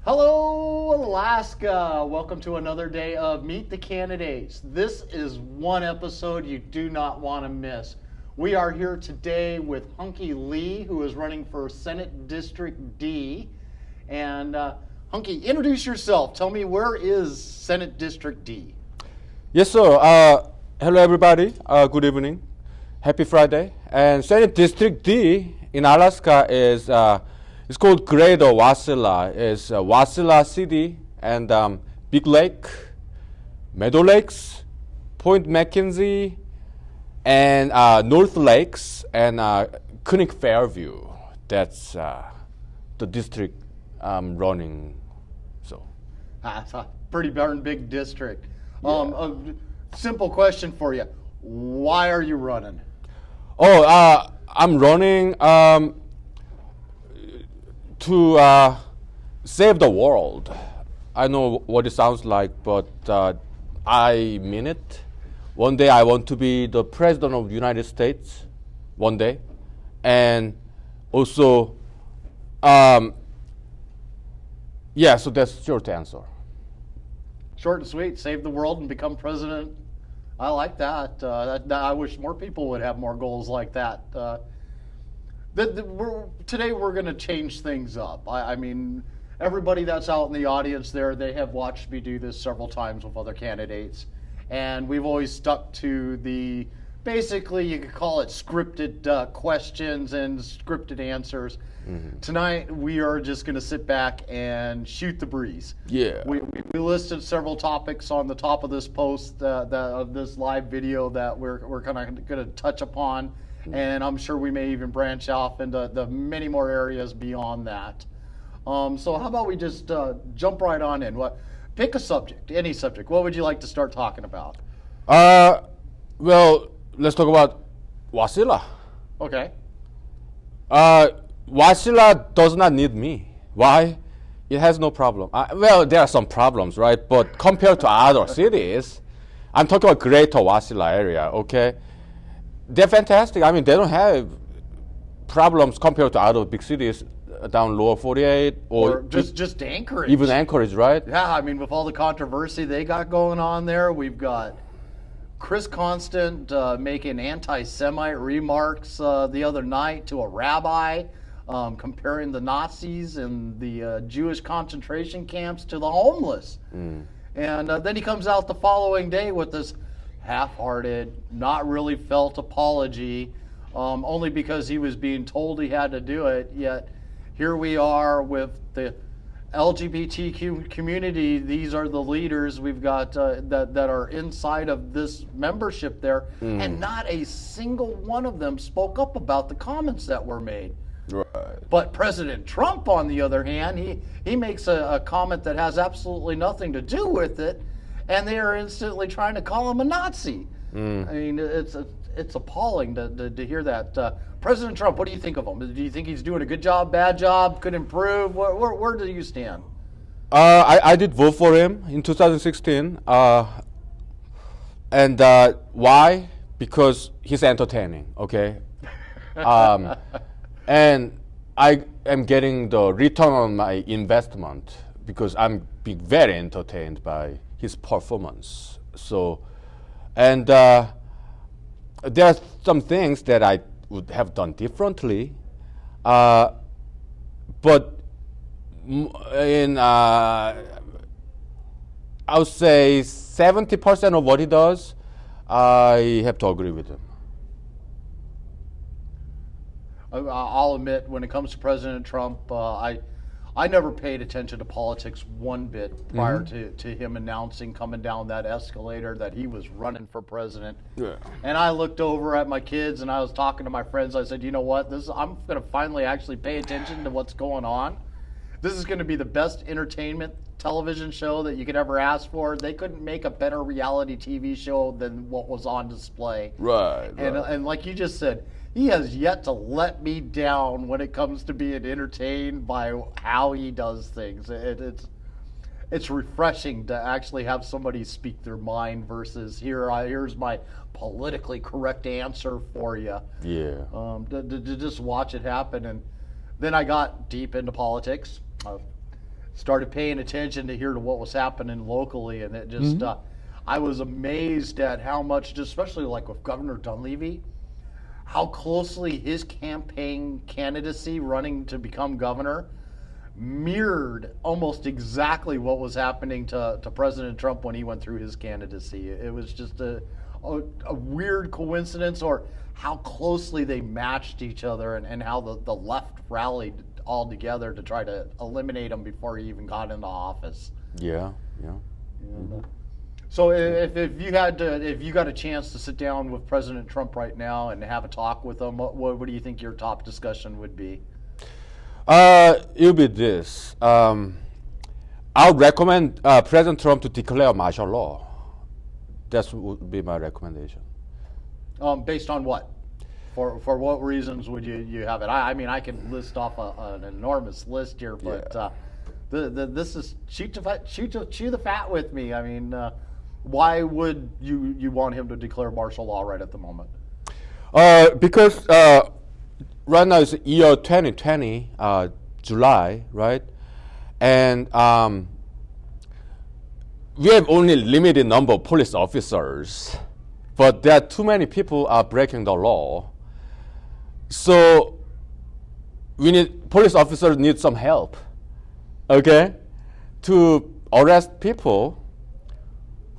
Hello, Alaska. Welcome to another day of Meet the Candidates. This is one episode you do not want to miss. We are here today with Huhnkie Lee, who is running for Senate District D. And Huhnkie, introduce yourself. Tell me, where is Senate District D? Yes, sir. Hello, everybody. Good evening. Happy Friday. And Senate District D in Alaska is it's called Greater Wasilla. It's Wasilla City and Big Lake, Meadow Lakes, Point McKenzie, and North Lakes, and Koenig Fairview. That's the district I'm running. So, That's a pretty darn big district. Yeah. A simple question for you. Why are you running? I'm running to save the world. I know what it sounds like, but I mean it. One day I want to be the president of the United States. One day. And also, so that's short answer. Short and sweet, save the world and become president. I like that. I wish more people would have more goals like that. Today we're going to change things up. I mean, everybody that's out in the audience there, they have watched me do this several times with other candidates. And we've always stuck to the, basically you could call it scripted questions and scripted answers. Mm-hmm. Tonight we are just going to sit back and shoot the breeze. Yeah. We listed several topics on the top of this post of this live video that we're kind of going to touch upon. And I'm sure we may even branch off into the many more areas beyond that. So how about we just jump right on in? Pick a subject, any subject. What would you like to start talking about? Well, let's talk about Wasilla. Okay. Wasilla does not need me. Why? It has no problem. Well, there are some problems, right? But compared to other cities, I'm talking about Greater Wasilla area, okay? They're fantastic. I mean, they don't have problems compared to other big cities down lower 48 or just Anchorage. Even Anchorage, right? Yeah, I mean, with all the controversy they got going on there, we've got Chris Constant making anti-Semite remarks the other night to a rabbi, comparing the Nazis and the Jewish concentration camps to the homeless. And then he comes out the following day with this half-hearted, not really felt apology, only because he was being told he had to do it. Yet here we are with the LGBTQ community. These are the leaders we've got that are inside of this membership there, and not a single one of them spoke up about the comments that were made. Right. But President Trump, on the other hand, he makes a comment that has absolutely nothing to do with it, and they are instantly trying to call him a Nazi. I mean, it's appalling to hear that. President Trump, what do you think of him? Do you think he's doing a good job, bad job, could improve? Where do you stand? I did vote for him in 2016. And why? Because he's entertaining, okay? And I am getting the return on my investment because I'm being very entertained by his performance. So, and there are some things that I would have done differently, but in I would say 70% of what he does, I have to agree with him. I'll admit, when it comes to President Trump, I never paid attention to politics one bit prior to him announcing, coming down that escalator, that he was running for president. Yeah. And I looked over at my kids and I was talking to my friends. I said, you know what? I'm going to finally actually pay attention to what's going on. This is going to be the best entertainment television show that you could ever ask for. They couldn't make a better reality TV show than what was on display. Right. And like you just said, he has yet to let me down when it comes to being entertained by how he does things. It's refreshing to actually have somebody speak their mind versus here's my politically correct answer for you. Yeah. To just watch it happen. And then I got deep into politics. started paying attention to hear to what was happening locally, and it just I was amazed at how much, just especially like with Governor Dunleavy, how closely his campaign candidacy running to become governor mirrored almost exactly what was happening to President Trump when he went through his candidacy. It was just a weird coincidence, or how closely they matched each other, and how the left rallied all together to try to eliminate him before he even got into office. Yeah. So if you got a chance to sit down with President Trump right now and have a talk with him, what do you think your top discussion would be? It'll be this. I would recommend President Trump to declare martial law. That would be my recommendation. Based on what? For what reasons would you have it? I mean, I can list off an enormous list here, but this is chew the fat with me. I mean, why would you want him to declare martial law right at the moment? Because right now it's year 2020, July, right? And we have only limited number of police officers, but there are too many people are breaking the law. So police officers need some help, okay, to arrest people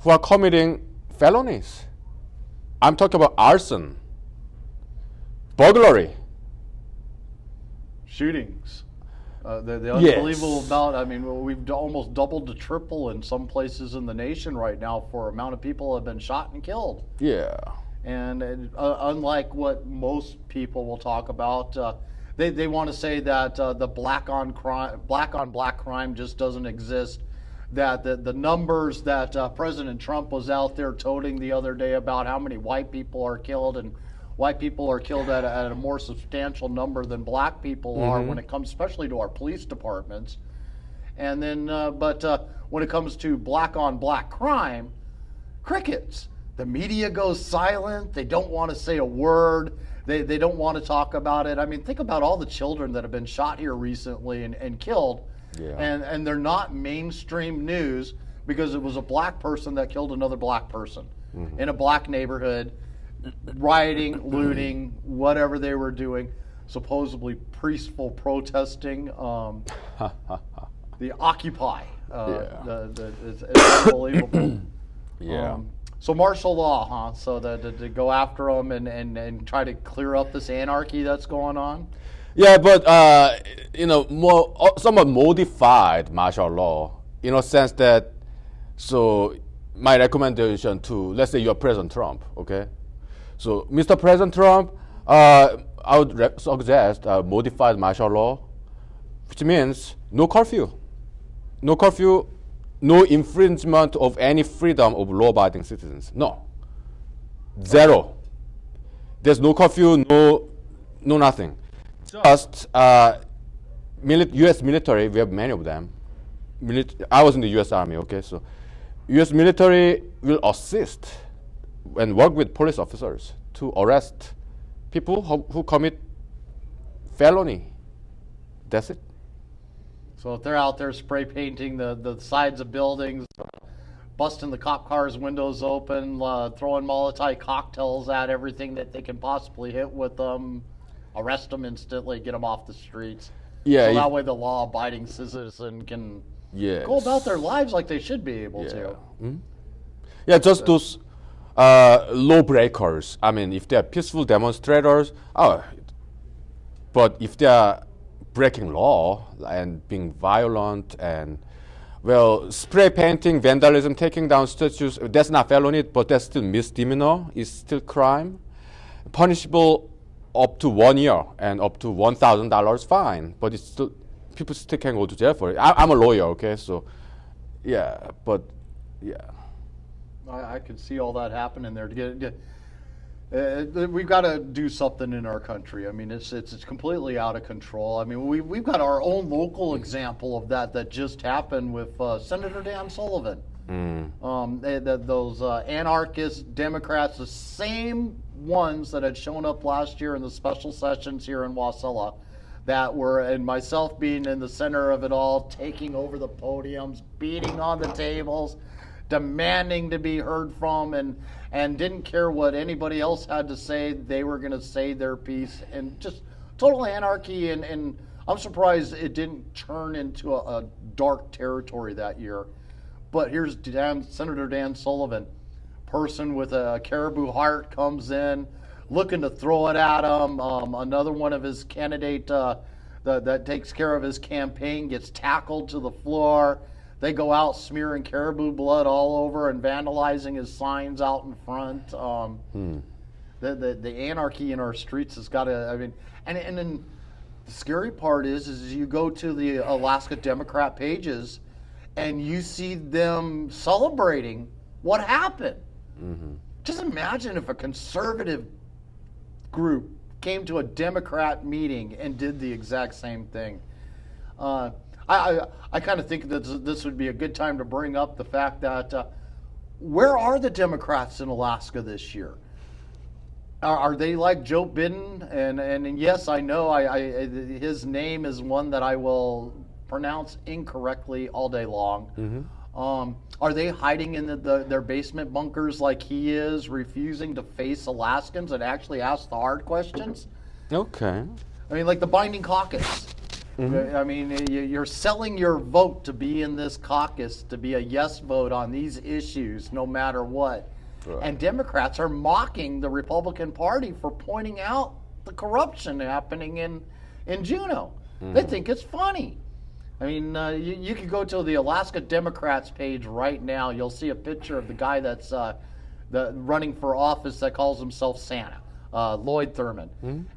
who are committing felonies. I'm talking about arson, burglary, shootings. The unbelievable amount. I mean, we've almost doubled to triple in some places in the nation right now for amount of people have been shot and killed. Yeah. And unlike what most people will talk about, they want to say that the black on black crime just doesn't exist. That the numbers that President Trump was out there toting the other day about how many white people are killed, and white people are killed at a more substantial number than black people are when it comes especially to our police departments. And then, but when it comes to black on black crime, crickets. The media goes silent. They don't want to say a word. They don't want to talk about it. I mean, think about all the children that have been shot here recently and killed. Yeah. And they're not mainstream news because it was a black person that killed another black person in a black neighborhood, rioting, looting, whatever they were doing, supposedly peaceful protesting. The Occupy. It's unbelievable. Yeah. So martial law, huh? So to go after them and try to clear up this anarchy that's going on? Yeah, but more somewhat modified martial law, in a sense that, so my recommendation to, let's say you're President Trump, okay? So Mr. President Trump, I would suggest modified martial law, which means no curfew. No curfew, no infringement of any freedom of law-abiding citizens. No. Zero. There's no curfew, no nothing. Just U.S. military, we have many of them. I was in the U.S. Army, okay? So U.S. military will assist and work with police officers to arrest people who commit felony. That's it. So if they're out there spray painting the sides of buildings, busting the cop cars' windows open, throwing Molotov cocktails at everything that they can possibly hit with them, arrest them instantly, get them off the streets. Yeah. So that way the law-abiding citizen can go about their lives like they should be able to. Mm-hmm. Yeah, just those lawbreakers. I mean, if they're peaceful demonstrators, but if they're breaking law and being violent and, spray painting, vandalism, taking down statues, that's not felony, but that's still misdemeanor, it's still crime. Punishable up to 1 year and up to $1,000 fine, but it's still, people still can go to jail for it. I'm a lawyer, okay, so, I could see all that happening there. We've got to do something in our country. I mean, it's completely out of control. I mean, we've got our own local example of that just happened with Senator Dan Sullivan. Those anarchist Democrats, the same ones that had shown up last year in the special sessions here in Wasilla, that were, and myself being in the center of it all, taking over the podiums, beating on the tables, demanding to be heard from, and didn't care what anybody else had to say. They were going to say their piece, and just total anarchy. And I'm surprised it didn't turn into a dark territory that year. But here's Senator Dan Sullivan, person with a caribou heart, comes in looking to throw it at him. Another one of his candidate that takes care of his campaign gets tackled to the floor. They go out smearing caribou blood all over and vandalizing his signs out in front. The anarchy in our streets has got to, I mean, and then the scary part is you go to the Alaska Democrat pages and you see them celebrating what happened. Just imagine if a conservative group came to a Democrat meeting and did the exact same thing. I kind of think that this would be a good time to bring up the fact that where are the Democrats in Alaska this year? Are they like Joe Biden? And yes, I know his name is one that I will pronounce incorrectly all day long. Are they hiding in their basement bunkers like he is, refusing to face Alaskans and actually ask the hard questions? Okay. I mean, like the binding caucus. I mean, you're selling your vote to be in this caucus, to be a yes vote on these issues, no matter what. Right. And Democrats are mocking the Republican Party for pointing out the corruption happening in Juneau. They think it's funny. I mean, you could go to the Alaska Democrats page right now. You'll see a picture of the guy that's running for office that calls himself Santa, Lloyd Thurman.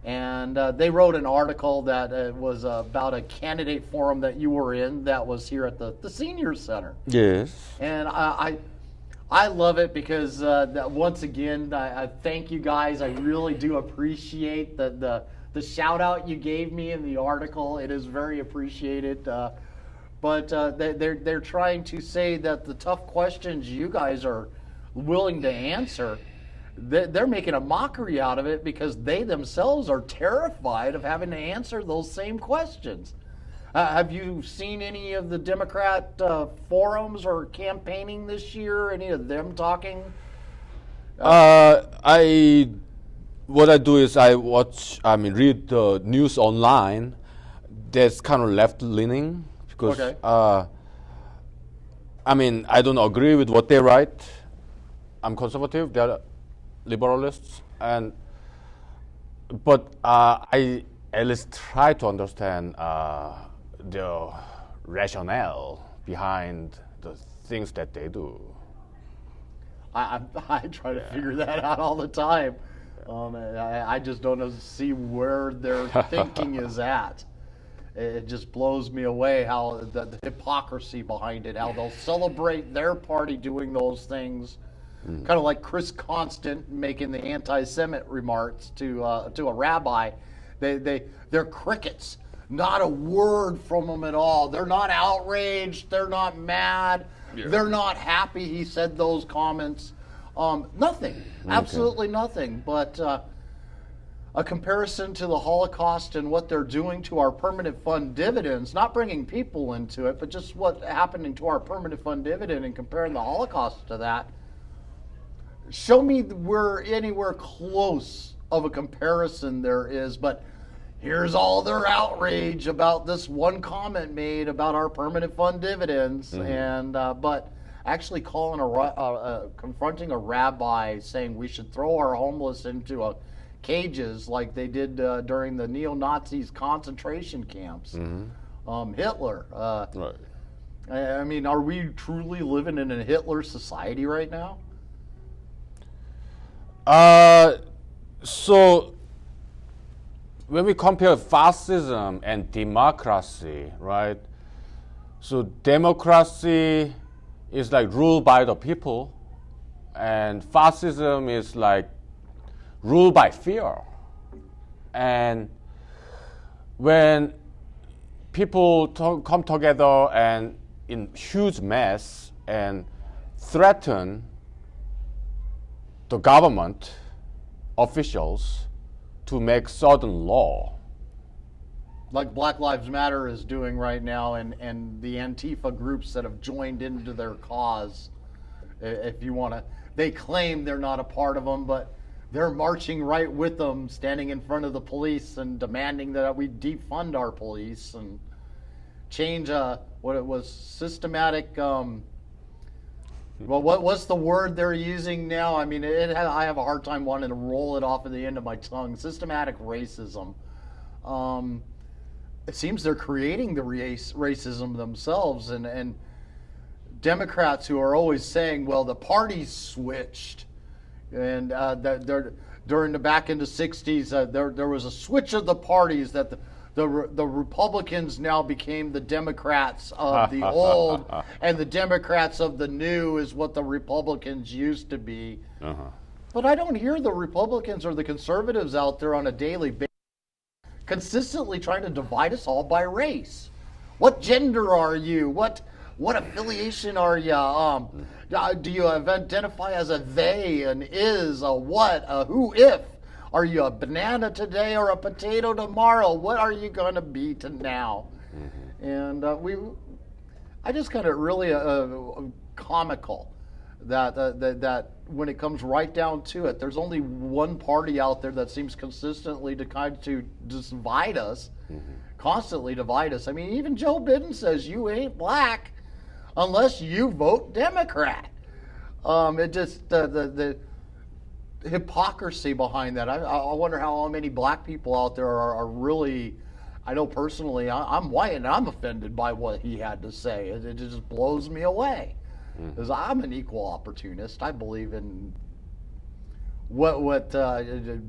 And they wrote an article that was about a candidate forum that you were in that was here at the Senior Center. Yes. And I love it because once again, I thank you guys. I really do appreciate the shout out you gave me in the article. It is very appreciated. But they're trying to say that the tough questions you guys are willing to answer, they're making a mockery out of it because they themselves are terrified of having to answer those same questions. Have you seen any of the Democrat forums or campaigning this year? Any of them talking? What I do is I read the news online. That's kind of left-leaning because, okay. I don't agree with what they write. I'm conservative. They're liberalists, but I at least try to understand the rationale behind the things that they do. I try to figure that out all the time. I just don't see where their thinking is at. It just blows me away how the hypocrisy behind it, how they'll celebrate their party doing those things, kind of like Chris Constant making the anti-Semite remarks to a rabbi. They're crickets, not a word from them at all. They're not outraged. They're not mad. Yeah. They're not happy he said those comments. Nothing, absolutely nothing. But a comparison to the Holocaust and what they're doing to our permanent fund dividends, not bringing people into it, but just what happening to our permanent fund dividend and comparing the Holocaust to that. Show me where anywhere close of a comparison there is, but here's all their outrage about this one comment made about our permanent fund dividends, and but actually confronting a rabbi saying we should throw our homeless into cages like they did during the neo-Nazis concentration camps. Hitler. Right. I mean, are we truly living in a Hitler society right now? So when we compare fascism and democracy, right? So democracy is like ruled by the people, and fascism is like ruled by fear. And when people come together and in huge mass and threaten the government officials to make certain law, like Black Lives Matter is doing right now, and the Antifa groups that have joined into their cause. If you want to, they claim they're not a part of them, but they're marching right with them, standing in front of the police and demanding that we defund our police and change what it was systematic. Well, what's the word they're using now? I mean, I have a hard time wanting to roll it off at the end of my tongue. Systematic racism. It seems they're creating the racism themselves, and Democrats who are always saying, well, the parties switched, and that they're during the back in the 60s, there was a switch of the parties that the Republicans now became the Democrats of the old, and the Democrats of the new is what the Republicans used to be. But I don't hear the Republicans or the conservatives out there on a daily basis consistently trying to divide us all by race. What gender are you? What affiliation are you? Do you identify as a they, an is, a what, a who, if? Are you a banana today or a potato tomorrow? What are you going to be to now? And I just kind of really comical that when it comes right down to it, there's only one party out there that seems consistently to kind of divide us, constantly divide us. I mean, even Joe Biden says you ain't black unless you vote Democrat. It just the hypocrisy behind that. I wonder how many black people out there are really. I know personally, I'm white and I'm offended by what he had to say. It just blows me away. Because I'm an equal opportunist. I believe in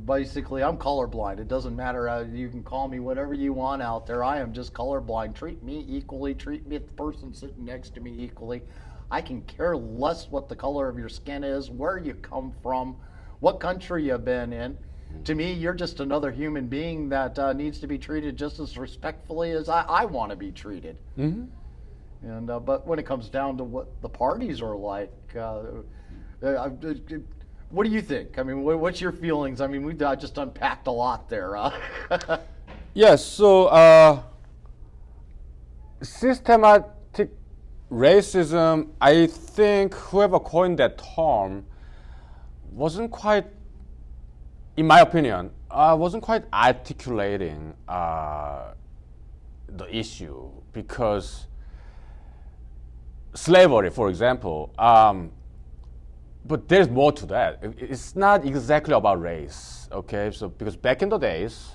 basically I'm colorblind. It doesn't matter. You can call me whatever you want out there. I am just colorblind. Treat me equally. Treat me the person sitting next to me equally. I can care less what the color of your skin is, where you come from, what country you've been in. To me, you're just another human being that needs to be treated just as respectfully as I want to be treated. And but when it comes down to what the parties are like, what do you think? I mean, what's your feelings? I mean, we just unpacked a lot there. Yes, so systematic racism, I think whoever coined that term wasn't quite, in my opinion, wasn't quite articulating the issue, because slavery, for example, but there's more to that. It's not exactly about race, okay? So because back in the days,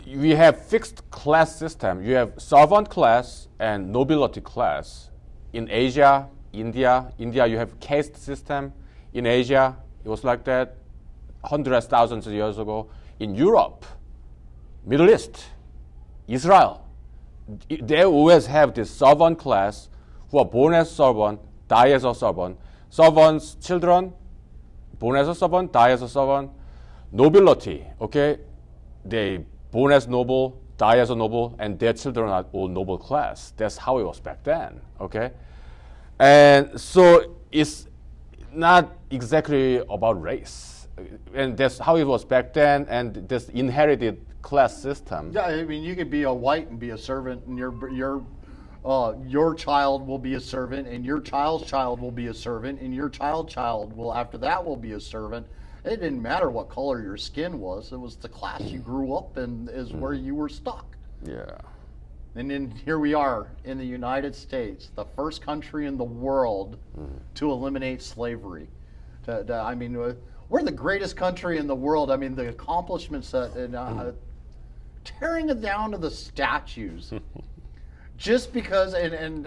we have fixed class system. You have servant class and nobility class. In Asia, India, you have caste system. In Asia, it was like that hundreds, thousands of years ago. In Europe, Middle East, Israel, they always have this servant class who are born as servant, die as a servant. Servants' children, born as a servant, die as a servant. Nobility, okay? They born as noble, die as a noble, and their children are all noble class. That's how it was back then, okay? And so it's not exactly about race. And that's how it was back then, and this inherited class system. Yeah, I mean, you could be a white and be a servant, and your child will be a servant, and your child's child will be a servant, and your child's child will, after that, will be a servant. It didn't matter what color your skin was. It was the class you grew up in is where you were stuck. Yeah. And then here we are in the United States, the first country in the world to eliminate slavery. I mean, we're the greatest country in the world. I mean, the accomplishments that tearing it down to the statues. Just because, and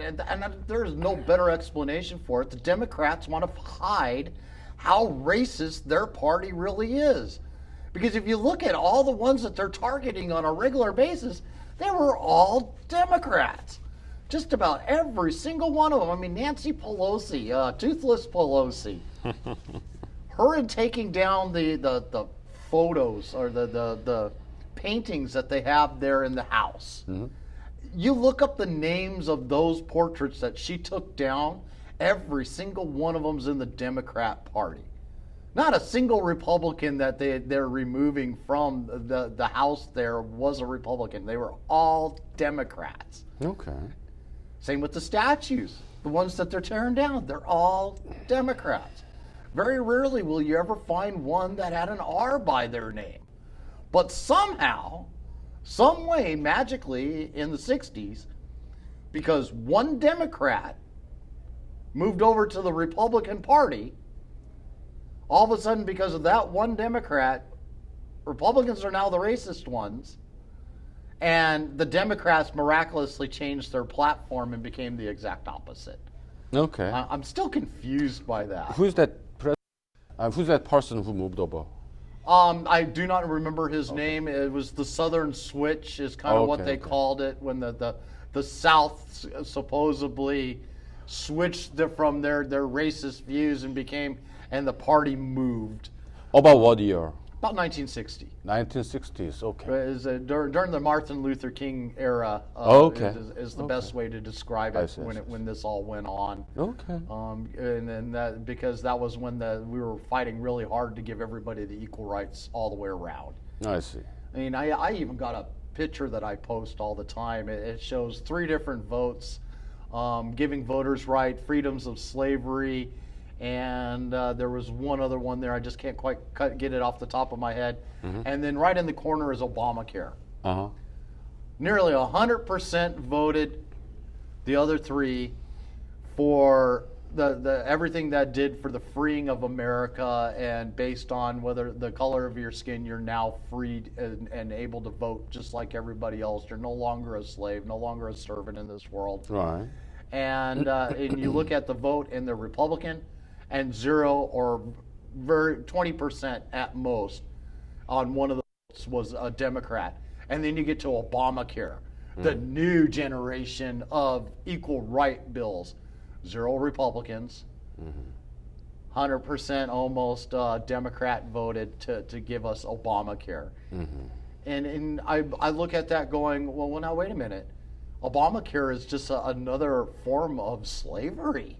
there's no better explanation for it. The Democrats want to hide how racist their party really is. Because if you look at all the ones that they're targeting on a regular basis, they were all Democrats. Just about every single one of them. I mean, Nancy Pelosi, Toothless Pelosi, her taking down the photos or the paintings that they have there in the house. You look up the names of those portraits that she took down, every single one of them's in the Democrat Party. Not a single Republican that they're removing from the House there was a Republican. They were all Democrats. Okay. Same with the statues. The ones that they're tearing down, they're all Democrats. Very rarely will you ever find one that had an R by their name. But somehow, some way, magically, in the 60s, because one Democrat moved over to the Republican Party, all of a sudden, because of that one Democrat, Republicans are now the racist ones, and the Democrats miraculously changed their platform and became the exact opposite. Okay. I'm still confused by that. Who's that person who moved over? I do not remember his name. It was the Southern Switch is kind of what they called it when the South supposedly switched from their racist views and the party moved. About what year? About 1960. 1960s, okay. It was, during the Martin Luther King era is the best way to describe it when this all went on. Okay. And that because that was when we were fighting really hard to give everybody the equal rights all the way around. I see. I mean, I even got a picture that I post all the time. It shows 3 different votes, giving voters right, freedoms of slavery, and there was one other one there. I just can't quite get it off the top of my head. Mm-hmm. And then right in the corner is Obamacare. Uh-huh. Nearly 100% voted the other 3 for the everything that did for the freeing of America, and based on whether the color of your skin, you're now freed and able to vote just like everybody else. You're no longer a slave, no longer a servant in this world. Right. And you look at the vote in the Republican, and 0 or 20% at most on one of the votes was a Democrat. And then you get to Obamacare, the new generation of equal right bills. 0 Republicans, 100% almost Democrat voted to give us Obamacare. And I look at that going, well, now wait a minute. Obamacare is just another form of slavery.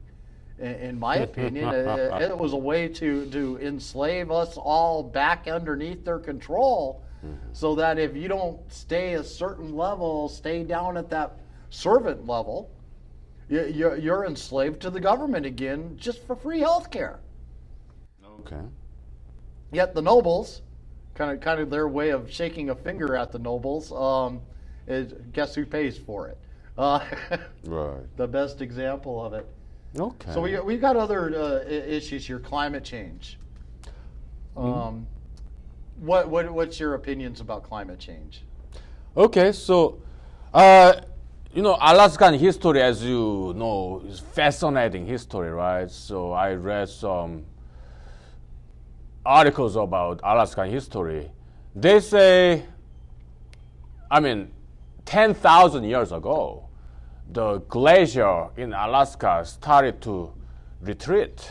In my opinion, it was a way to enslave us all back underneath their control, so that if you don't stay a certain level, stay down at that servant level, you're enslaved to the government again just for free health care. Okay. Yet the nobles, kind of their way of shaking a finger at the nobles, is guess who pays for it? Right. The best example of it. Okay. So we've got other issues here. Climate change. What's your opinions about climate change? Okay, so Alaskan history, as you know, is fascinating history, right? So I read some articles about Alaskan history. They say, 10,000 years ago, the glacier in Alaska started to retreat,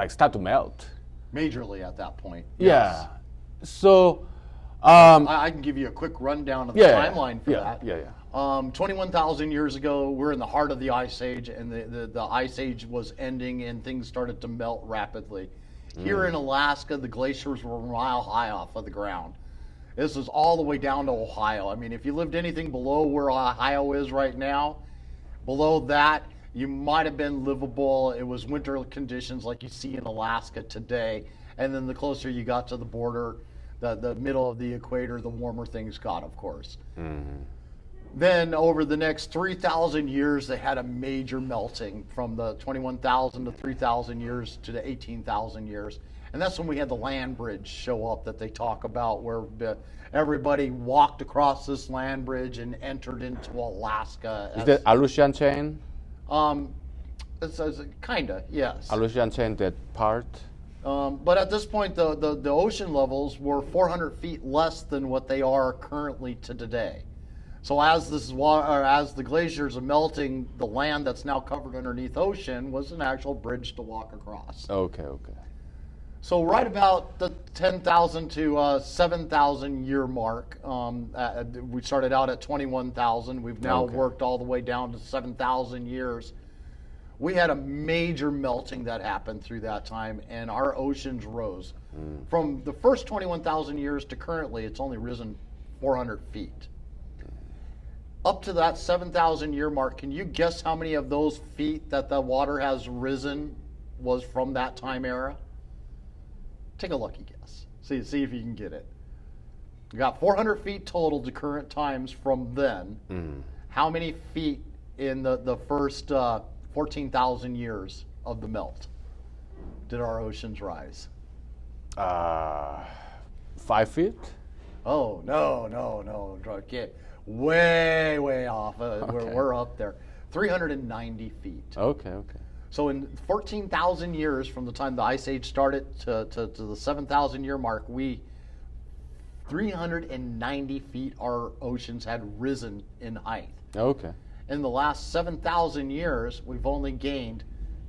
start to melt. Majorly at that point. Yeah. Yes. So I can give you a quick rundown of the timeline for that. 21,000 years ago, we're in the heart of the Ice Age, and the Ice Age was ending, and things started to melt rapidly. Here in Alaska, the glaciers were a mile high off of the ground. This is all the way down to Ohio. If you lived anything below where Ohio is right now, below that, you might have been livable. It was winter conditions like you see in Alaska today. And then the closer you got to the border, the middle of the equator, the warmer things got, of course. Then over the next 3,000 years, they had a major melting from the 21,000 to 3,000 years to the 18,000 years. And that's when we had the land bridge show up that they talk about, where everybody walked across this land bridge and entered into Alaska. Is that Aleutian chain? It's kinda, yes. Aleutian chain, that part? But at this point, the ocean levels were 400 feet less than what they are currently to today. So as the glaciers are melting, the land that's now covered underneath ocean was an actual bridge to walk across. Okay. So right about the 10,000 to 7,000 year mark, we started out at 21,000. We've now worked all the way down to 7,000 years. We had a major melting that happened through that time, and our oceans rose. From the first 21,000 years to currently, it's only risen 400 feet. Up to that 7,000 year mark, can you guess how many of those feet that the water has risen was from that time era? Take a lucky guess. See if you can get it. You got 400 feet total to current times from then. How many feet in the first 14,000 years of the melt did our oceans rise? 5 feet? Oh, no. Okay. Way off. We're up there. 390 feet. Okay. So in 14,000 years from the time the Ice Age started to the 7,000 year mark, 390 feet our oceans had risen in height. Okay. In the last 7,000 years, we've only gained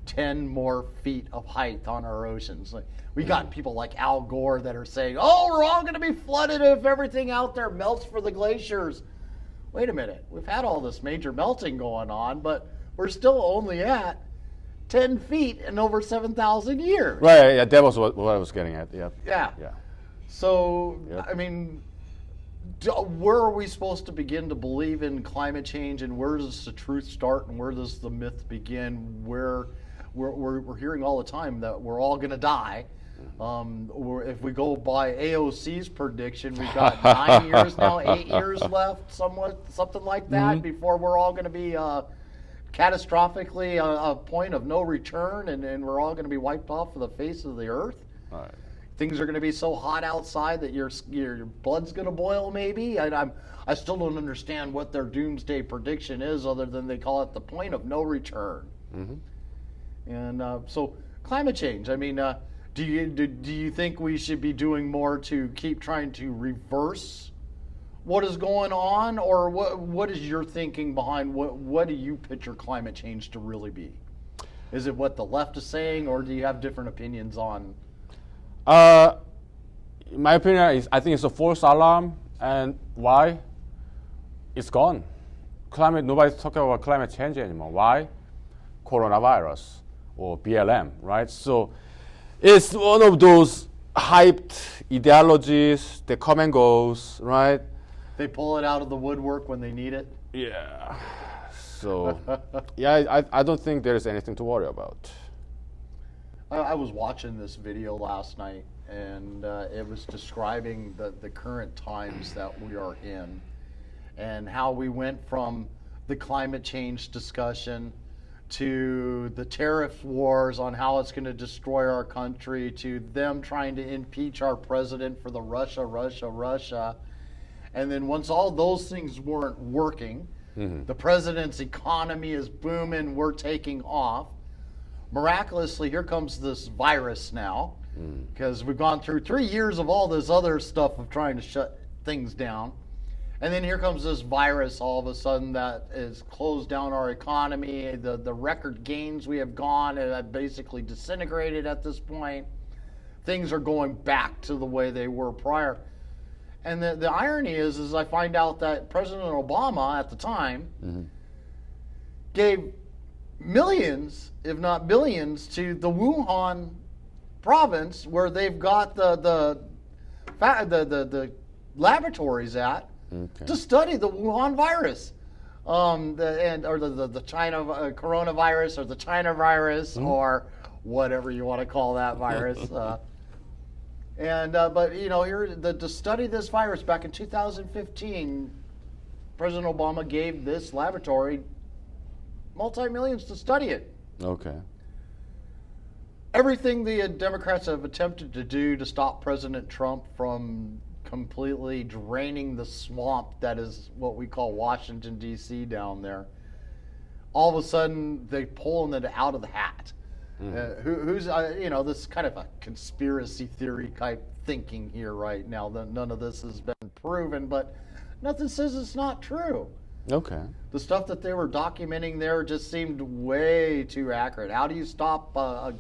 10 more feet of height on our oceans. Like, we got people like Al Gore that are saying, oh, we're all going to be flooded if everything out there melts for the glaciers. Wait a minute. We've had all this major melting going on, but we're still only at 10 feet in over 7,000 years. Right, yeah, that was what I was getting at. Yeah. Yeah. So, I mean, where are we supposed to begin to believe in climate change, and where does the truth start, and where does the myth begin? Where we're hearing all the time that we're all going to die. If we go by AOC's prediction, we've got 9 years now, 8 years left, something like that, before we're all going to be catastrophically a point of no return, and we're all going to be wiped off of the face of the earth. All right. Things are going to be so hot outside that your blood's going to boil. Maybe I still don't understand what their doomsday prediction is, other than they call it the point of no return. And so climate change. I mean, do you think we should be doing more to keep trying to reverse what is going on, or what is your thinking behind what do you picture climate change to really be? Is it what the left is saying, or do you have different opinions on? My opinion is I think it's a false alarm, and why? It's gone. Nobody's talking about climate change anymore. Why? Coronavirus or BLM, right? So it's one of those hyped ideologies that come and goes, right? They pull it out of the woodwork when they need it. Yeah. So, yeah, I don't think there is anything to worry about. I was watching this video last night, and it was describing the current times that we are in, and how we went from the climate change discussion to the tariff wars on how it's going to destroy our country, to them trying to impeach our president for the Russia. And then once all those things weren't working, the president's economy is booming, we're taking off. Miraculously, here comes this virus now, because we've gone through 3 years of all this other stuff of trying to shut things down. And then here comes this virus all of a sudden that has closed down our economy. The record gains we have gone and have basically disintegrated at this point. Things are going back to the way they were prior. And the irony is I find out that President Obama at the time gave millions, if not billions, to the Wuhan province, where they've got the laboratories at to study the Wuhan virus, the China coronavirus, or the China virus, or whatever you want to call that virus. But you know, here to study this virus back in 2015, President Obama gave this laboratory multi-millions to study it. Okay. Everything the Democrats have attempted to do to stop President Trump from completely draining the swamp that is what we call Washington, D.C. down there, all of a sudden they're pulling it out of the hat. Who's this kind of a conspiracy theory type thinking here right now. None of this has been proven, but nothing says it's not true. Okay. The stuff that they were documenting there just seemed way too accurate. How do you stop a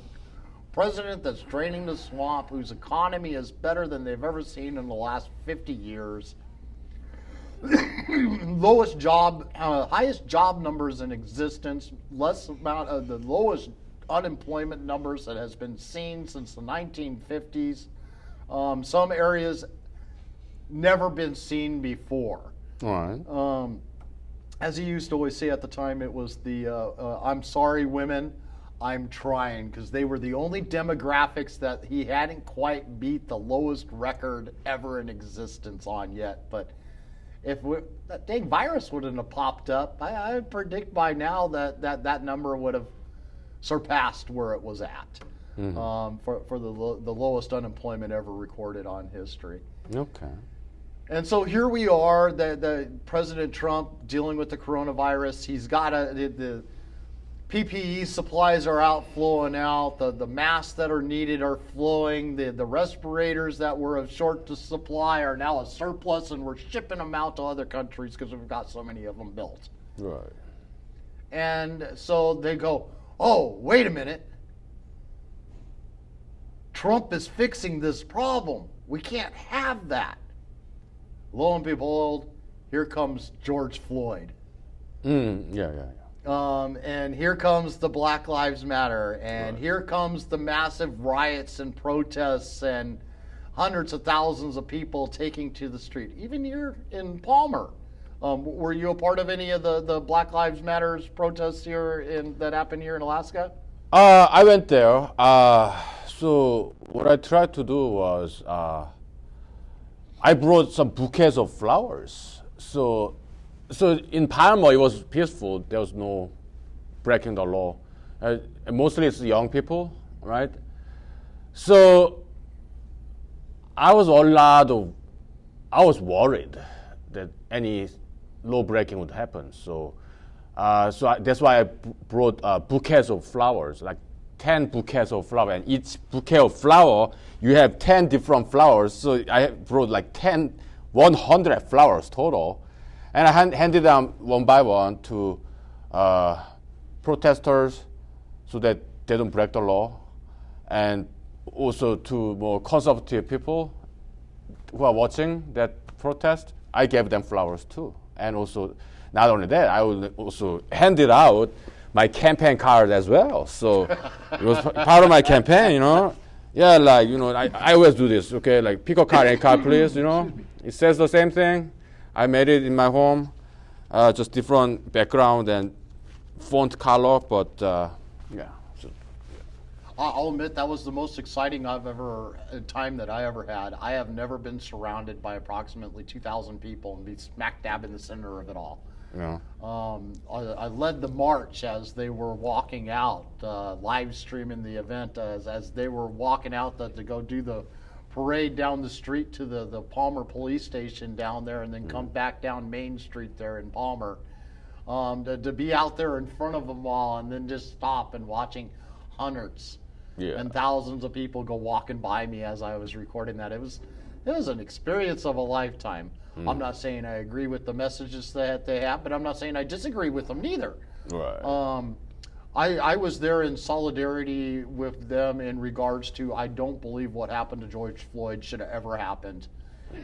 president that's draining the swamp, whose economy is better than they've ever seen in the last 50 years? highest job numbers in existence, less amount of the lowest unemployment numbers that has been seen since the 1950s. Some areas never been seen before. All right. As he used to always say at the time, it was the I'm sorry, women, I'm trying, because they were the only demographics that he hadn't quite beat the lowest record ever in existence on yet. But if that dang virus wouldn't have popped up, I predict by now that number would have surpassed where it was at, for the lowest unemployment ever recorded on history. Okay. And so here we are, the President Trump dealing with the coronavirus. He's got the PPE supplies are flowing out. The masks that are needed are flowing. The respirators that were of short supply are now a surplus, and we're shipping them out to other countries because we've got so many of them built. Right. And so they go, oh, wait a minute. Trump is fixing this problem. We can't have that. Lo and behold, here comes George Floyd. Yeah. And here comes the Black Lives Matter, and here comes the massive riots and protests and hundreds of thousands of people taking to the street. Even here in Palmer, were you a part of any of the Black Lives Matters protests that happened here in Alaska? I went there. So what I tried to do was I brought some bouquets of flowers. So in Palmer, it was peaceful. There was no breaking the law. Mostly it's young people, right? So I was worried that any law breaking would happen. So that's why I brought bouquets of flowers, like 10 bouquets of flowers. And each bouquet of flower, you have 10 different flowers. So I brought like 100 flowers total. And I handed them one by one to protesters so that they don't break the law, and also to more conservative people who are watching that protest. I gave them flowers too. And also, not only that, I will also handed out my campaign card as well. So it was part of my campaign, Yeah, I always do this, okay? Like, pick a card, any card, please, It says the same thing. I made it in my home, just different background and font color, but yeah. So, I'll admit that was the most exciting time that I ever had. I have never been surrounded by approximately 2,000 people and be smack dab in the center of it all. Yeah. I led the march as they were walking out, live streaming the event as they were walking out to go do the parade down the street to the Palmer police station down there, and then come back down Main Street there in Palmer, to be out there in front of them all, and then just stop and watching hundreds and thousands of people go walking by me as I was recording that. It was an experience of a lifetime. I'm not saying I agree with the messages that they have, but I'm not saying I disagree with them neither. Right. I was there in solidarity with them in regards to, I don't believe what happened to George Floyd should have ever happened,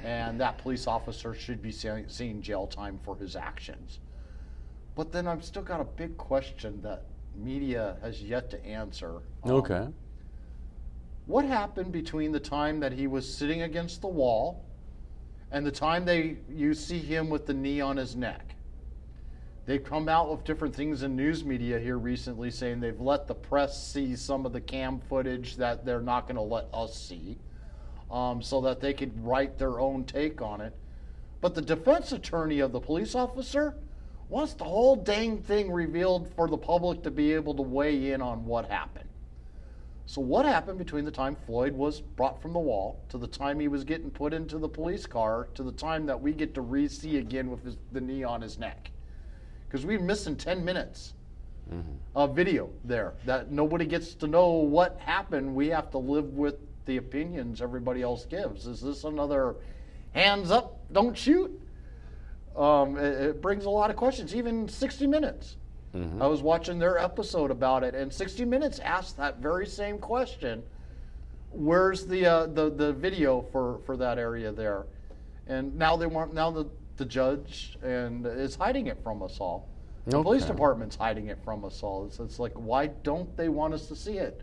and that police officer should be seeing jail time for his actions. But then I've still got a big question that media has yet to answer. Okay. What happened between the time that he was sitting against the wall and the time you see him with the knee on his neck? They've come out with different things in news media here recently saying they've let the press see some of the cam footage that they're not going to let us see, so that they could write their own take on it. But the defense attorney of the police officer wants the whole dang thing revealed for the public to be able to weigh in on what happened. So what happened between the time Floyd was brought from the wall to the time he was getting put into the police car to the time that we get to re-see again with the knee on his neck? Because we're missing 10 minutes of video there that nobody gets to know what happened. We have to live with the opinions everybody else gives. Is this another hands up, don't shoot? It brings a lot of questions. Even 60 Minutes. I was watching their episode about it, and 60 Minutes asked that very same question. Where's the video for that area there? And now the the judge and is hiding it from us all. The police department's hiding it from us all. It's like, why don't they want us to see it?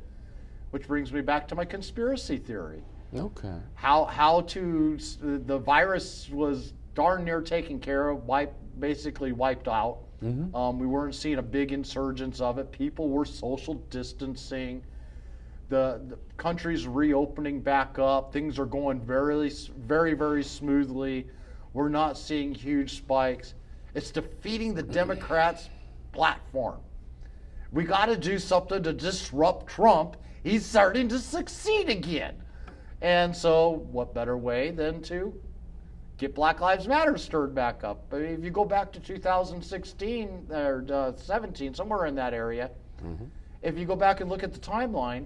Which brings me back to my conspiracy theory. Okay. The virus was darn near taken care of, basically wiped out. We weren't seeing a big insurgence of it. People were social distancing. The country's reopening back up. Things are going very, very, very smoothly. We're not seeing huge spikes. It's defeating the Democrats' platform. We got to do something to disrupt Trump. He's starting to succeed again. And so what better way than to get Black Lives Matter stirred back up? I mean, if you go back to 2016 or 17, somewhere in that area, if you go back and look at the timeline,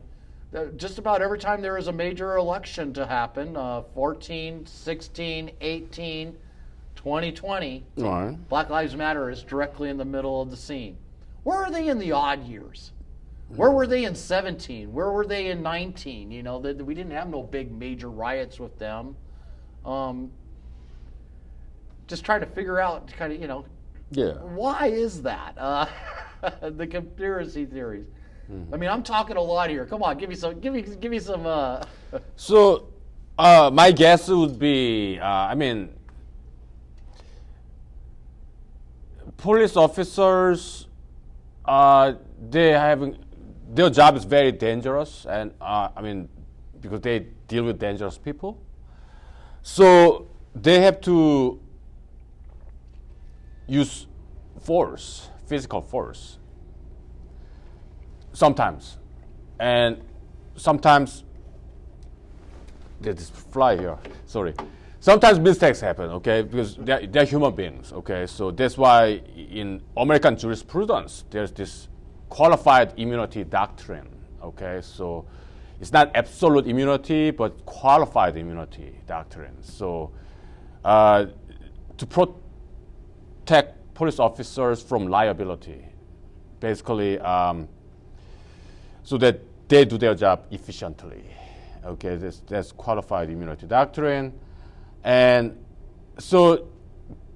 just about every time there is a major election to happen, 14, 16, 18, 2020, Black Lives Matter is directly in the middle of the scene. Where are they in the odd years? Where were they in 17? Where were they in 19? You know, we didn't have no big major riots with them. Just trying to figure out, kind of, you know, why is that? The conspiracy theories. I mean, I'm talking a lot here. Come on, give me some. So, my guess would be, police officers, their job is very dangerous, and because they deal with dangerous people, so they have to use force, physical force, sometimes, and sometimes there's this fly here. Sorry. Sometimes mistakes happen, okay, because they're human beings, okay. So that's why in American jurisprudence there's this qualified immunity doctrine, okay. So it's not absolute immunity, but qualified immunity doctrine. So to protect police officers from liability, basically, so that they do their job efficiently, okay. That's qualified immunity doctrine. And so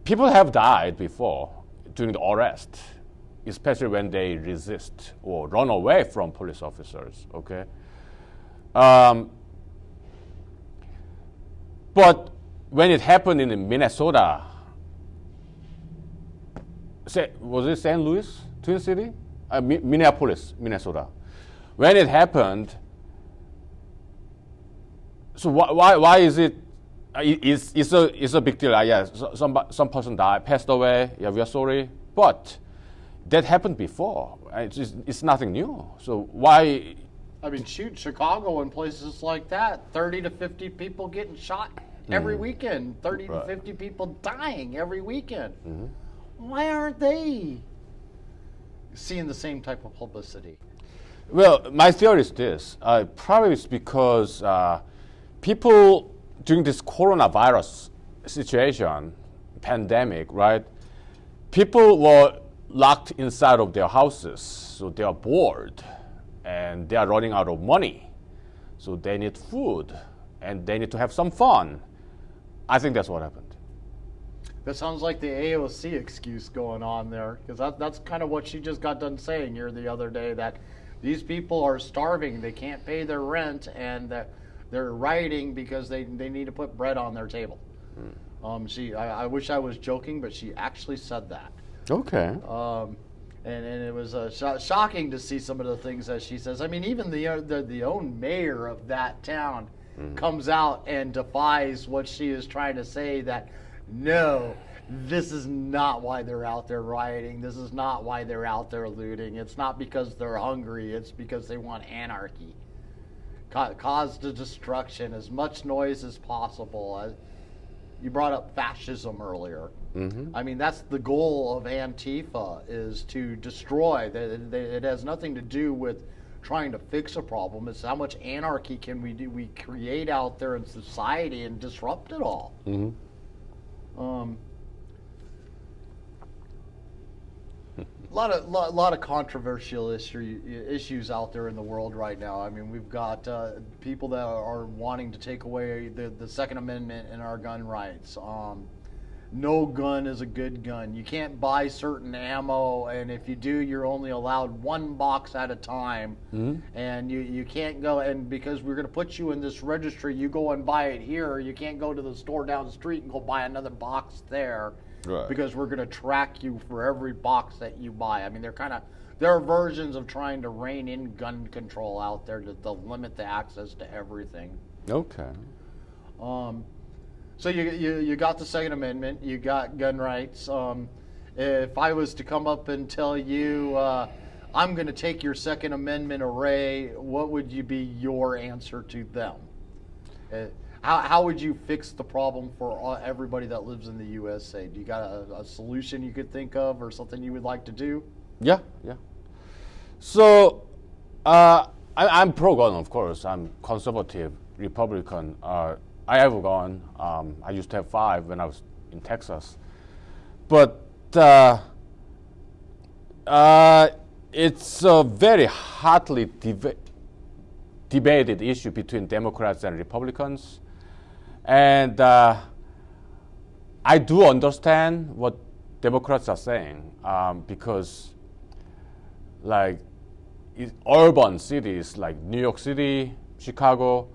people have died before during the arrest, especially when they resist or run away from police officers, okay? But when it happened in Minnesota, was it St. Louis, Twin City? Minneapolis, Minnesota. When it happened, so why is it? It's a big deal. Some person died, passed away. Yeah, we are sorry, but that happened before. It's nothing new. So why? I mean, shoot, Chicago and places like that, 30 to 50 people getting shot every weekend, 30 to 50 people dying every weekend. Why aren't they seeing the same type of publicity? Well, my theory is this. Probably it's because people during this coronavirus situation, pandemic, right? People were locked inside of their houses, so they are bored, and they are running out of money. So they need food, and they need to have some fun. I think that's what happened. That sounds like the AOC excuse going on there, because that's kind of what she just got done saying here the other day, that these people are starving, they can't pay their rent, and that they're rioting because they need to put bread on their table. I wish I was joking, but she actually said that. Okay. And it was shocking to see some of the things that she says. I mean, even the own mayor of that town comes out and defies what she is trying to say, that no, this is not why they're out there rioting. This is not why they're out there looting. It's not because they're hungry. It's because they want anarchy. Cause the destruction, as much noise as possible. You brought up fascism earlier. I mean, that's the goal of Antifa, is to destroy. It has nothing to do with trying to fix a problem. It's how much anarchy can we create out there in society and disrupt it all. A lot of controversial issues out there in the world right now. I mean, we've got people that are wanting to take away the Second Amendment and our gun rights. no gun is a good gun. You can't buy certain ammo, and if you do, you're only allowed one box at a time. And you can't go, and because we're going to put you in this registry, you go and buy it here. You can't go to the store down the street and go buy another box there. Right. Because we're going to track you for every box that you buy. I mean, there are versions of trying to rein in gun control out there to limit the access to everything. Okay. So you got the Second Amendment, you got gun rights. If I was to come up and tell you, I'm going to take your Second Amendment array, what would be your answer to them? How would you fix the problem for everybody that lives in the USA? Do you got a solution you could think of or something you would like to do? Yeah. So, I'm pro-gun, of course. I'm conservative, Republican. I have a gun. I used to have 5 when I was in Texas. But it's a very hotly debated issue between Democrats and Republicans. And I do understand what Democrats are saying because, like, urban cities like New York City, Chicago,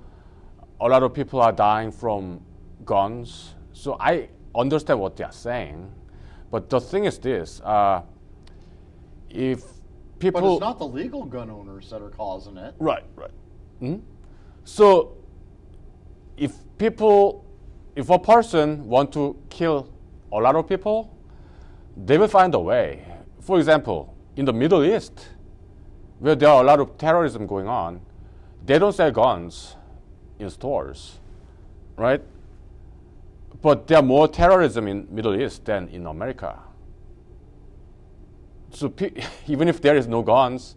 a lot of people are dying from guns. So I understand what they are saying. But the thing is this, if people... But it's not the legal gun owners that are causing it. Right. So if a person want to kill a lot of people, they will find a way. For example, in the Middle East, where there are a lot of terrorism going on, they don't sell guns in stores, right? But there are more terrorism in Middle East than in America. So even if there is no guns,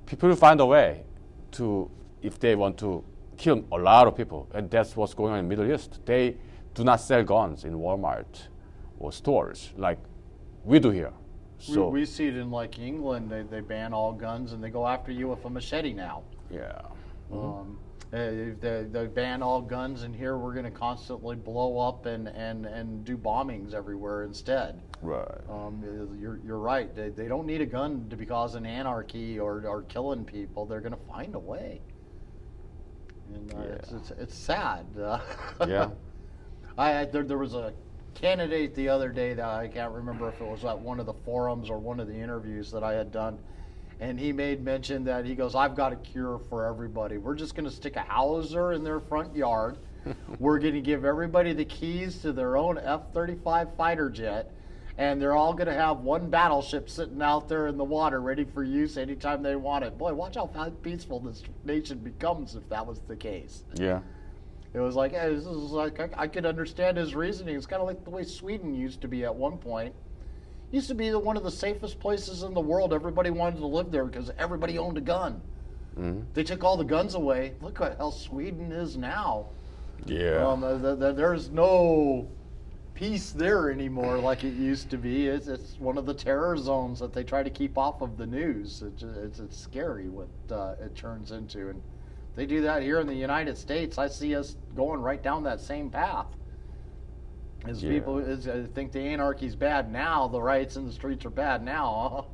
people will find a way to, if they want to kill a lot of people, and that's what's going on in Middle East. They do not sell guns in Walmart or stores like we do here. So we see it in like England. They ban all guns and they go after you with a machete now. Yeah. They ban all guns, and here we're going to constantly blow up and do bombings everywhere instead. Right. You're right. They don't need a gun to be causing anarchy or killing people. They're going to find a way. And it's sad. Yeah. There was a candidate the other day that I can't remember if it was at one of the forums or one of the interviews that I had done. And he made mention that he goes, I've got a cure for everybody. We're just going to stick a Howitzer in their front yard. We're going to give everybody the keys to their own F-35 fighter jet. And they're all going to have one battleship sitting out there in the water ready for use anytime they want it. Boy, watch how peaceful this nation becomes if that was the case. Yeah. It was like, this is like I could understand his reasoning. It's kind of like the way Sweden used to be at one point. Used to be one of the safest places in the world. Everybody wanted to live there because everybody owned a gun. They took all the guns away. Look at how Sweden is now. Yeah. There's no peace there anymore like it used to be. It's one of the terror zones that they try to keep off of the news. It's scary what it turns into. And they do that here in the United States. I see us going right down that same path. People think the anarchy's bad now, the riots in the streets are bad now.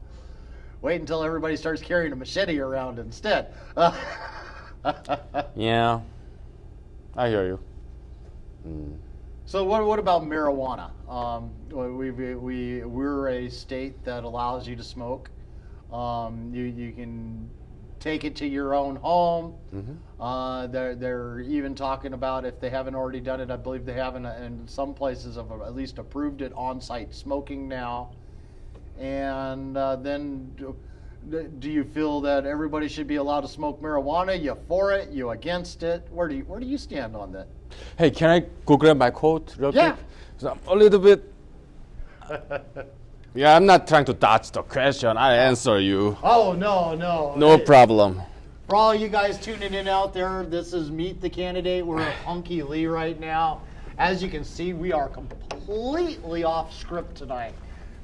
Wait until everybody starts carrying a machete around instead. Yeah, I hear you. So what about marijuana? We're a state that allows you to smoke. You can take it to your own home. They're even talking about, if they haven't already done it, I believe they have in some places have at least approved it, on-site smoking now. And then do you feel that everybody should be allowed to smoke marijuana? You for it? You against it? Where do you stand on that? Hey, can I go grab my coat real Yeah. quick? So I'm a little bit... Yeah, I'm not trying to dodge the question. I answer you. Oh, no. No problem. For all you guys tuning in out there, this is Meet the Candidate. We're at Huhnkie Lee right now. As you can see, we are completely off script tonight.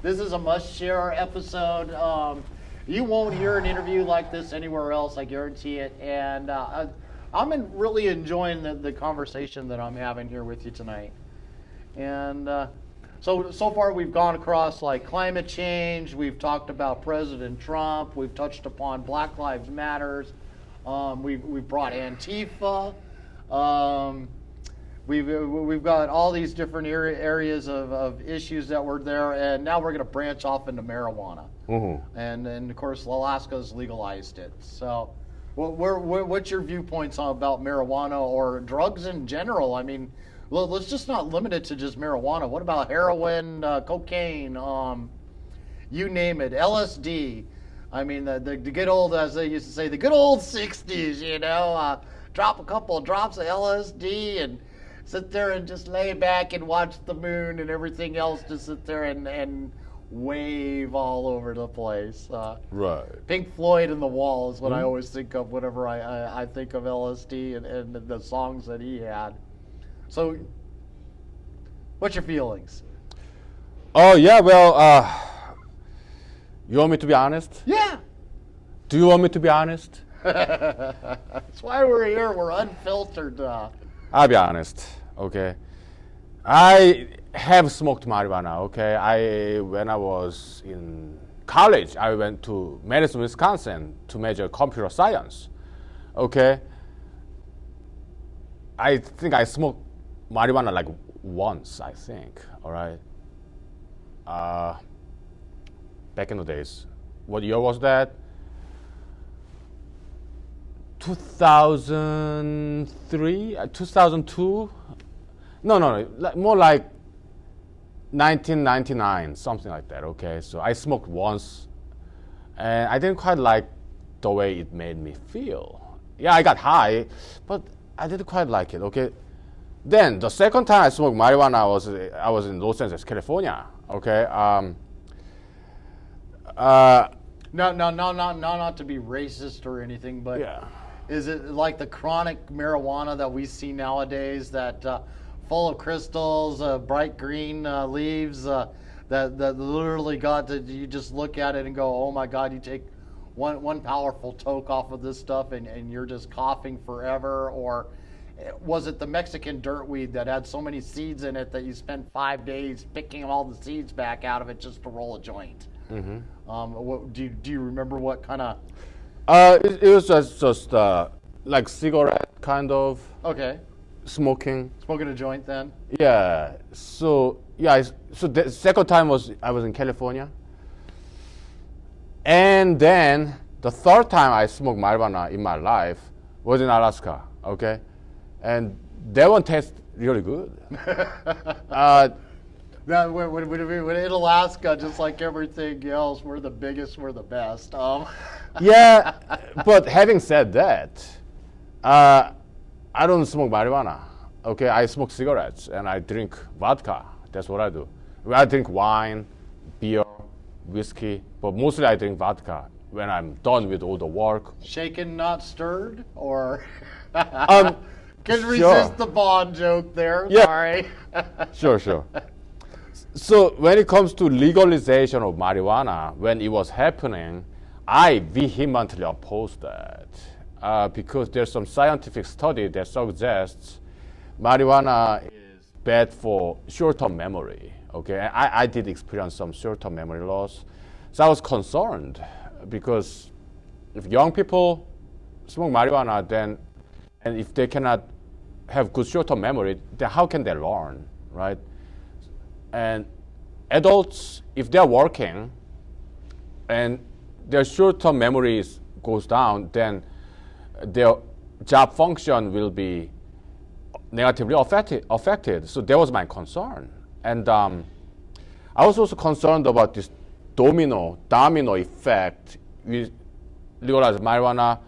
This is a must-share episode. You won't hear an interview like this anywhere else, I guarantee it. And I'm really enjoying the conversation that I'm having here with you tonight. And So far we've gone across like climate change. We've talked about President Trump. We've touched upon Black Lives Matters. We've brought Antifa. We've got all these different areas of issues that were there, and now we're going to branch off into marijuana. Mm-hmm. And of course Alaska's legalized it. So, what's your viewpoints about marijuana or drugs in general? I mean, well, let's just not limit it to just marijuana. What about heroin, cocaine, you name it, LSD? I mean, the good old, as they used to say, the good old 60s, you know, drop a couple of drops of LSD and sit there and just lay back and watch the moon and everything else, just sit there and wave all over the place. Right. Pink Floyd and the Wall is what I always think of whenever I think of LSD and the songs that he had. So, what's your feelings? Oh yeah, well, you want me to be honest? Yeah. Do you want me to be honest? That's why we're here. We're unfiltered. I'll be honest, okay? I have smoked marijuana, okay? When I was in college, I went to Madison, Wisconsin to major computer science, okay? I think I smoked marijuana like once, I think, all right? Back in the days. What year was that? 2003, 2002? No, more like 1999, something like that, okay? So I smoked once, and I didn't quite like the way it made me feel. Yeah, I got high, but I didn't quite like it, okay? Then the second time I smoked marijuana, I was in Los Angeles, California, okay? Not to be racist or anything, but yeah. Is it like the chronic marijuana that we see nowadays that full of crystals, bright green leaves that literally you just look at it and go, oh my God, you take one powerful toke off of this stuff and you're just coughing forever? Or was it the Mexican dirtweed that had so many seeds in it that you spent 5 days picking all the seeds back out of it just to roll a joint? Mm-hmm. Do you remember what kind of? It was just like cigarette kind of. Okay. Smoking a joint then? Yeah. So the second time I was in California, and then the third time I smoked marijuana in my life was in Alaska. Okay, and that one tastes really good. When in Alaska, just like everything else, we're the biggest, we're the best. Yeah, but having said that, I don't smoke marijuana. Okay, I smoke cigarettes and I drink vodka. That's what I do. I drink wine, beer, whiskey, but mostly I drink vodka when I'm done with all the work. Shaken, not stirred, or Can resist the Bond joke there. Yeah. Sorry. Sure. So when it comes to legalization of marijuana, when it was happening, I vehemently opposed that because there's some scientific study that suggests marijuana is bad for short-term memory. Okay, I did experience some short-term memory loss, so I was concerned because if young people smoke marijuana, and if they cannot have good short-term memory, then how can they learn, right? And adults, if they're working and their short-term memories goes down, then their job function will be negatively affected. So that was my concern. And I was also concerned about this domino effect. We legalize marijuana.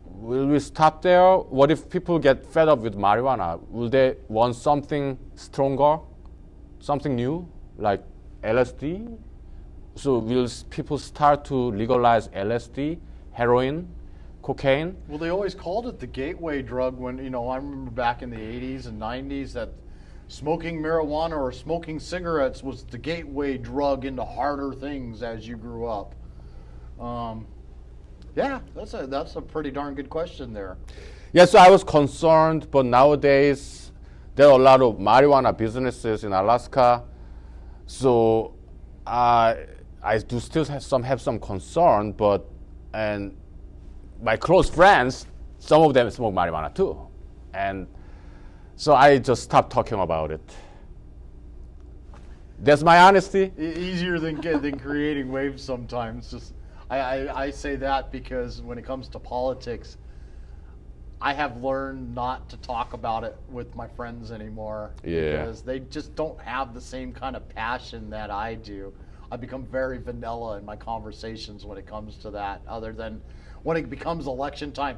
Will we stop there? What if people get fed up with marijuana? Will they want something stronger, something new, like LSD? So will people start to legalize LSD, heroin, cocaine? Well, they always called it the gateway drug when, I remember back in the 80s and 90s that smoking marijuana or smoking cigarettes was the gateway drug into harder things as you grew up. Yeah, that's a pretty darn good question there. Yeah, so I was concerned, but nowadays there are a lot of marijuana businesses in Alaska. So I do still have some concern, and my close friends, some of them smoke marijuana too, and so I just stopped talking about it. That's my honesty. Easier than creating waves sometimes. Just I say that because when it comes to politics, I have learned not to talk about it with my friends anymore. Yeah. Because they just don't have the same kind of passion that I do. I become very vanilla in my conversations when it comes to that, other than when it becomes election time.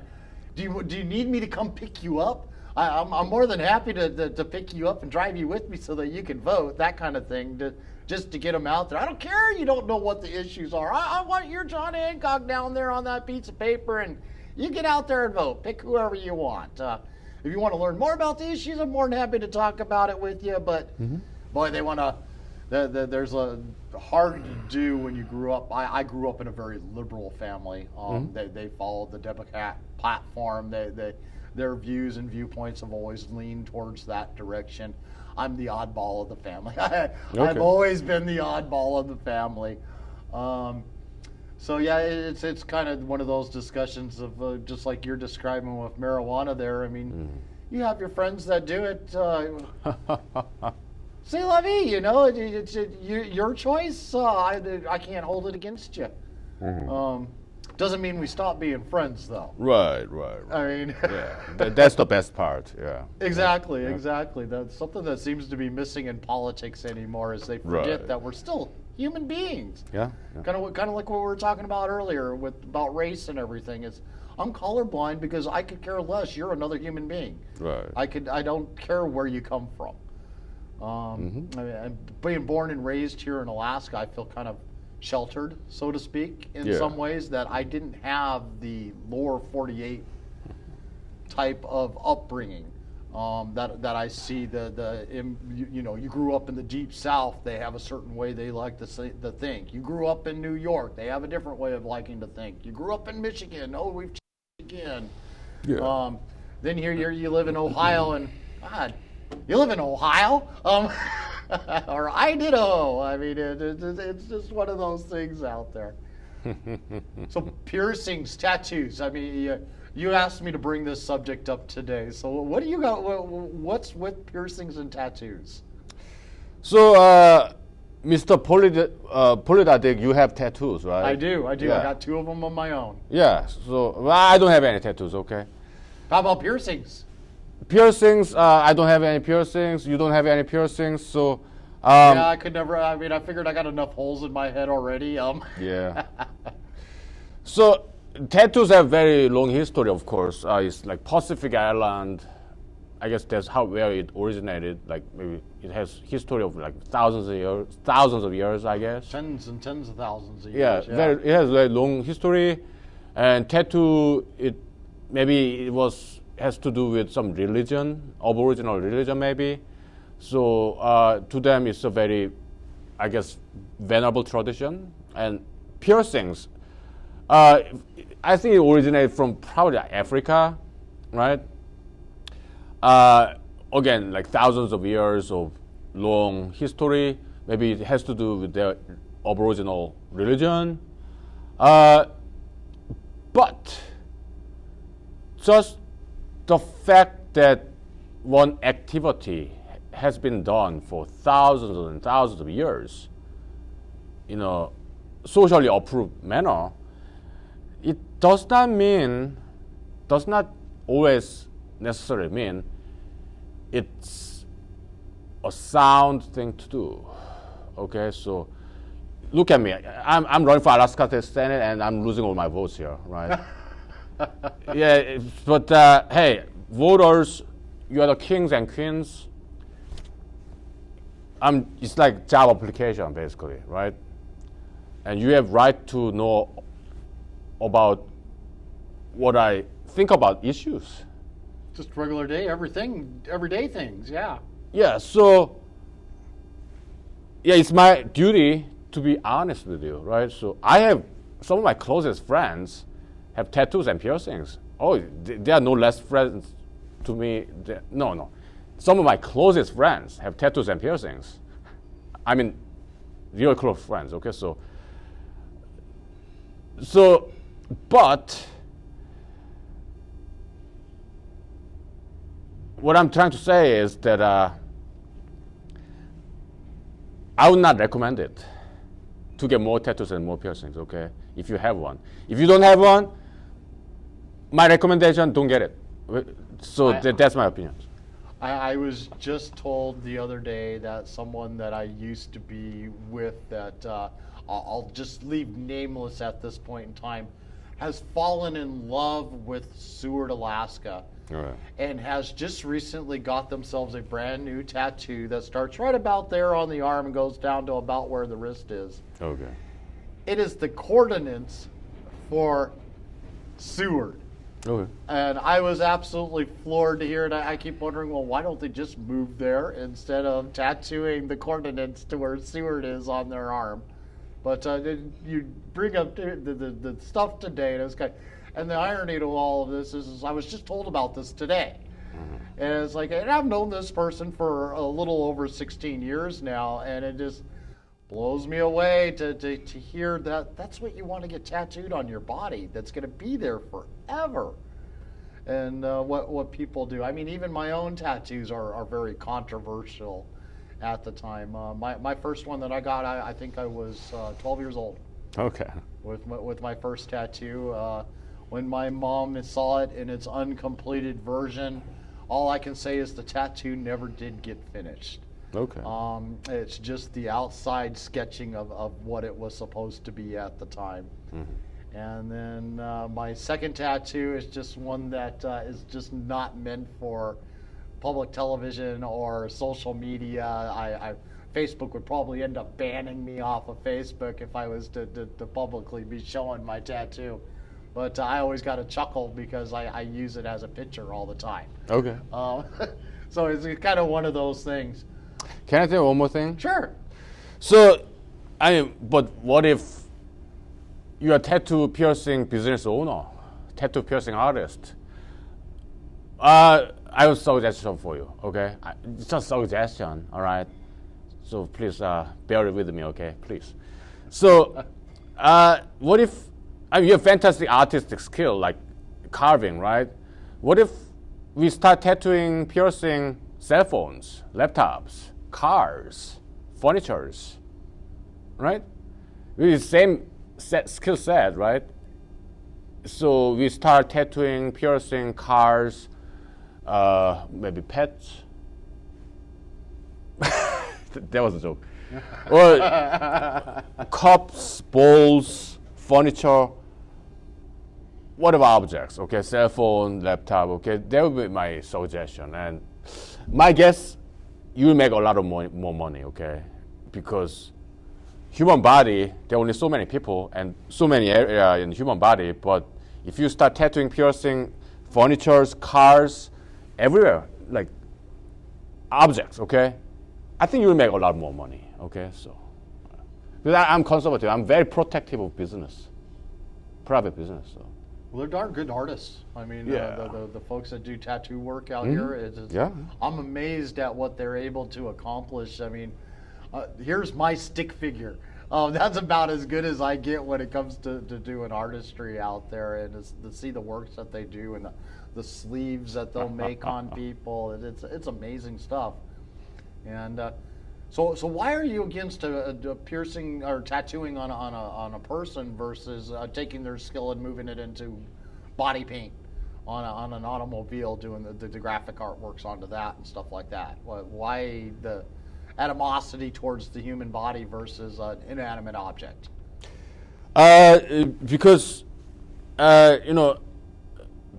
Do you need me to come pick you up? I'm more than happy to pick you up and drive you with me so that you can vote, that kind of thing, just to get them out there. I don't care you don't know what the issues are. I want your John Hancock down there on that piece of paper, and you get out there and vote. Pick whoever you want. If you want to learn more about the issues, I'm more than happy to talk about it with you, but boy, they want to... There's a hard to do when you grew up. I grew up in a very liberal family. They followed the Democrat platform. Their views and viewpoints have always leaned towards that direction. I'm the oddball of the family. I've always been the oddball of the family. So yeah, it's kind of one of those discussions of just like you're describing with marijuana there. I mean, you have your friends that do it. C'est la vie, you know. It's your choice. I can't hold it against you. Doesn't mean we stop being friends, though. Right. I mean, yeah, that's the best part. Yeah. Exactly. That's something that seems to be missing in politics anymore, is they forget that we're still human beings. Yeah. Kind of like what we were talking about earlier about race and everything. Is I'm colorblind because I could care less. You're another human being. Right. I don't care where you come from. I mean, being born and raised here in Alaska, I feel kind of sheltered, so to speak, in some ways, that I didn't have the lower 48 type of upbringing that I see. You grew up in the deep South, they have a certain way they like to think. You grew up in New York, they have a different way of liking to think. You grew up in Michigan, we've changed again. Yeah. Then here you live in Ohio, and God, you live in Ohio? Or Idaho. I mean, it's just one of those things out there. So piercings, tattoos. I mean, you asked me to bring this subject up today. So what do you got? What's with piercings and tattoos? So, Mr. Polidadek, you have tattoos, right? I do. Yeah. I got 2 of them on my own. Yeah. So I don't have any tattoos. Okay. How about piercings? Piercings, I don't have any piercings. You don't have any piercings, so. Yeah, I could never. I mean, I figured I got enough holes in my head already. Yeah. So tattoos have very long history, of course. It's like Pacific Island. I guess that's where it originated. Like maybe it has history of like thousands of years. I guess. Tens and tens of thousands of years. Yeah, it has a very long history, and tattoo. Maybe it has to do with some religion, Aboriginal religion maybe. So to them it's a very, I guess, venerable tradition. And piercings, I think it originated from probably Africa, right? Again, like thousands of years of long history. Maybe it has to do with their Aboriginal religion. But just the fact that one activity has been done for thousands and thousands of years in a socially approved manner, it does not always necessarily mean it's a sound thing to do. Okay, so look at me. I'm running for Alaska Senate and I'm losing all my votes here, right? Yeah, but hey, voters, you are the kings and queens. It's like job application, basically, right? And you have right to know about what I think about issues. Just regular day, everyday things, yeah. Yeah, so it's my duty to be honest with you, right? So I have some of my closest friends have tattoos and piercings. Oh, they are no less friends to me. No. Some of my closest friends have tattoos and piercings. I mean, real close friends. Okay, but what I'm trying to say is that I would not recommend it to get more tattoos and more piercings, okay, if you have one. If you don't have one, my recommendation, don't get it. So that's my opinion. I was just told the other day that someone that I used to be with that I'll just leave nameless at this point in time, has fallen in love with Seward, Alaska. Right. And has just recently got themselves a brand new tattoo that starts right about there on the arm and goes down to about where the wrist is. Okay. It is the coordinates for Seward. Okay. And I was absolutely floored to hear it. I keep wondering, well, why don't they just move there instead of tattooing the coordinates to where Seward is on their arm? But you bring up the stuff today, and it's kind of, and the irony to all of this is I was just told about this today. Mm-hmm. And it's like, and I've known this person for a little over 16 years now, and it just blows me away to hear that that's what you want to get tattooed on your body. That's going to be there forever. And what people do. I mean, even my own tattoos are very controversial at the time. My first one that I got, I think I was 12 years old. Okay. With my first tattoo. When my mom saw it in its uncompleted version, all I can say is the tattoo never did get finished. Okay. It's just the outside sketching of what it was supposed to be at the time. Mm-hmm. And then my second tattoo is just one that is just not meant for public television or social media. Facebook would probably end up banning me off of Facebook if I was to publicly be showing my tattoo. But I always got a chuckle because I use it as a picture all the time. Okay. So it's kind of one of those things. Can I say one more thing? Sure. So, but what if you're a tattoo piercing business owner, tattoo piercing artist? I have a suggestion for you, okay? It's a suggestion, all right? So please bear with me, okay? Please. So, what if you have fantastic artistic skill like carving, right? What if we start tattooing, piercing cell phones, laptops, cars, furnitures, right? With the same skill set, right? So we start tattooing, piercing cars, maybe pets. That was a joke. Or cups, bowls, furniture, whatever objects, okay, cell phone, laptop, okay, that would be my suggestion. And my guess, you will make a lot of more money, okay, because human body, there are only so many people and so many areas in human body, but if you start tattooing, piercing, furnitures, cars, everywhere, like objects, okay, I think you will make a lot more money, okay, so. Because I'm conservative, I'm very protective of business, private business, so. Well, they're darn good artists. I mean, Yeah. the folks that do tattoo work out here, Yeah. I'm amazed at what they're able to accomplish. I mean, here's my stick figure. That's about as good as I get when it comes to doing artistry out there, and to see the works that they do and the sleeves that they'll make on people. It's amazing stuff. And so why are you against a piercing or tattooing on a person versus taking their skill and moving it into body paint on an automobile, doing the graphic artworks onto that and stuff like that? Why the animosity towards the human body versus an inanimate object? Because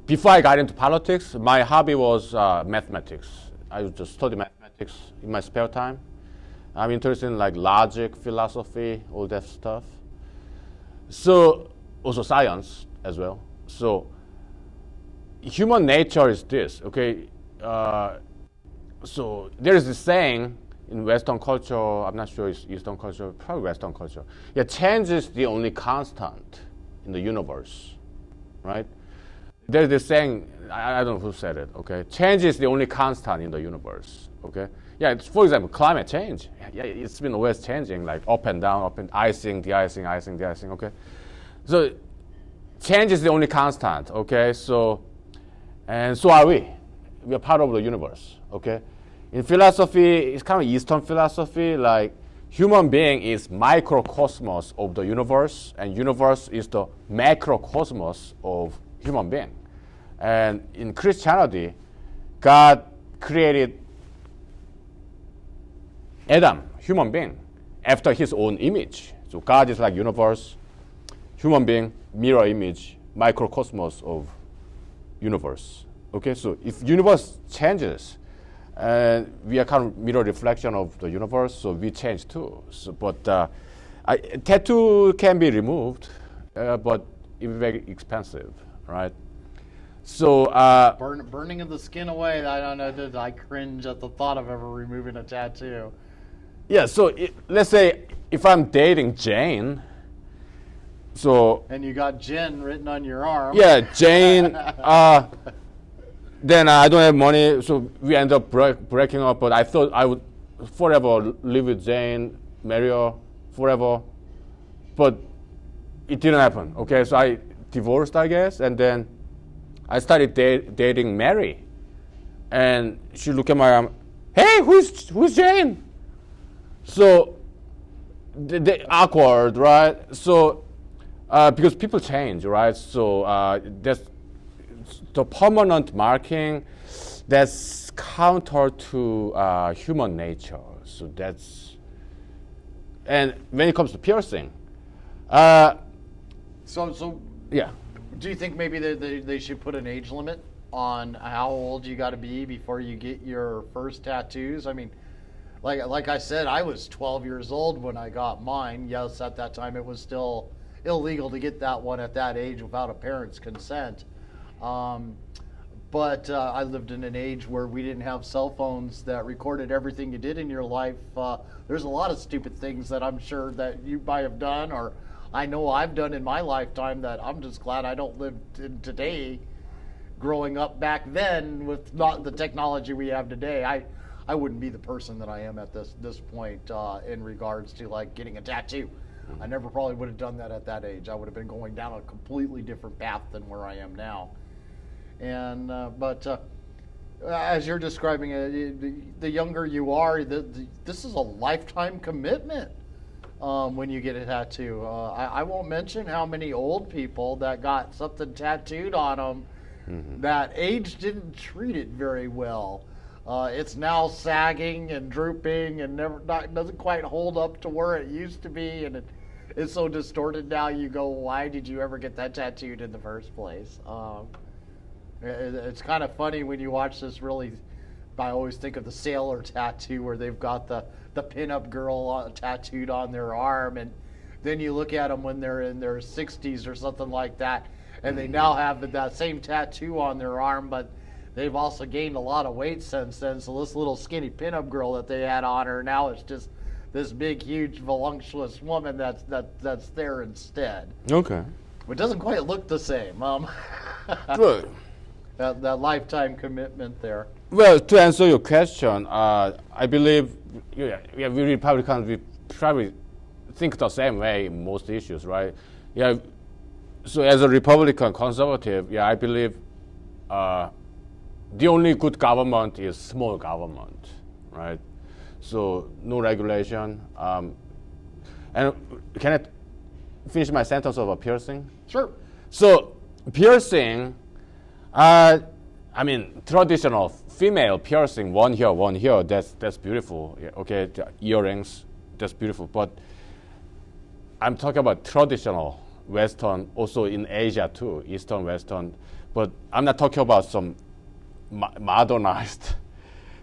before I got into politics, my hobby was mathematics. I would just study mathematics in my spare time. I'm interested in like logic, philosophy, all that stuff. So also science as well. So human nature is this, okay? So there is this saying in Western culture, I'm not sure it's Eastern culture, probably Western culture. Yeah, change is the only constant in the universe, right? There's this saying, I don't know who said it, okay? Change is the only constant in the universe. Okay. Yeah. For example, climate change. Yeah, it's been always changing, like up and down, icing, de-icing, icing, de-icing. Okay. So change is the only constant. Okay. So, and so are we. We are part of the universe. Okay. In philosophy, it's kind of Eastern philosophy, like human being is microcosmos of the universe, and universe is the macrocosmos of human being. And in Christianity, God created Adam, human being, after his own image. So God is like universe, human being, mirror image, microcosmos of universe. Okay, so if universe changes, and we are kind of mirror reflection of the universe, so we change too. So, but tattoo can be removed, but it's very expensive, right? So burning of the skin away. I don't know. I cringe at the thought of ever removing a tattoo. Yeah. So let's say if I'm dating Jane, so and you got Jen written on your arm. Yeah, Jane. Then I don't have money, so we end up breaking up. But I thought I would forever live with Jane, marry her forever. But it didn't happen. Okay, so I divorced, I guess, and then I started dating Mary, and she looked at my arm. Hey, who's Jane? So they awkward, right? So because people change, right? So that's the permanent marking. That's counter to human nature. So that's, and when it comes to piercing, So yeah. Do you think maybe they should put an age limit on how old you got to be before you get your first tattoos? I mean, like I said, I was 12 years old when I got mine. Yes, at that time it was still illegal to get that one at that age without a parent's consent. But I lived in an age where we didn't have cell phones that recorded everything you did in your life. There's a lot of stupid things that I'm sure that you might have done, or I know I've done in my lifetime, that I'm just glad I don't live in today, growing up back then with not the technology we have today. I wouldn't be the person that I am at this point in regards to like getting a tattoo. I never probably would have done that at that age. I would have been going down a completely different path than where I am now. And but as you're describing it, the younger you are, this is a lifetime commitment. When you get a tattoo, I won't mention how many old people that got something tattooed on them. Mm-hmm. That age didn't treat it very well. It's now sagging and drooping and doesn't quite hold up to where it used to be, and it's so distorted now. You go, why did you ever get that tattooed in the first place? It's kind of funny when you watch this. Really, I always think of the sailor tattoo where they've got the pinup girl tattooed on their arm, and then you look at them when they're in their 60s or something like that, and they now have that same tattoo on their arm, but they've also gained a lot of weight since then. So this little skinny pinup girl that they had on her, now it's just this big, huge, voluptuous woman that's there instead. Okay. It doesn't quite look the same. Good. That lifetime commitment there. Well, to answer your question, I believe we Republicans, we probably think the same way in most issues, right? Yeah. So as a Republican conservative, I believe the only good government is small government, right? So no regulation. And can I finish my sentence of a piercing? Sure. So piercing, traditional female piercing, one here, that's beautiful. Yeah, okay, the earrings, that's beautiful. But I'm talking about traditional Western, also in Asia too, Eastern, Western. But I'm not talking about some modernized.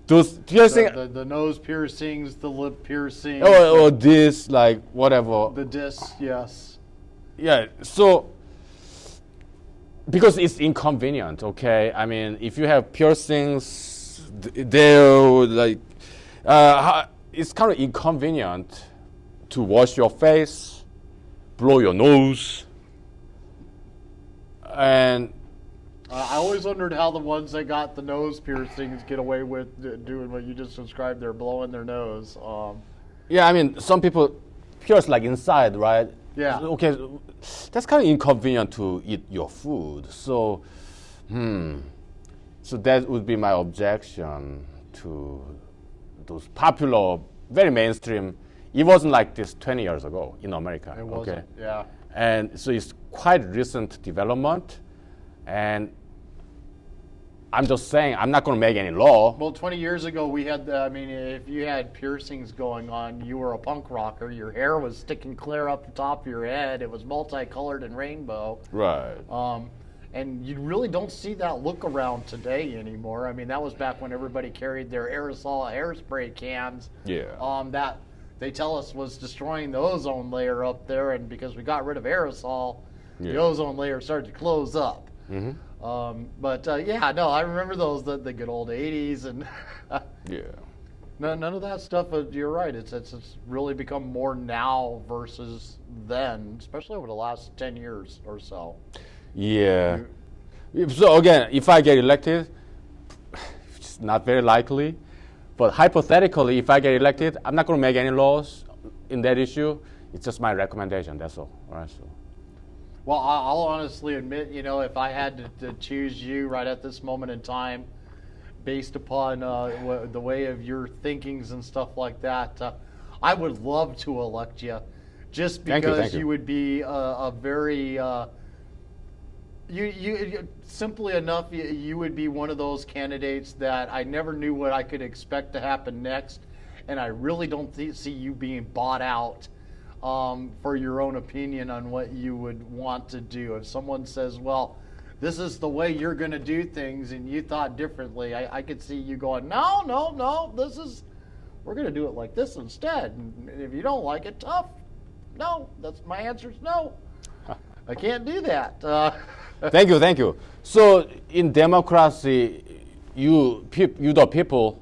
Those piercing, the nose piercings, the lip piercings, or this, like whatever. The disc, yes. Yeah. So because it's inconvenient, okay. I mean, if you have piercings, they're like, it's kind of inconvenient to wash your face, blow your nose, and I always wondered how the ones that got the nose piercings get away with doing what you just described. They're blowing their nose. Yeah, I mean, some people pierce like inside, right? Yeah. Okay, that's kind of inconvenient to eat your food. So, so that would be my objection to those popular, very mainstream. It wasn't like this 20 years ago in America. It wasn't. Okay? Yeah. And so it's quite recent development. And I'm just saying, I'm not going to make any law. Well, 20 years ago, we had, I mean, if you had piercings going on, you were a punk rocker. Your hair was sticking clear up the top of your head. It was multicolored and rainbow. Right. And you really don't see that look around today anymore. I mean, that was back when everybody carried their aerosol hairspray cans. Yeah. That they tell us was destroying the ozone layer up there. And because we got rid of aerosol, the ozone layer started to close up. Mm-hmm. Yeah, no, I remember those, the good old 80s. And Yeah. none of that stuff, you're right. It's really become more now versus then, especially over the last 10 years or so. Yeah. So again, if I get elected, it's not very likely, but hypothetically, if I get elected, I'm not going to make any laws in that issue. It's just my recommendation. That's all. All right. So. Well, I'll honestly admit, if I had to choose you right at this moment in time, based upon the way of your thinkings and stuff like that, I would love to elect you, just because Thank you. You would be a very you simply enough, you would be one of those candidates that I never knew what I could expect to happen next, and I really don't see you being bought out for your own opinion on what you would want to do. If someone says, well, this is the way you're going to do things, and you thought differently, I could see you going, no, we're going to do it like this instead. And if you don't like it, tough. No, that's my answer is no. I can't do that. Thank you. So in democracy, you the people,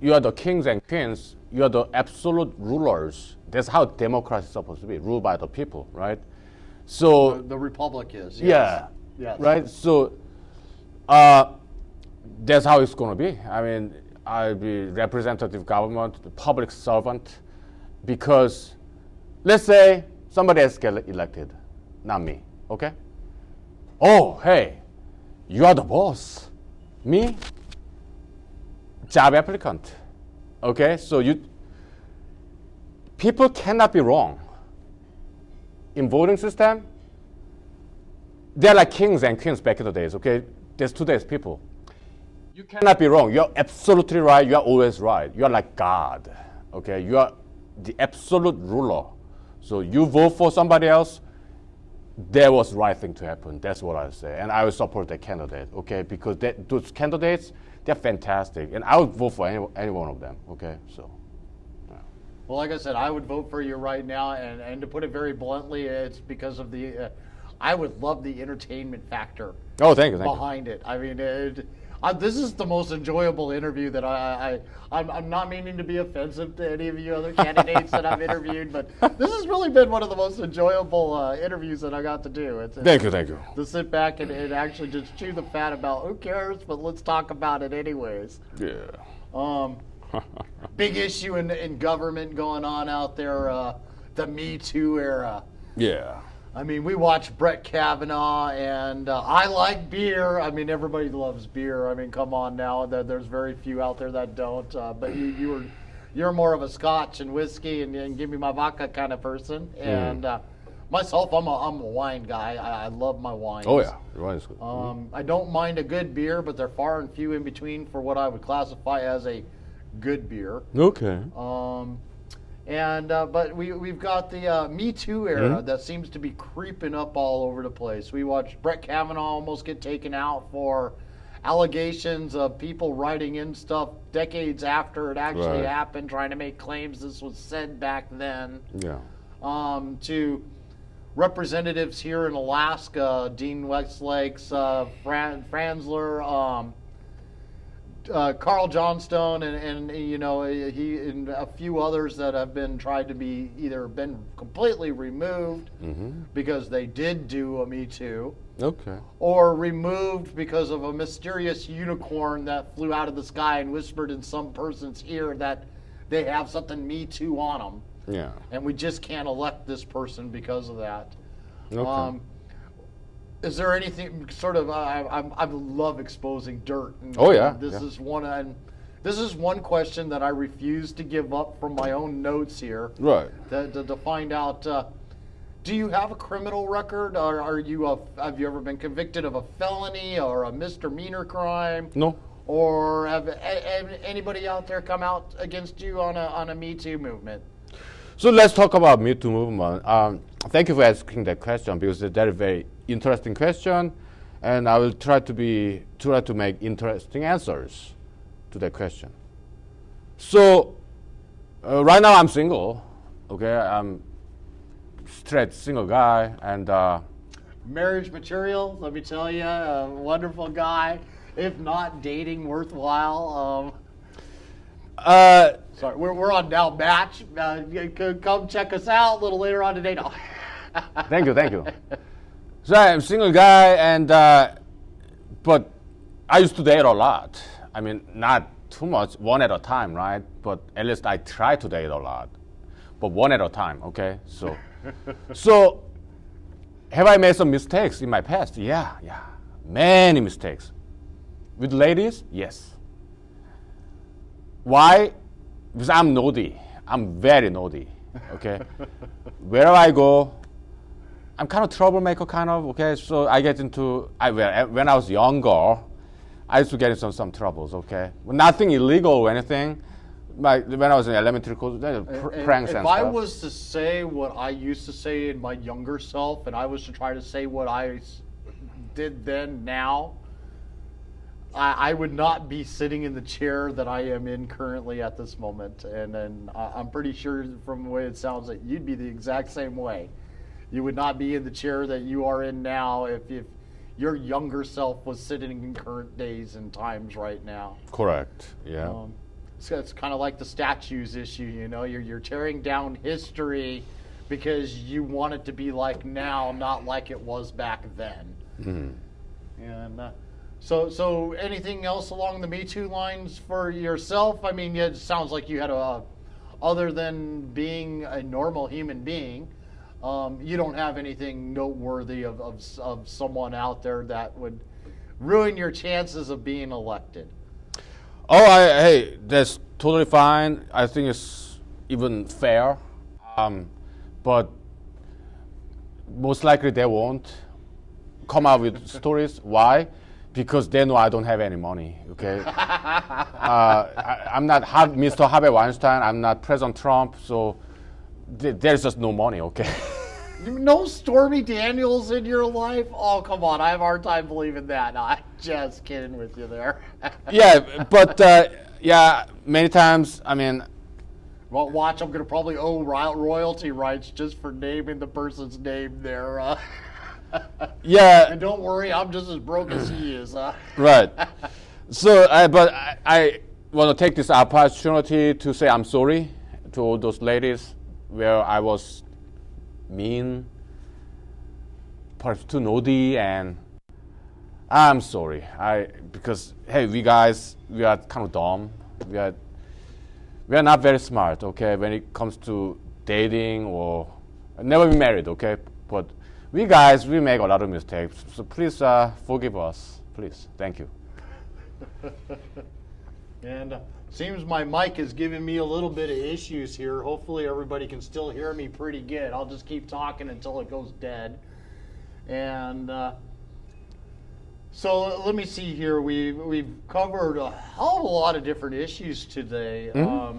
you are the kings and queens, you are the absolute rulers. That's how democracy is supposed to be, ruled by the people, right? So the republic is. Yes. Yeah. Yes. Right. So that's how it's going to be. I mean, I'll be representative government, the public servant, because let's say somebody else get elected, not me. Okay. Oh, hey, you are the boss. Me, job applicant. Okay, so people cannot be wrong. In voting system, they're like kings and queens back in the days, okay? There's today's people. You cannot be wrong. You're absolutely right. You're always right. You're like God, okay? You are the absolute ruler. So you vote for somebody else, that was the right thing to happen. That's what I say. And I will support that candidate, okay? Because those candidates, they're fantastic. And I would vote for any one of them, okay? So, yeah. Well, like I said, I would vote for you right now. And to put it very bluntly, it's because of I would love the entertainment factor. Oh, thank you. Behind it. I mean, this is the most enjoyable interview that I'm not meaning to be offensive to any of you other candidates that I've interviewed, but this has really been one of the most enjoyable interviews that I got to do. Thank you. To sit back and actually just chew the fat about who cares, but let's talk about it anyways. Yeah. Big issue in government going on out there, the Me Too era. Yeah. I mean, we watch Brett Kavanaugh, and I like beer. I mean, everybody loves beer. I mean, come on now. There's very few out there that don't. But you're more of a Scotch and whiskey and give me my vodka kind of person. And myself, I'm a wine guy. I love my wines. Oh yeah, wine is good. I don't mind a good beer, but they're far and few in between for what I would classify as a good beer. Okay. But we've got the Me Too era that seems to be creeping up all over the place. We watched Brett Kavanaugh almost get taken out for allegations of people writing in stuff decades after it actually happened, trying to make claims this was said back then. Yeah. To representatives here in Alaska, Dean Westlakes, Franzler, Carl Johnstone and he and a few others that have been tried to be either been completely removed because they did do a Me Too. Okay. Or removed because of a mysterious unicorn that flew out of the sky and whispered in some person's ear that they have something Me Too on them. Yeah. And we just can't elect this person because of that. Okay. Is there anything sort of? I love exposing dirt. And Oh, yeah, This yeah. is one, and this is one question that I refuse to give up from my own notes here. Right. To find out. Do you have a criminal record? Or have you ever been convicted of a felony or a misdemeanor crime? No. Or have anybody out there come out against you on a Me Too movement? So let's talk about Me Too movement. Thank you for asking that question because that's a very interesting question, and I will try to make interesting answers to that question. So right now I'm single. Okay, I'm straight single guy, and Marriage material, let me tell you, a wonderful guy. If not dating worthwhile. Sorry, we're on Now Match. Come check us out a little later on today. No. Thank you. So I'm a single guy, and but I used to date a lot. I mean, not too much, one at a time, right? But at least I try to date a lot, but one at a time. Okay, so have I made some mistakes in my past? Yeah, many mistakes. With ladies, yes. Why? Because I'm naughty. I'm very naughty. Okay. Wherever I go, I'm kind of troublemaker, kind of. Okay. So I get into when I was younger, I used to get into some troubles. Okay. Nothing illegal or anything. When I was in elementary school, pranks and stuff. If I stuff. was to say what I used to say in my younger self, and I was to try to say what I did then now, I would not be sitting in the chair that I am in currently at this moment. And I'm pretty sure from the way it sounds that you'd be the exact same way. You would not be in the chair that you are in now if your younger self was sitting in current days and times right now. Correct. Yeah. It's kind of like the statues issue, you're tearing down history because you want it to be like now, not like it was back then. Mm-hmm. And so anything else along the Me Too lines for yourself? I mean, it sounds like you had other than being a normal human being, you don't have anything noteworthy of someone out there that would ruin your chances of being elected. Oh, hey, that's totally fine. I think it's even fair. But most likely they won't come out with stories. Why? Because they know I don't have any money, okay? I'm not Mr. Harvey Weinstein. I'm not President Trump. So there's just no money, okay? No Stormy Daniels in your life? Oh, come on. I have a hard time believing that. No, I'm just kidding with you there. Yeah, but many times, I mean... Well, watch, I'm going to probably owe royalty rights just for naming the person's name there. Yeah. And don't worry, I'm just as broke as he is. Right. So, I want to take this opportunity to say I'm sorry to all those ladies where I was mean, perhaps too naughty, and I'm sorry. Because hey, we guys, we are kind of dumb. We are not very smart, okay, when it comes to dating or never been married, okay. But we guys, we make a lot of mistakes. So please forgive us, please. Thank you. And seems my mic is giving me a little bit of issues here. Hopefully everybody can still hear me pretty good. I'll just keep talking until it goes dead. And so let me see here. We've covered a hell of a lot of different issues today. Mm-hmm.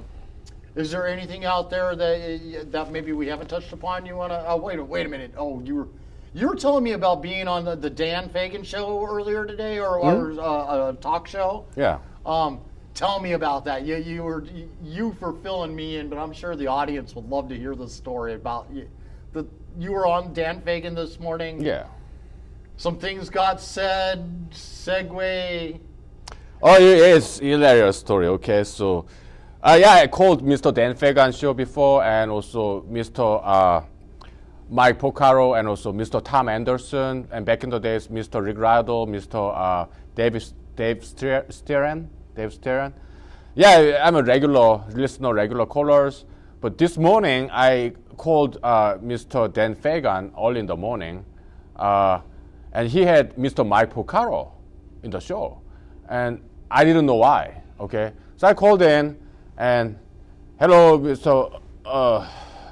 Is there anything out there that maybe we haven't touched upon? You want to? Wait a minute. Oh, you were telling me about being on the Dan Fagan show earlier today, or a talk show. Yeah. Tell me about that. You were filling me in, but I'm sure the audience would love to hear the story about you. You were on Dan Fagan this morning. Yeah. Some things got said. Segue. Oh, it is hilarious story. Okay, so yeah, I called Mr. Dan Fagan show before, and also Mr. Mike Porcaro, and also Mr. Tom Anderson, and back in the days, Mr. Rick Rado, Mr. Dave Steran. Yeah, I'm a regular listener, regular callers. But this morning, I called Mr. Dan Fagan early in the morning, and he had Mr. Mike Porcaro in the show, and I didn't know why. Okay, so I called in, and hello, Mr.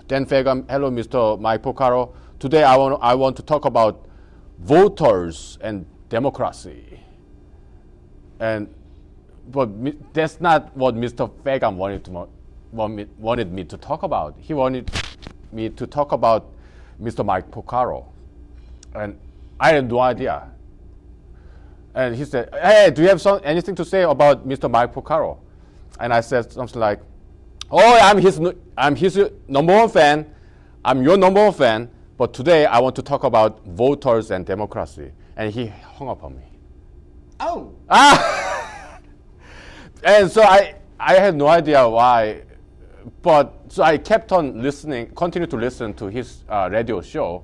Dan Fagan. Hello, Mr. Mike Porcaro. Today, I want to talk about voters and democracy, but that's not what Mr. Fagan wanted me to talk about. He wanted me to talk about Mr. Mike Porcaro, and I had no idea. And he said, "Hey, do you have anything to say about Mr. Mike Porcaro?" And I said something like, "Oh, I'm his number one fan. I'm your number one fan. But today I want to talk about voters and democracy." And he hung up on me. Oh. And so I had no idea why, but so I kept on listening, continued to listen to his radio show.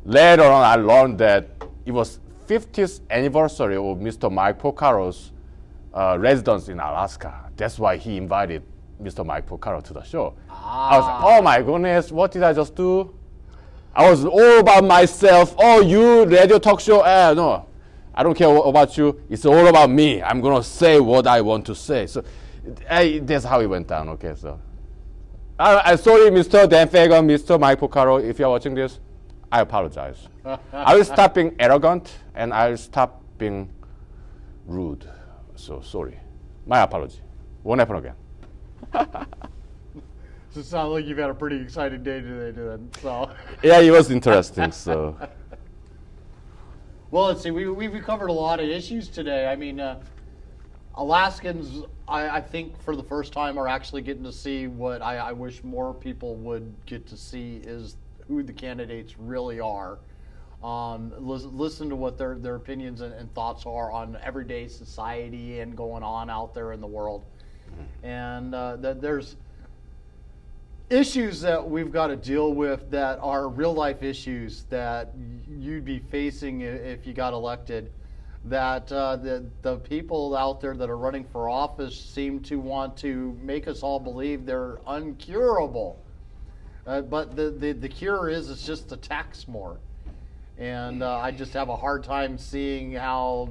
Later on, I learned that it was 50th anniversary of Mr. Mike Porcaro's residence in Alaska. That's why he invited Mr. Mike Porcaro to the show. I was like, oh my goodness, what did I just do? I was all about myself. Oh, you radio talk show? No, I don't care about you. It's all about me. I'm going to say what I want to say. So that's how it went down. Okay, so I'm sorry, Mr. Dan Fagan, Mr. Mike Porcaro, if you're watching this, I apologize. I will stop being arrogant, and I will stop being rude. So sorry. My apology. Won't happen again. So it sounds like you've had a pretty exciting day today, then. So. Yeah, it was interesting. So. Well, let's see. We covered a lot of issues today. I mean, Alaskans, I think for the first time are actually getting to see what I wish more people would get to see is who the candidates really are. Listen to what their opinions and thoughts are on everyday society and going on out there in the world. And that there's issues that we've got to deal with that are real life issues that you'd be facing if you got elected, that the people out there that are running for office seem to want to make us all believe they're uncurable. But the cure is it's just to tax more. And I just have a hard time seeing how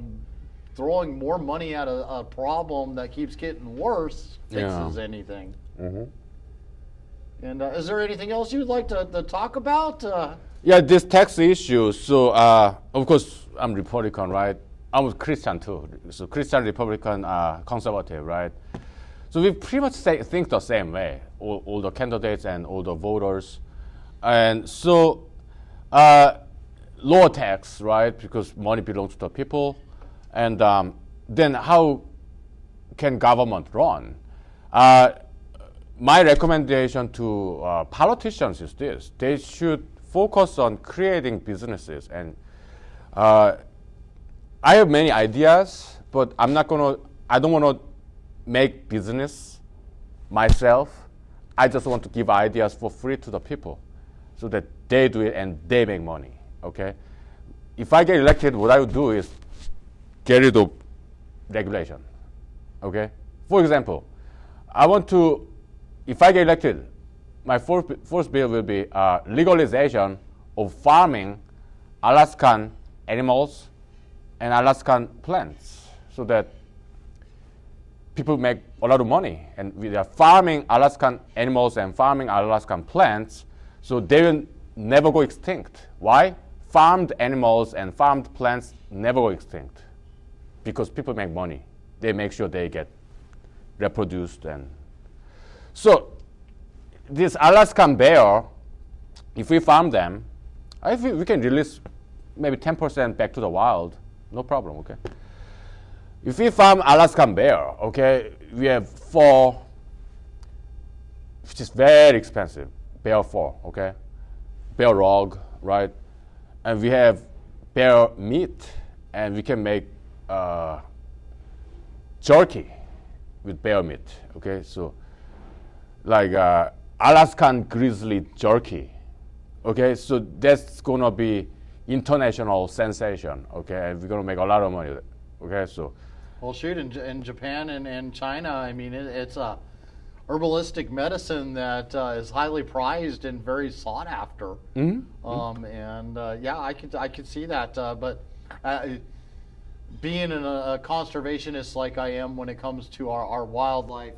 throwing more money at a problem that keeps getting worse fixes anything. Mm-hmm. And is there anything else you'd like to talk about? Yeah, this tax issue. So, of course, I'm Republican, right? I'm a Christian too. So Christian, Republican, conservative, right? So we pretty much think the same way, all the candidates and all the voters. And so lower tax, right? Because money belongs to the people. And then how can government run? My recommendation to politicians is this. They should focus on creating businesses. And I have many ideas, but I don't want to make business myself. I just want to give ideas for free to the people so that they do it and they make money, okay? If I get elected, what I would do is get rid of regulation, okay? For example, if I get elected, my first bill will be legalization of farming Alaskan animals and Alaskan plants so that people make a lot of money. And we are farming Alaskan animals and farming Alaskan plants, so they will never go extinct. Why? Farmed animals and farmed plants never go extinct because people make money. They make sure they get reproduced. And so this Alaskan bear, if we farm them, we can release maybe 10% back to the wild, no problem, okay? If we farm Alaskan bear, okay, we have fur, which is very expensive, bear fur, okay? Bear rug, right? And we have bear meat, and we can make jerky with bear meat. Okay, so like Alaskan grizzly jerky. Okay, so that's gonna be international sensation. Okay, and we're gonna make a lot of money. Okay, so. Well, shoot, in Japan and China, I mean, it's a herbalistic medicine that is highly prized and very sought after. Yeah, I could see that. But being a conservationist like I am when it comes to our wildlife,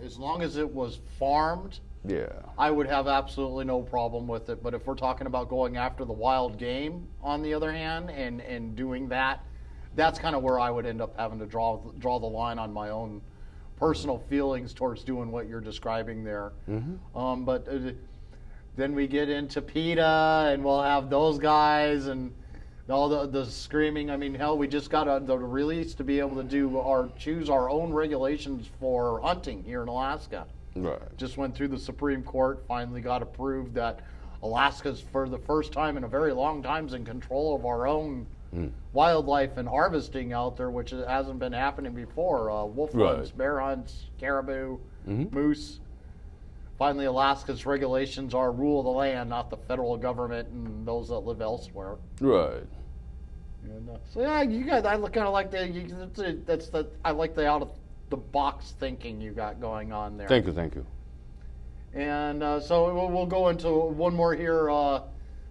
as long as it was farmed, I would have absolutely no problem with it. But if we're talking about going after the wild game, on the other hand, and doing that, that's kind of where I would end up having to draw the line on my own personal feelings towards doing what you're describing there. But then we get into PETA, and we'll have those guys and all the screaming. I mean, hell, we just got the release to be able to choose our own regulations for hunting here in Alaska. Right. Just went through the Supreme Court, finally got approved that Alaska's, for the first time in a very long time, is in control of our own wildlife and harvesting out there, which hasn't been happening before. Wolf hunts, bear hunts, caribou, moose. Finally, Alaska's regulations are rule of the land, not the federal government and those that live elsewhere. Right. And, so yeah, you guys, I kind of like I like the out of the box thinking you got going on there. Thank you. And so we'll go into one more here.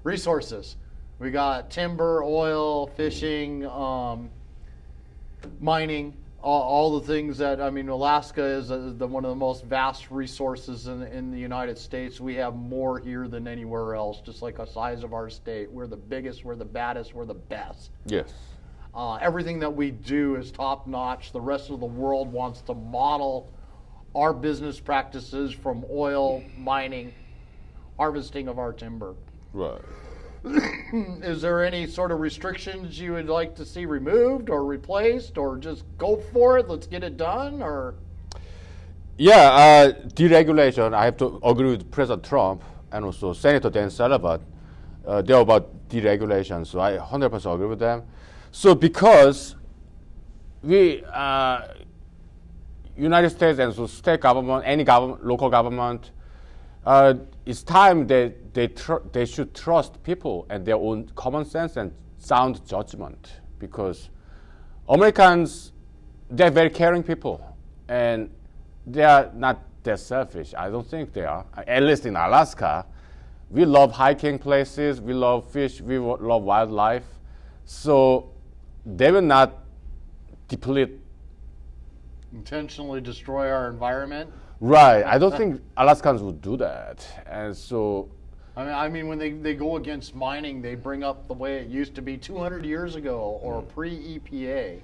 Resources. We got timber, oil, fishing, mining, all the things that, I mean, Alaska is one of the most vast resources in the United States. We have more here than anywhere else, just like the size of our state. We're the biggest, we're the baddest, we're the best. Yes. Everything that we do is top notch. The rest of the world wants to model our business practices from oil, mining, harvesting of our timber. Right. Is there any sort of restrictions you would like to see removed or replaced, or just go for it, let's get it done, or? Yeah, deregulation, I have to agree with President Trump and also Senator Dan Sullivan. They're about deregulation, so I 100% agree with them. So because we, United States and so state government, any government, local government, it's time that they should trust people and their own common sense and sound judgment, because Americans, they're very caring people and they are not that selfish. I don't think they are. At least in Alaska, we love hiking places, we love fish, we love wildlife. So they will not deplete, intentionally destroy our environment. Right. I don't think Alaskans would do that. And so, I mean, when they go against mining, they bring up the way it used to be 200 years ago, or pre-EPA,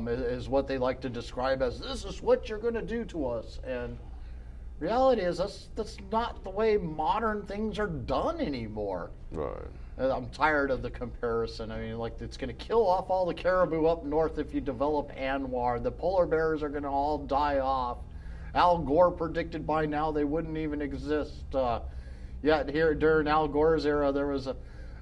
is what they like to describe as, this is what you're going to do to us. And reality is that's not the way modern things are done anymore. right. I'm tired of the comparison. I mean, like, it's going to kill off all the caribou up north if you develop Anwar. The polar bears are going to all die off. Al Gore predicted by now they wouldn't even exist. Yet here during Al Gore's era, there was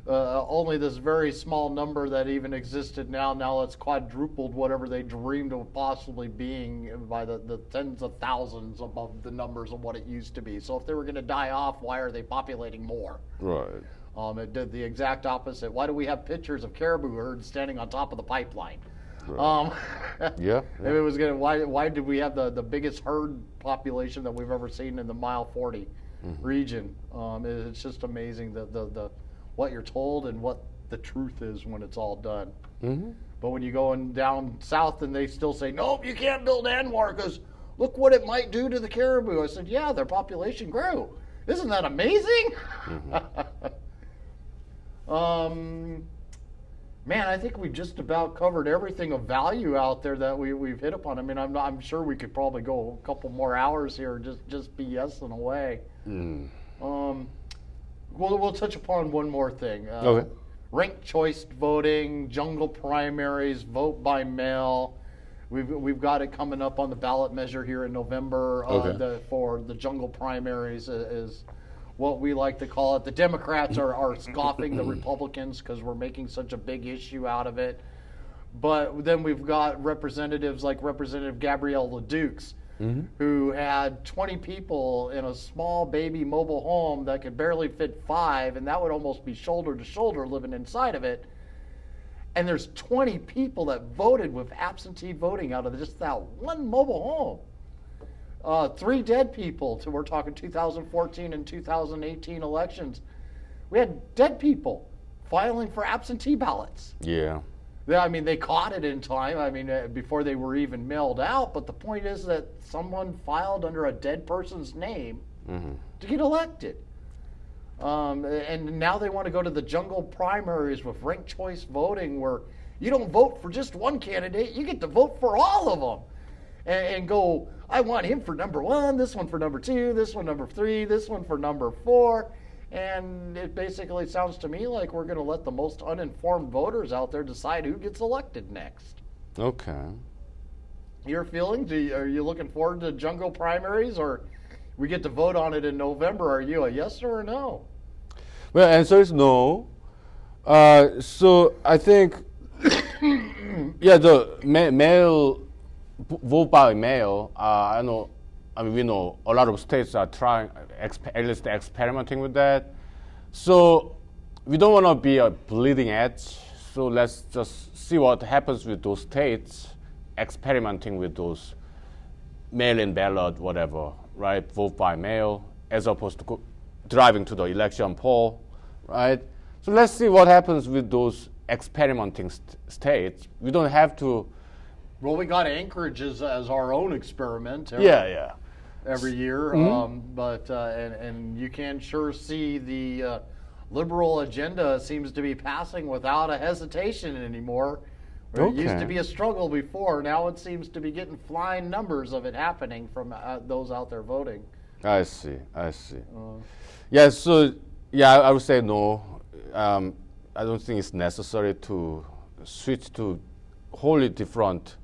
only this very small number that even existed. Now it's quadrupled whatever they dreamed of possibly being by the tens of thousands above the numbers of what it used to be. So if they were going to die off, why are they populating more? Right. It did the exact opposite. Why do we have pictures of caribou herds standing on top of the pipeline? Right. Yeah. If it was gonna, why did we have the biggest herd population that we've ever seen in the Mile 40 region? It's just amazing the what you're told and what the truth is when it's all done. But when you go down south and they still say, nope, you can't build Anwar because look what it might do to the caribou. I said, yeah, their population grew. Isn't that amazing? Man, I think we just about covered everything of value out there that we've hit upon. I mean, I'm sure we could probably go a couple more hours here just BSing away. We'll touch upon one more thing. Okay. Ranked choice voting, jungle primaries, vote by mail. We've got it coming up on the ballot measure here in November. For the jungle primaries is what we like to call it. The Democrats are scoffing the Republicans because we're making such a big issue out of it. But then we've got representatives like Representative Gabrielle LeDukes, who had 20 people in a small baby mobile home that could barely fit 5, and that would almost be shoulder to shoulder living inside of it. And there's 20 people that voted with absentee voting out of just that one mobile home. 3 dead people, we're talking 2014 and 2018 elections. We had dead people filing for absentee ballots. Yeah. I mean, they caught it in time, before they were even mailed out, but the point is that someone filed under a dead person's name to get elected. And now they want to go to the jungle primaries with ranked choice voting, where you don't vote for just one candidate, you get to vote for all of them. And go, I want him for number 1, this one for number 2, this one number 3, this one for number 4. And it basically sounds to me like we're going to let the most uninformed voters out there decide who gets elected next. Okay. Your feelings? Are you looking forward to jungle primaries, or we get to vote on it in November? Are you a yes or a no? Well, answer is no. So I think, yeah, the mail vote by mail. We know a lot of states are trying, at least experimenting with that. So we don't want to be a bleeding edge. So let's just see what happens with those states experimenting with those mail-in ballot, whatever, right? Vote by mail, as opposed to driving to the election poll, right? So let's see what happens with those experimenting states. We don't have to. Well, we got Anchorage as our own experiment. Yeah. Every year, but you can sure see the liberal agenda seems to be passing without a hesitation anymore. Where It used to be a struggle before. Now it seems to be getting flying numbers of it happening from those out there voting. I see. Yeah. So I would say no. I don't think it's necessary to switch to wholly different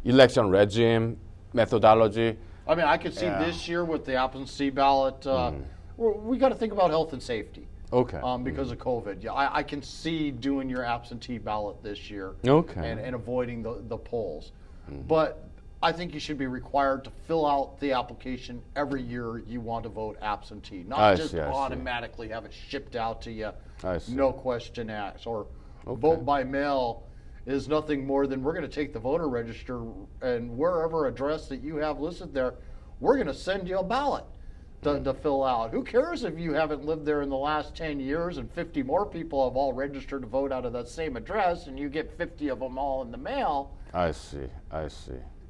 election regime methodology. I could see this year with the absentee ballot. We got to think about health and safety. Okay. Because of COVID, I can see doing your absentee ballot this year. Okay. And avoiding the polls, but I think you should be required to fill out the application every year you want to vote absentee, not just automatically have it shipped out to you. No question asked, or vote by mail. Is nothing more than we're going to take the voter register, and wherever address that you have listed there, we're going to send you a ballot to fill out. Who cares if you haven't lived there in the last 10 years and 50 more people have all registered to vote out of that same address, and you get 50 of them all in the mail? I see.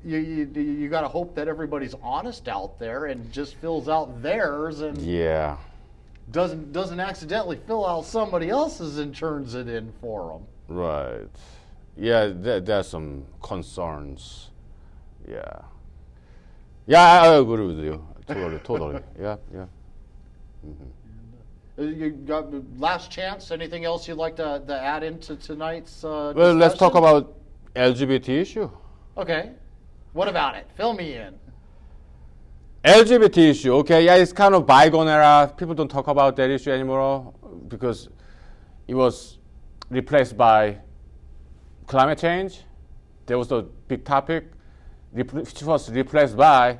You got to hope that everybody's honest out there and just fills out theirs and doesn't accidentally fill out somebody else's and turns it in for them. Right. Yeah, there's some concerns. Yeah, I agree with you. Totally. Yeah. You got last chance. Anything else you'd like to add into tonight's Well, discussion? let's talk about LGBT issue. Okay. What about it? Fill me in. LGBT issue. Okay, it's kind of bygone era. People don't talk about that issue anymore because it was replaced by climate change. There was a big topic, which was replaced by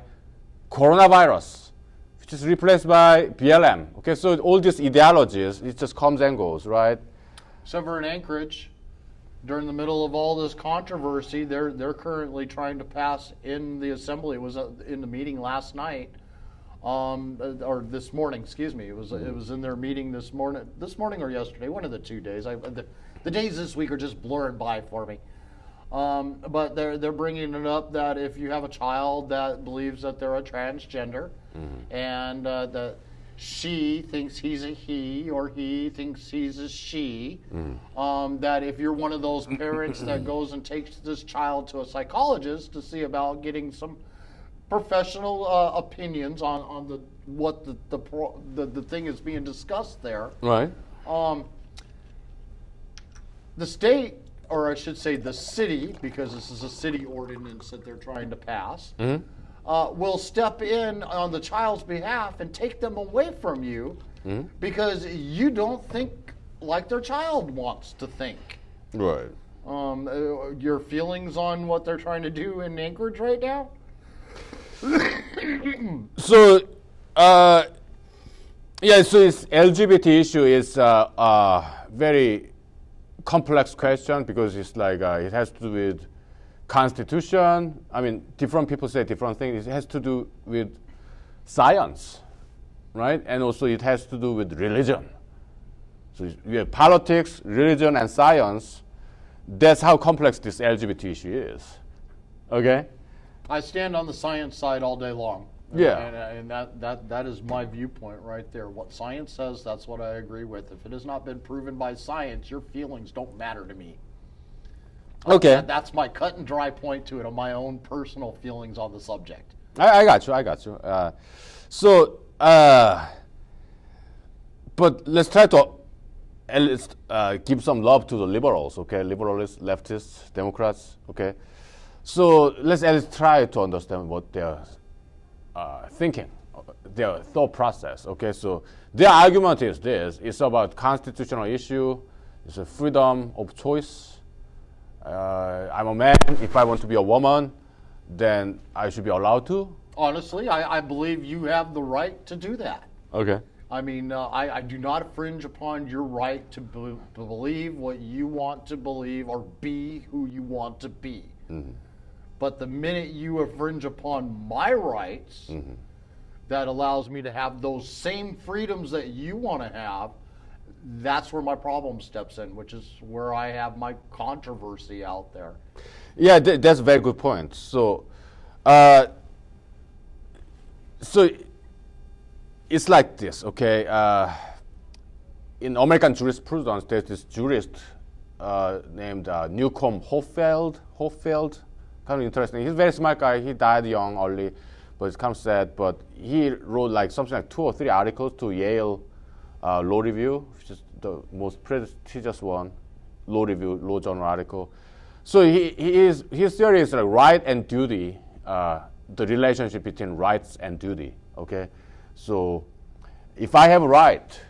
coronavirus, which is replaced by BLM. Okay, so all these ideologies, it just comes and goes, right? So we're in Anchorage. During the middle of all this controversy, they're currently trying to pass in the assembly. It was in the meeting last night, or this morning. Excuse me. It was in their meeting this morning or yesterday. One of the 2 days. The days this week are just blurring by for me. But they're bringing it up that if you have a child that believes that they're a transgender, and that she thinks he's a he or he thinks he's a she, that if you're one of those parents that goes and takes this child to a psychologist to see about getting some professional opinions on what the thing is being discussed there. Right. The state, or I should say the city, because this is a city ordinance that they're trying to pass, will step in on the child's behalf and take them away from you because you don't think like their child wants to think. Right. Your feelings on what they're trying to do in Anchorage right now? So, yeah, so this LGBT issue is a very complex question because it's like it has to do with Constitution. I mean, different people say different things. It has to do with science, right? And also it has to do with religion. So you have politics, religion, and science. That's how complex this LGBT issue is. Okay? I stand on the science side all day long. Yeah. And that is my viewpoint right there. What science says, that's what I agree with. If it has not been proven by science, your feelings don't matter to me. Okay. That's my cut and dry point to it, on my own personal feelings on the subject. I got you. But let's try to at least give some love to the liberals, okay? Liberalists, leftists, Democrats, okay? So let's at least try to understand what they're thinking, their thought process, okay? So their argument is this: it's about constitutional issue, it's a freedom of choice. I'm a man. If I want to be a woman, then I should be allowed to. Honestly, I believe you have the right to do that. Okay. I mean, I do not infringe upon your right to believe what you want to believe or be who you want to be. Mm-hmm. But the minute you infringe upon my rights, mm-hmm. that allows me to have those same freedoms that you want to have, that's where my problem steps in, which is where I have my controversy out there. Yeah, that's a very good point. So it's like this, okay? In American jurisprudence, there's this jurist named Newcomb Hofeld, kind of interesting. He's a very smart guy. He died young, early, but it's kind of sad. But he wrote like something like 2 or 3 articles to Yale Law Review, which is the most prestigious one, Law Review, Law Journal article. So his theory is like right and duty, the relationship between rights and duty, okay? So if I have a right,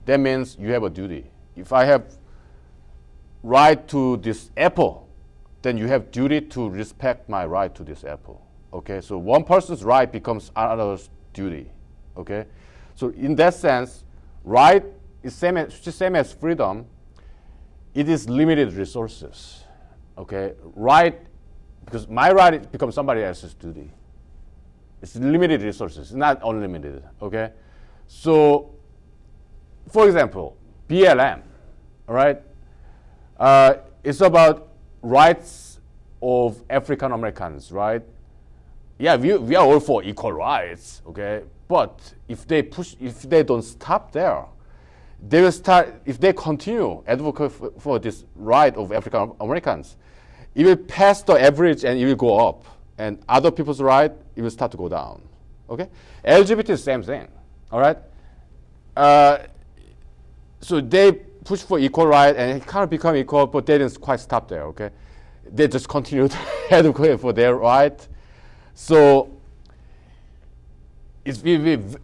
that means you have a duty. If I have right to this apple, then you have duty to respect my right to this apple, okay? So one person's right becomes another's duty, okay? So in that sense, right is same as freedom. It is limited resources, okay? Right, because my right becomes somebody else's duty. It's limited resources, not unlimited, okay? So, for example, BLM, all right? It's about rights of African Americans, right? Yeah, we are all for equal rights, okay? But if they don't stop there, they will start, if they continue advocate for this right of African Americans, it will pass the average and it will go up. And other people's right, it will start to go down, okay? LGBT is the same thing, all right? So they push for equal right and it kind of become equal, but they didn't quite stop there, okay? They just continue to advocate for their right. So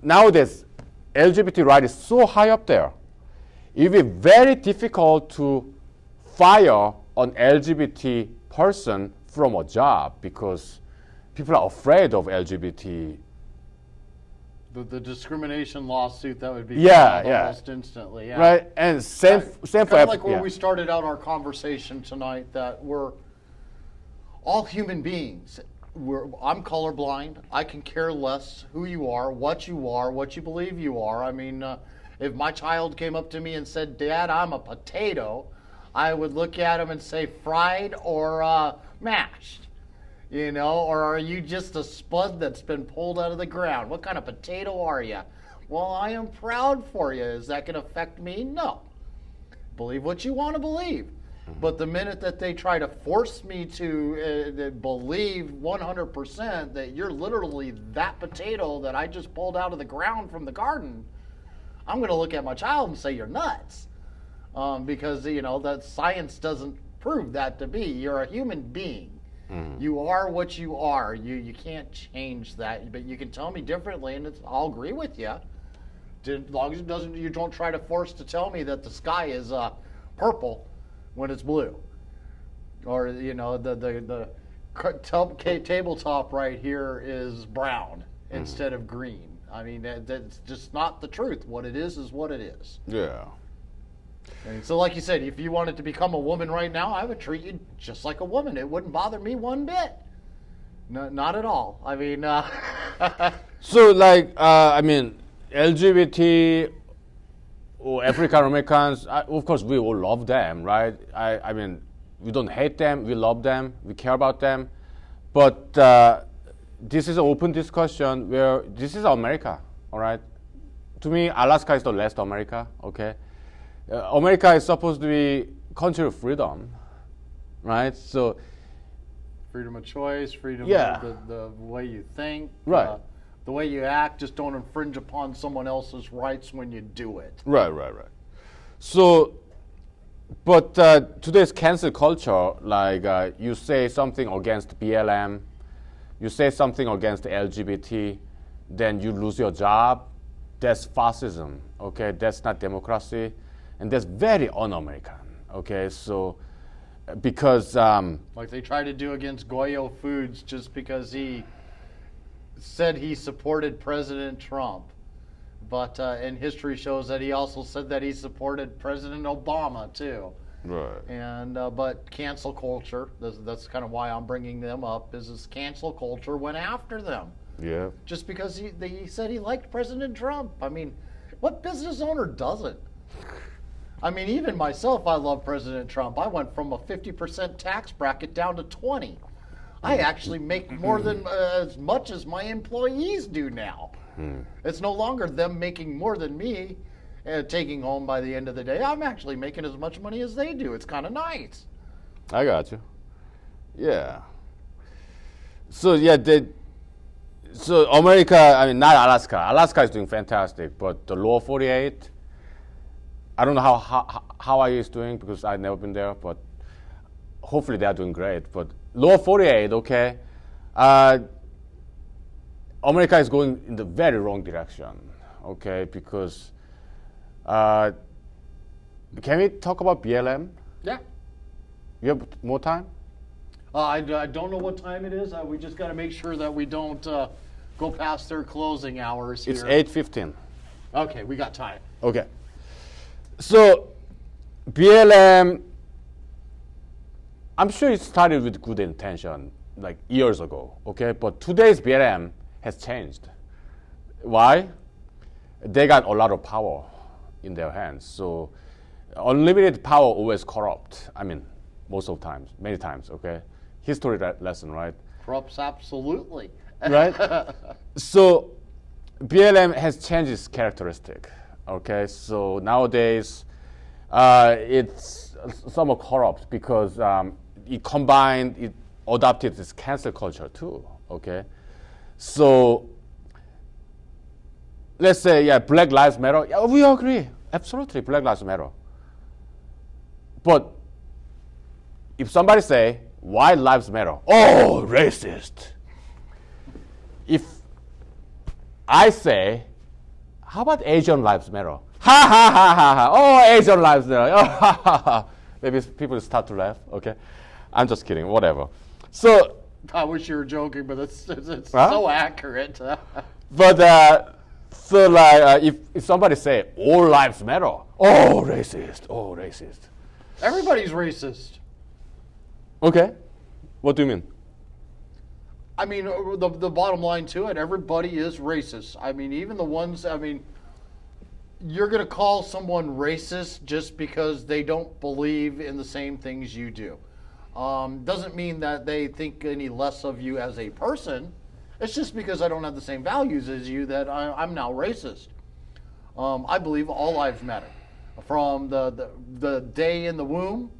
nowadays, LGBT right is so high up there. It will be very difficult to fire an LGBT person from a job because people are afraid of LGBT. The discrimination lawsuit that would be almost instantly. Yeah. Right, and same for like where we started out our conversation tonight, that we're all human beings. I'm colorblind. I can care less who you are, what you believe you are. I mean, if my child came up to me and said, "Dad, I'm a potato," I would look at him and say, "Fried or mashed?" You know, or are you just a spud that's been pulled out of the ground? What kind of potato are you? Well, I am proud for you. Is that going to affect me? No. Believe what you want to believe. But the minute that they try to force me to believe 100% that you're literally that potato that I just pulled out of the ground from the garden, I'm going to look at my child and say, "You're nuts." Because, you know, that science doesn't prove that to be. You're a human being. Mm-hmm. You are what you are. You can't change that. But you can tell me differently, and I'll agree with you. As long as you don't try to force to tell me that the sky is purple when it's blue. or the tabletop right here is brown instead of green. I mean, that's just not the truth. What it is what it is. Yeah. And so, like you said, if you wanted to become a woman right now, I would treat you just like a woman. It wouldn't bother me one bit. No, not at all. I mean, so LGBT or African Americans, of course, we all love them, right? I mean, we don't hate them. We love them. We care about them. But this is an open discussion where this is America, all right? To me, Alaska is the last America, okay? America is supposed to be country of freedom, right? So freedom of choice, freedom Yeah. of the way you think, Right. the way you act. Just don't infringe upon someone else's rights when you do it. Right. So, but today's cancel culture, you say something against BLM, you say something against LGBT, then you lose your job. That's fascism, okay? That's not democracy, and that's very un-American, okay? So, because Like they tried to do against Goyo Foods just because he said he supported President Trump. But and history shows that he also said that he supported President Obama too. right, And but cancel culture, that's kind of why I'm bringing them up, is this cancel culture went after them. yeah, Just because he said he liked President Trump. I mean, what business owner doesn't? I mean, even myself, I love President Trump. I went from a 50% tax bracket down to 20. I actually make more than as much as my employees do now. It's no longer them making more than me, taking home by the end of the day. I'm actually making as much money as they do. It's kind of nice. I got you. Yeah. So yeah, so America, I mean, not Alaska. Alaska is doing fantastic, but the Lower 48, I don't know how Hawaii is doing because I've never been there, but hopefully they are doing great. But Lower 48, okay, America is going in the very wrong direction, okay, because can we talk about BLM? Yeah. You have more time? I don't know what time it is. We just got to make sure that we don't go past their closing hours here. It's 8:15. Okay, we got time. Okay. So BLM, I'm sure it started with good intention, like years ago, okay? But today's BLM has changed. Why? They got a lot of power in their hands. So unlimited power always corrupt. I mean, most of the times, many times, okay? History lesson, right? Corrupts absolutely. Right? So BLM has changed its characteristic, okay? So nowadays, it's somewhat corrupt because it adopted this cancel culture too, okay? So let's say, yeah, Black Lives Matter. Yeah, we agree. Absolutely, Black Lives Matter. But if somebody say, White Lives Matter, oh, racist. If I say, how about Asian Lives Matter? Ha ha ha ha ha, oh, Asian Lives Matter, oh, ha ha ha. Maybe people start to laugh, okay? I'm just kidding, whatever. So, I wish you were joking, but it's Huh? so accurate. but if somebody say all lives matter, oh racist. Everybody's racist. Okay, what do you mean? I mean, the bottom line to it, everybody is racist. I mean, even the ones, I mean, you're going to call someone racist just because they don't believe in the same things you do. Doesn't mean that they think any less of you as a person. It's just because I don't have the same values as you that I'm now racist. I believe all lives matter. From the day in the womb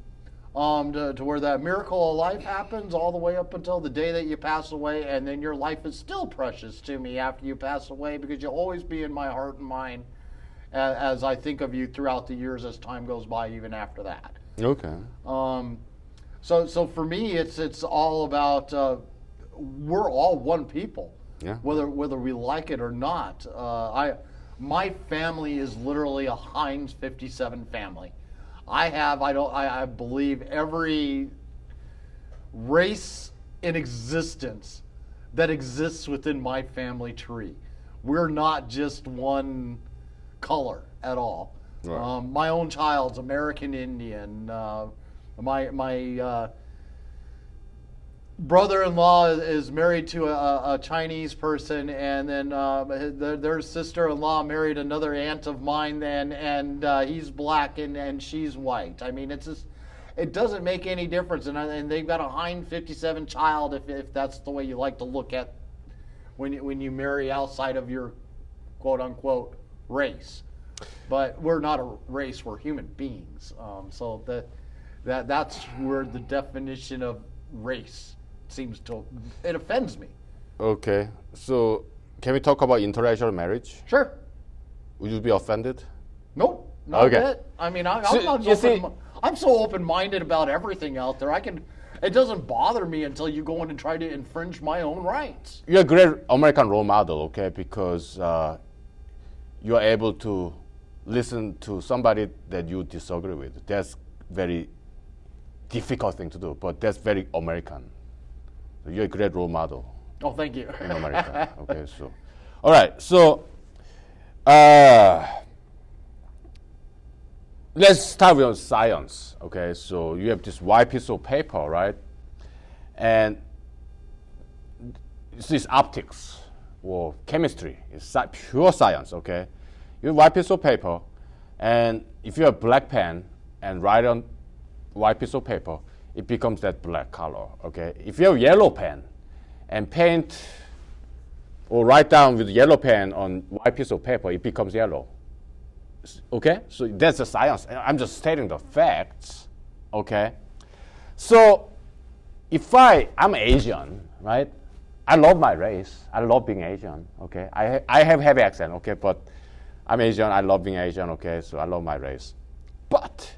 to where that miracle of life happens, all the way up until the day that you pass away, and then your life is still precious to me after you pass away because you'll always be in my heart and mind as I think of you throughout the years as time goes by, even after that. Okay. So for me, it's all about we're all one people, Yeah. whether we like it or not. My family is literally a Heinz 57 family. I believe every race in existence that exists within my family tree. We're not just one color at all. Right. My own child's American Indian. My brother-in-law is married to a Chinese person, and then their sister-in-law married another aunt of mine, and he's black and she's white. I mean, it's just, it doesn't make any difference, and they've got a Hind 57 child if that's the way you like to look at when you marry outside of your quote-unquote race. But we're not a race, we're human beings. So that's where the definition of race seems to, it offends me. Okay, so can we talk about interracial marriage? Sure. Would you be offended? Nope, not Okay. a bit. I mean, I'm so open-minded about everything out there. It doesn't bother me until you go in and try to infringe my own rights. You're a great American role model, okay, because you're able to listen to somebody that you disagree with. That's very difficult thing to do, but that's very American. So you're a great role model Oh, thank you. in America. Okay, so, all right, so let's start with science. Okay, so you have this white piece of paper, right? And it's optics or chemistry. It's pure science. Okay, you have white piece of paper, and if you have black pen and write on white piece of paper, it becomes that black color. Okay, if you have yellow pen and paint or write down with yellow pen on white piece of paper, it becomes yellow. Okay, so that's the science. I'm just stating the facts. Okay, so if I'm Asian, right? I love my race. I love being Asian. Okay, I have heavy accent. Okay, but I'm Asian. I love being Asian. Okay, so I love my race. But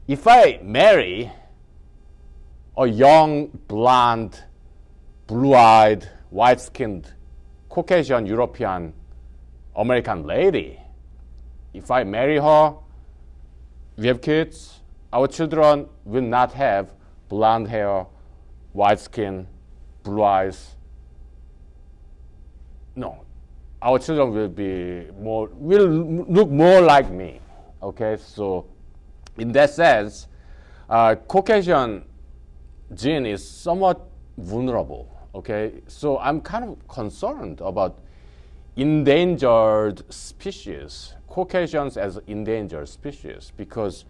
if I marry a young, blonde, blue-eyed, white-skinned, Caucasian, European, American lady, if I marry her, we have kids, our children will not have blonde hair, white skin, blue eyes. No, our children will look more like me. Okay, so in that sense, Caucasian gene is somewhat vulnerable. Okay, so I'm kind of concerned about endangered species, Caucasians as endangered species, because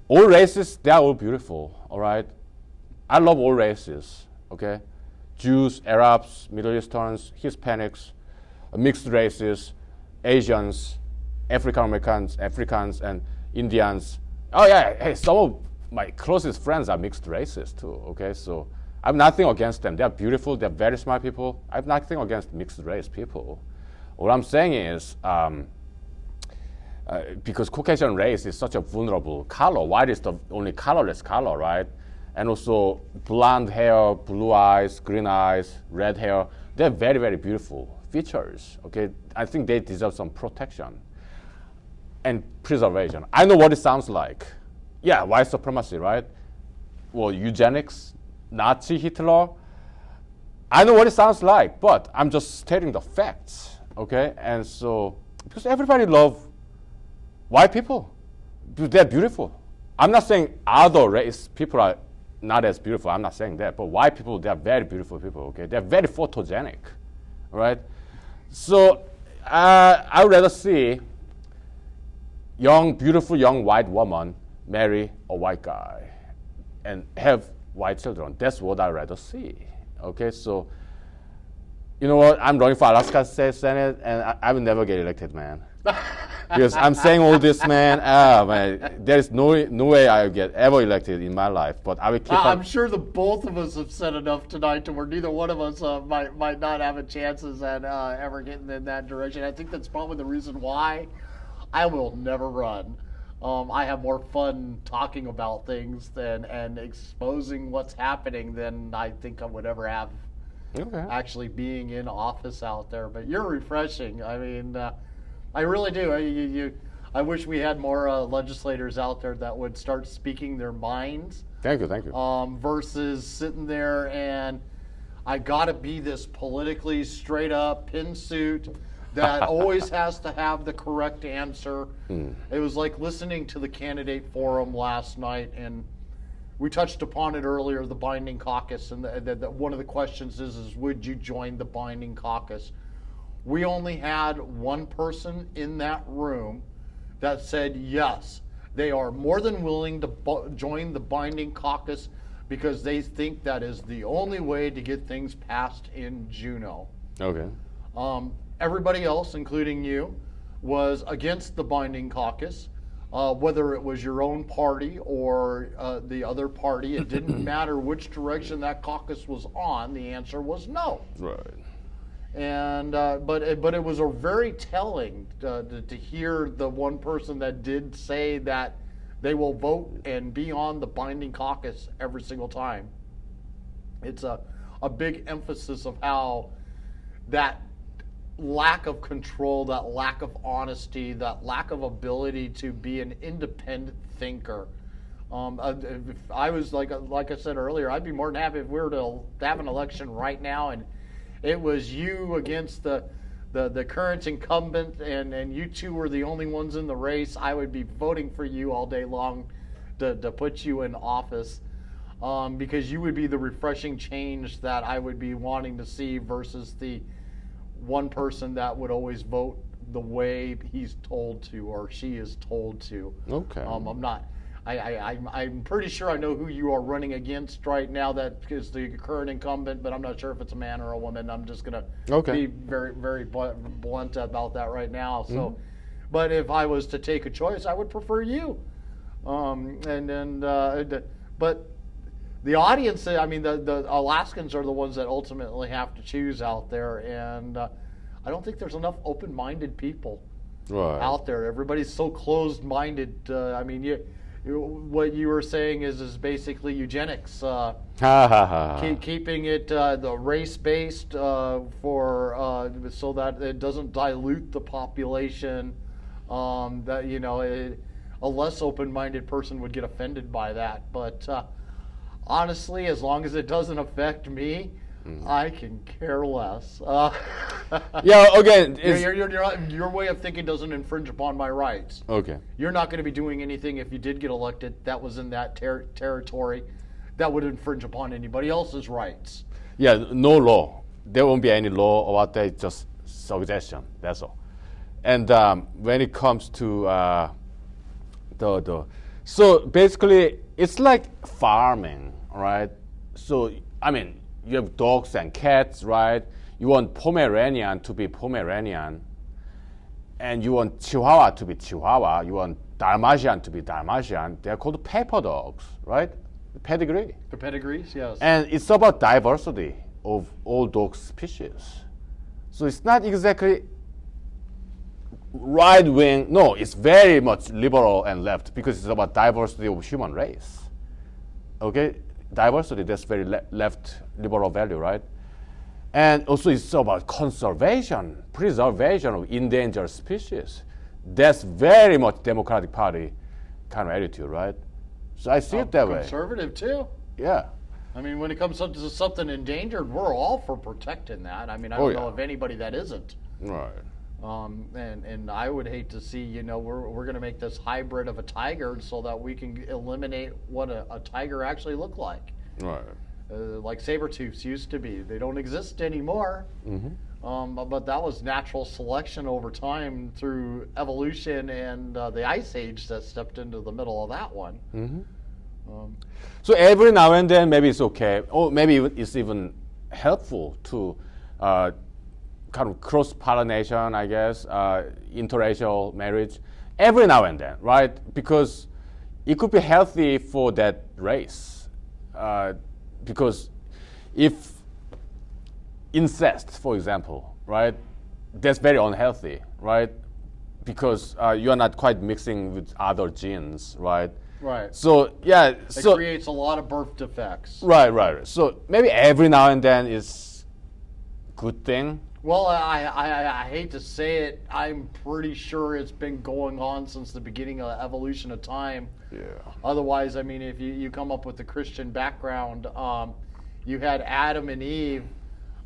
all races, they are all beautiful, all right? I love all races, okay? Jews, Arabs, Middle Easterns, Hispanics, mixed races, Asians, African Americans, Africans, and Indians. Oh yeah, hey, some of my closest friends are mixed races too, okay? So I have nothing against them. They're beautiful, they're very smart people. I have nothing against mixed race people. What I'm saying is, because Caucasian race is such a vulnerable color, white is the only colorless color, right? And also blonde hair, blue eyes, green eyes, red hair, they're very, very beautiful features, okay? I think they deserve some protection and preservation. I know what it sounds like. Yeah, white supremacy, right? Well, eugenics, Nazi Hitler. I know what it sounds like, but I'm just stating the facts, okay? And so, because everybody loves white people, they're beautiful. I'm not saying other race people are not as beautiful, I'm not saying that, but white people, they're very beautiful people, okay? They're very photogenic, right? So I would rather see beautiful young white woman marry a white guy and have white children. That's what I'd rather see, okay? So, you know what, I'm running for Alaska State Senate, and I will never get elected, man. Because I'm saying all this, man. There's no way I'll get ever elected in my life. But I will keep on. I'm sure the both of us have said enough tonight to where neither one of us might not have a chances at ever getting in that direction. I think that's probably the reason why I will never run. I have more fun talking about things and exposing what's happening than I think I would ever have actually being in office out there. But you're refreshing. I mean, I really do. I wish we had more legislators out there that would start speaking their minds. Thank you. Versus sitting there and I gotta be this politically straight up pin suit that always has to have the correct answer. It was like listening to the candidate forum last night, and we touched upon it earlier, the binding caucus, and one of the questions is would you join the binding caucus? We only had one person in that room that said yes, they are more than willing to join the binding caucus because they think that is the only way to get things passed in Juneau. Okay. Everybody else, including you, was against the binding caucus. Whether it was your own party or the other party, it didn't matter which direction that caucus was on. The answer was no. Right. And but it was a very telling to hear the one person that did say that they will vote and be on the binding caucus every single time. It's a big emphasis of how that lack of control, that lack of honesty, that lack of ability to be an independent thinker. If I was like I said earlier, I'd be more than happy if we were to have an election right now and it was you against the current incumbent and you two were the only ones in the race. I would be voting for you all day long to put you in office because you would be the refreshing change that I would be wanting to see versus the one person that would always vote the way he's told to or she is told to. Okay. I'm pretty sure I know who you are running against right now. That is the current incumbent, but I'm not sure if it's a man or a woman. I'm just gonna be very, very blunt about that right now. So, but if I was to take a choice, I would prefer you. But the audience, I mean, the Alaskans are the ones that ultimately have to choose out there, and I don't think there's enough open-minded people out there. Everybody's so closed-minded. I mean, what you were saying is basically eugenics, keeping it the race-based for so that it doesn't dilute the population. That a less open-minded person would get offended by that, but. Honestly, as long as it doesn't affect me, I can care less. Yeah, again, your way of thinking doesn't infringe upon my rights. Okay. You're not going to be doing anything if you did get elected that was in that territory that would infringe upon anybody else's rights. Yeah, no law. There won't be any law about that. It's just suggestion. That's all. And when it comes to so basically, it's like farming, right? So, I mean, you have dogs and cats, right? You want Pomeranian to be Pomeranian, and you want Chihuahua to be Chihuahua. You want Dalmatian to be Dalmatian. They're called pepper dogs, right? The pedigree. The pedigrees, yes. And it's about diversity of all dog species. So it's not exactly right wing. No, it's very much liberal and left because it's about diversity of human race. Okay, diversity, that's very left liberal value, right? And also it's about conservation, preservation of endangered species. That's very much Democratic Party kind of attitude, right? So I see it that way. Conservative too. Yeah. I mean, when it comes to something endangered, we're all for protecting that. I mean, I don't know of anybody that isn't. Right. And I would hate to see, we're going to make this hybrid of a tiger so that we can eliminate what a tiger actually looked like. Right. Like saber-tooths used to be. They don't exist anymore. But that was natural selection over time through evolution and the Ice Age that stepped into the middle of that one. So every now and then, maybe it's okay, or maybe it's even helpful to kind of cross-pollination, I guess, interracial marriage, every now and then, right? Because it could be healthy for that race. Because if incest, for example, right, that's very unhealthy, right? Because you are not quite mixing with other genes, right? Right. So yeah, it creates a lot of birth defects. Right. So maybe every now and then is good thing, Well, I hate to say it. I'm pretty sure it's been going on since the beginning of evolution of time. Yeah. Otherwise, I mean, if you come up with the Christian background, you had Adam and Eve,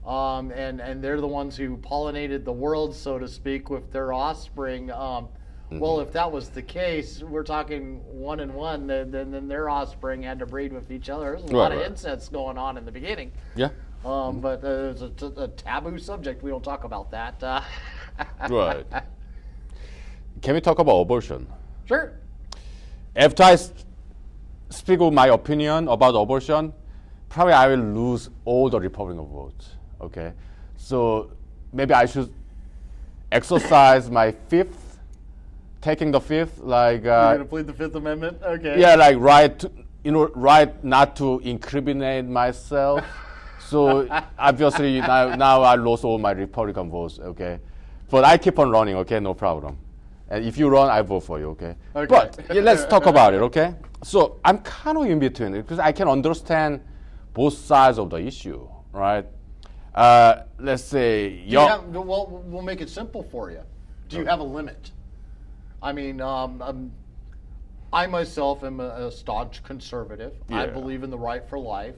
and they're the ones who pollinated the world, so to speak, with their offspring. Well, if that was the case, we're talking one and one, then their offspring had to breed with each other. There's a lot of incest going on in the beginning. Yeah. But it's a taboo subject. We don't talk about that. Right. Can we talk about abortion? Sure. After I speak of my opinion about abortion, probably I will lose all the Republican votes. Okay, so maybe I should exercise my fifth, taking the fifth, like. You're gonna plead the Fifth Amendment, okay? Yeah, like right, right not to incriminate myself. So obviously now I lost all my Republican votes. Okay, but I keep on running. Okay, no problem. And if you run, I vote for you. Okay. Okay. But yeah, let's talk about it. Okay. So I'm kind of in between because I can understand both sides of the issue, right? Let's say well, we'll make it simple for you. Do you have a limit? I mean, I myself am a staunch conservative. I Yeah. believe in the right for life.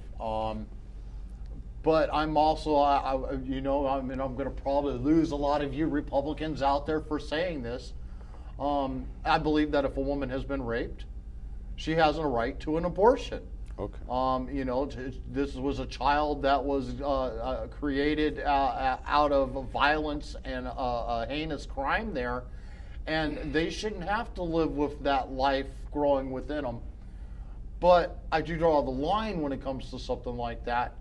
But I'm also, I mean, I'm going to probably lose a lot of you Republicans out there for saying this. I believe that if a woman has been raped, she has a right to an abortion. Okay. This was a child that was created out of violence and a heinous crime there, and they shouldn't have to live with that life growing within them. But I do draw the line when it comes to something like that.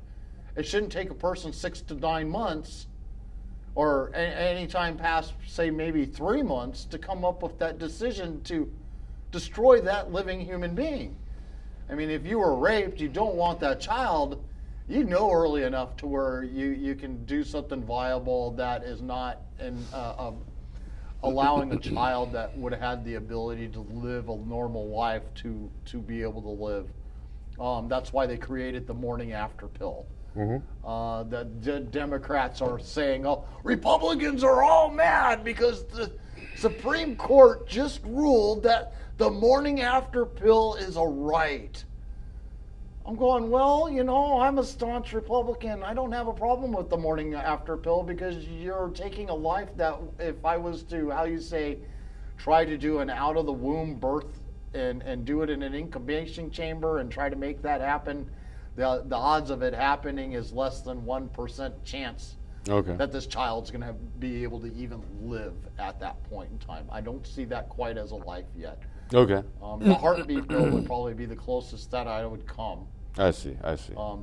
It shouldn't take a person 6 to 9 months or any time past, say, maybe 3 months to come up with that decision to destroy that living human being. I mean, if you were raped, you don't want that child, you know early enough to where you can do something viable that is not allowing a child that would have had the ability to live a normal life to be able to live. That's why they created the morning after pill. The Democrats are saying, oh, Republicans are all mad because the Supreme Court just ruled that the morning after pill is a right. I'm going, well, I'm a staunch Republican. I don't have a problem with the morning after pill because you're taking a life that if I was to, try to do an out of the womb birth and do it in an incubation chamber and try to make that happen, the odds of it happening is less than 1% chance that this child's going to be able to even live at that point in time. I don't see that quite as a life yet. Okay. The heartbeat bill would probably be the closest that I would come. I see.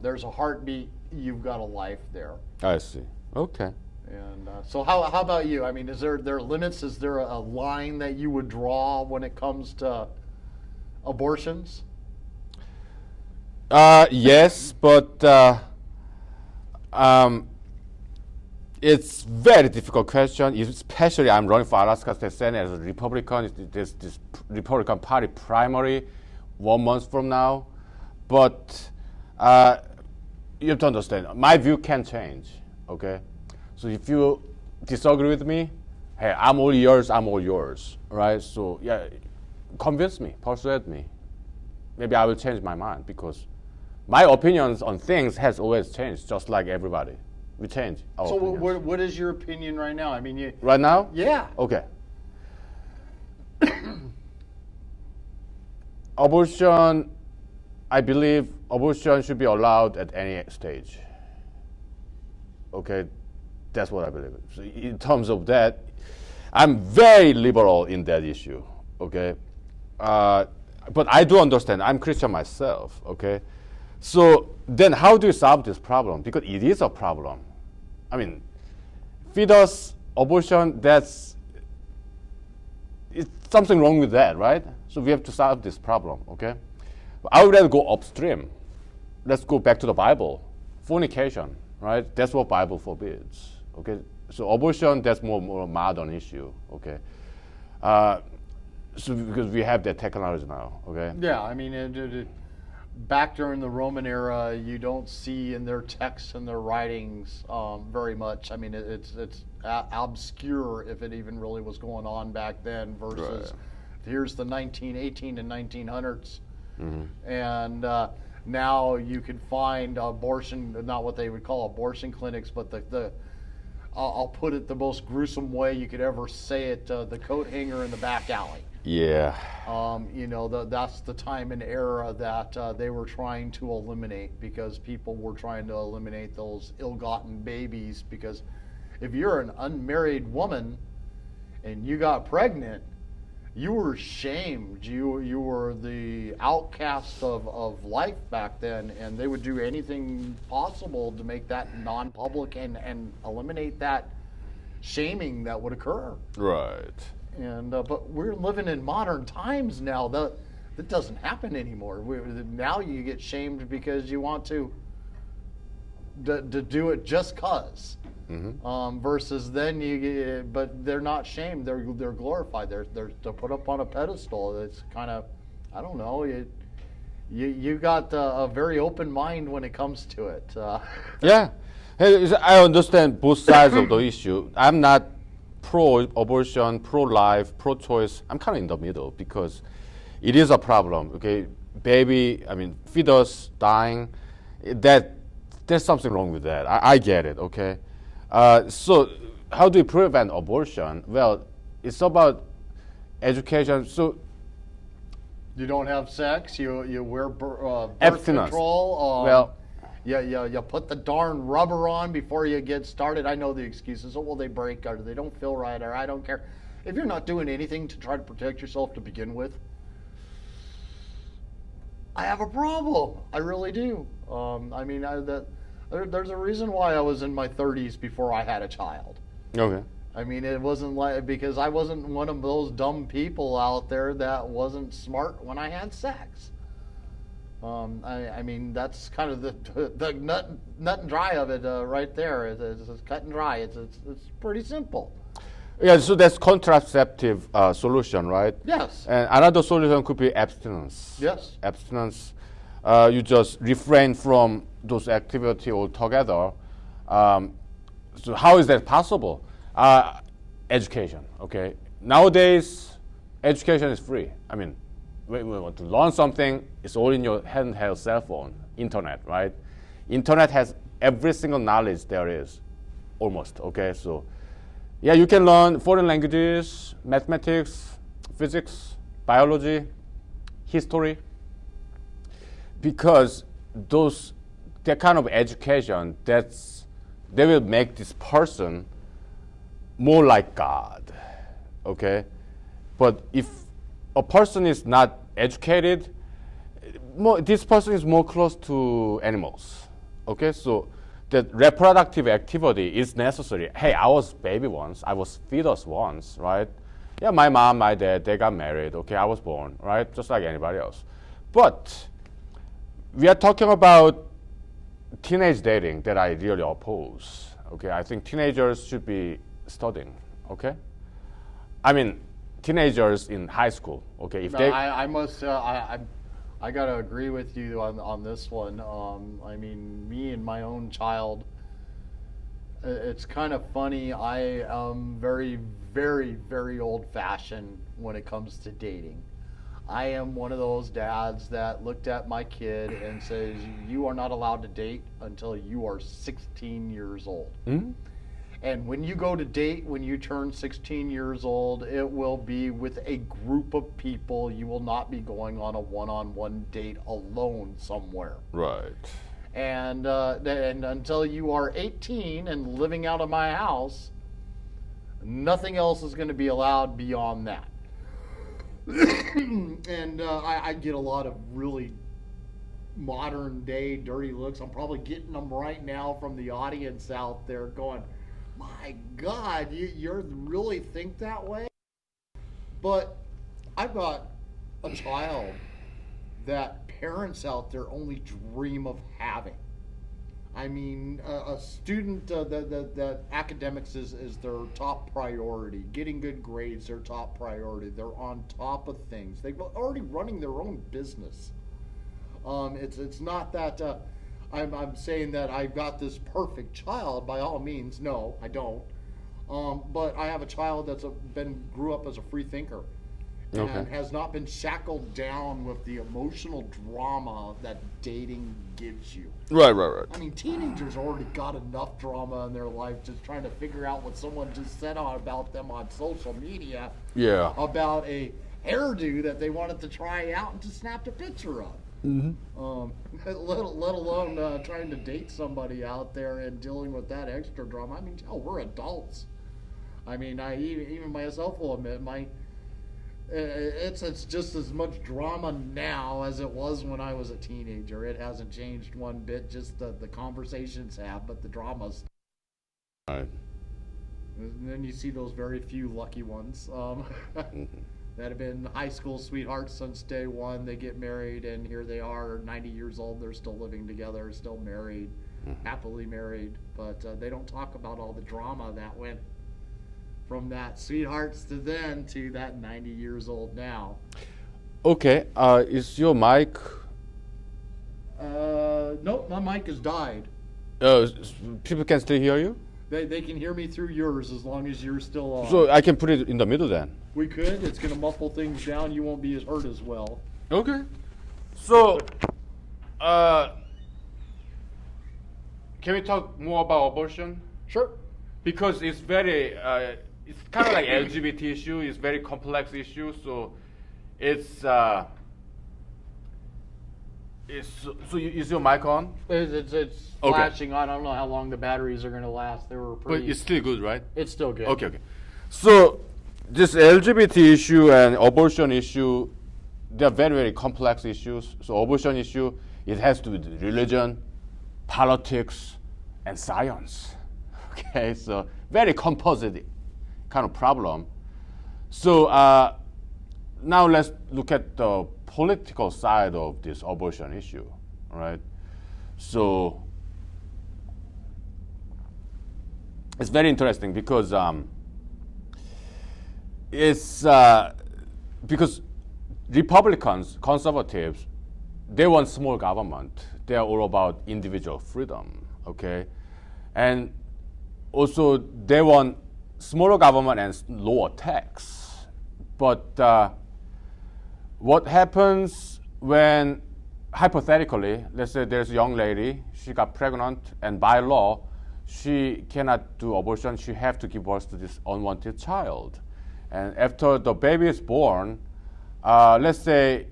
There's a heartbeat, you've got a life there. I see. Okay. And so how about you? I mean, is there limits? Is there a line that you would draw when it comes to abortions? Yes, but it's very difficult question. Especially, I'm running for Alaska State Senate as a Republican. This Republican Party primary 1 month from now, but you have to understand. My view can change. Okay, so if you disagree with me, hey, I'm all yours. I'm all yours. Right? So yeah, convince me, persuade me. Maybe I will change my mind because my opinions on things has always changed, just like everybody. We change our opinions. So what is your opinion right now? I mean, right now? Yeah. Okay. Abortion, I believe abortion should be allowed at any stage. Okay, that's what I believe. So in terms of that, I'm very liberal in that issue. Okay, but I do understand. I'm Christian myself. Okay, so then how do you solve this problem? Because it is a problem. I mean, fetus abortion. It's something wrong with that, right? So we have to solve this problem. Okay, I would rather go upstream. Let's go back to the Bible. Fornication, right? That's what Bible forbids. Okay, so abortion, that's more modern issue. Okay, so because we have that technology now. Okay. Yeah, I mean, back during the Roman era, you don't see in their texts and their writings very much. I mean, it's obscure if it even really was going on back then. Versus here's the 1918 and 1900s, and now you could find abortion, not what they would call abortion clinics, but the I'll put it the most gruesome way you could ever say it, the coat hanger in the back alley. Yeah. You know, that's the time and era that they were trying to eliminate, because people were trying to eliminate those ill-gotten babies. Because if you're an unmarried woman and you got pregnant, you were shamed. You were the outcast of life back then, and they would do anything possible to make that non-public and eliminate that shaming that would occur. Right. And but we're living in modern times now. That doesn't happen anymore. Now you get shamed because you want to do it just cause. Versus then but they're not shamed. They're glorified. They're put up on a pedestal. It's kind of, I don't know. You got a very open mind when it comes to it. Yeah, hey, I understand both sides of the issue. I'm not pro-abortion, pro-life, pro-choice. I'm kind of in the middle because it is a problem. Okay, fetus dying. There's something wrong with that. I get it. Okay. So how do you prevent abortion? Well, it's about education. So you don't have sex. You wear birth abstinence. Control. You put the darn rubber on before you get started. I know the excuses. Oh, well, they break, or they don't feel right, or I don't care. If you're not doing anything to try to protect yourself to begin with, I have a problem. I really do. There's a reason why I was in my 30s before I had a child. Okay. I mean, it wasn't because I wasn't one of those dumb people out there that wasn't smart when I had sex. That's kind of the nut and dry of it right there. It's cut and dry. It's pretty simple. Yeah, so that's contraceptive solution, right? Yes. And another solution could be abstinence. Yes. Abstinence. You just refrain from those activity altogether. So how is that possible? Education. Okay. Nowadays, education is free. I mean, when we want to learn something, it's all in your handheld cell phone. Internet, right? Internet has every single knowledge there is, almost. Okay. So, yeah, you can learn foreign languages, mathematics, physics, biology, history. Because that kind of education, they will make this person more like God, okay? But if a person is not educated, this person is more close to animals, okay? So that reproductive activity is necessary. Hey, I was baby once, I was fetus once, right? Yeah, my mom, my dad, they got married, okay? I was born, right? Just like anybody else. But we are talking about teenage dating that I really oppose. Okay, I think teenagers should be studying. Okay, I mean teenagers in high school. Okay, if I must. I gotta agree with you on this one. I mean, me and my own child. It's kind of funny. I am very, very, very old-fashioned when it comes to dating. I am one of those dads that looked at my kid and says, you are not allowed to date until you are 16 years old. Mm-hmm. And when you go to date, when you turn 16 years old, it will be with a group of people. You will not be going on a one-on-one date alone somewhere. Right. And until you are 18 and living out of my house, nothing else is going to be allowed beyond that. And I get a lot of really modern day dirty looks. I'm probably getting them right now from the audience out there going, my God, you really think that way? But I've got a child that parents out there only dream of having. I mean, a student that academics is their top priority. Getting good grades, their top priority. They're on top of things. They're already running their own business. It's not that I'm saying that I've got this perfect child. By all means, no, I don't. But I have a child that's grew up as a free thinker, and has not been shackled down with the emotional drama that dating gives you. Right. I mean, teenagers already got enough drama in their life just trying to figure out what someone just said about them on social media. Yeah. About a hairdo that they wanted to try out and just snapped a picture of. Let alone trying to date somebody out there and dealing with that extra drama. I mean, hell, we're adults. I mean, even myself will admit it's just as much drama now as it was when I was a teenager. It hasn't changed one bit. Just the conversations have, but the dramas. Right. And then you see those very few lucky ones that have been high school sweethearts since day one. They get married, and here they are, 90 years old. They're still living together, still married, happily married. But they don't talk about all the drama that went from that sweethearts to then to that 90 years old now. Okay. Is your mic? Nope, my mic has died. People can still hear you? They can hear me through yours as long as you're still on. So I can put it in the middle then. We could. It's going to muffle things down. You won't be as hurt as well. Okay. So, can we talk more about abortion? Sure. Because it's very, it's kind of like LGBT issue. It's very complex issue. So, is your mic on? It's Okay. flashing on. I don't know how long the batteries are going to last. They were pretty. But it's still good, right? It's still good. Okay. So, this LGBT issue and abortion issue, they are very, very complex issues. So, abortion issue, it has to do with religion, politics, and science. Okay, so very composite kind of problem. So, now let's look at the political side of this abortion issue, right? So, it's very interesting because because Republicans, conservatives, they want small government. They are all about individual freedom, okay? And also they want smaller government and lower tax. But what happens when, hypothetically, let's say there's a young lady, she got pregnant, and by law, she cannot do abortion. She have to give birth to this unwanted child. And after the baby is born, let's say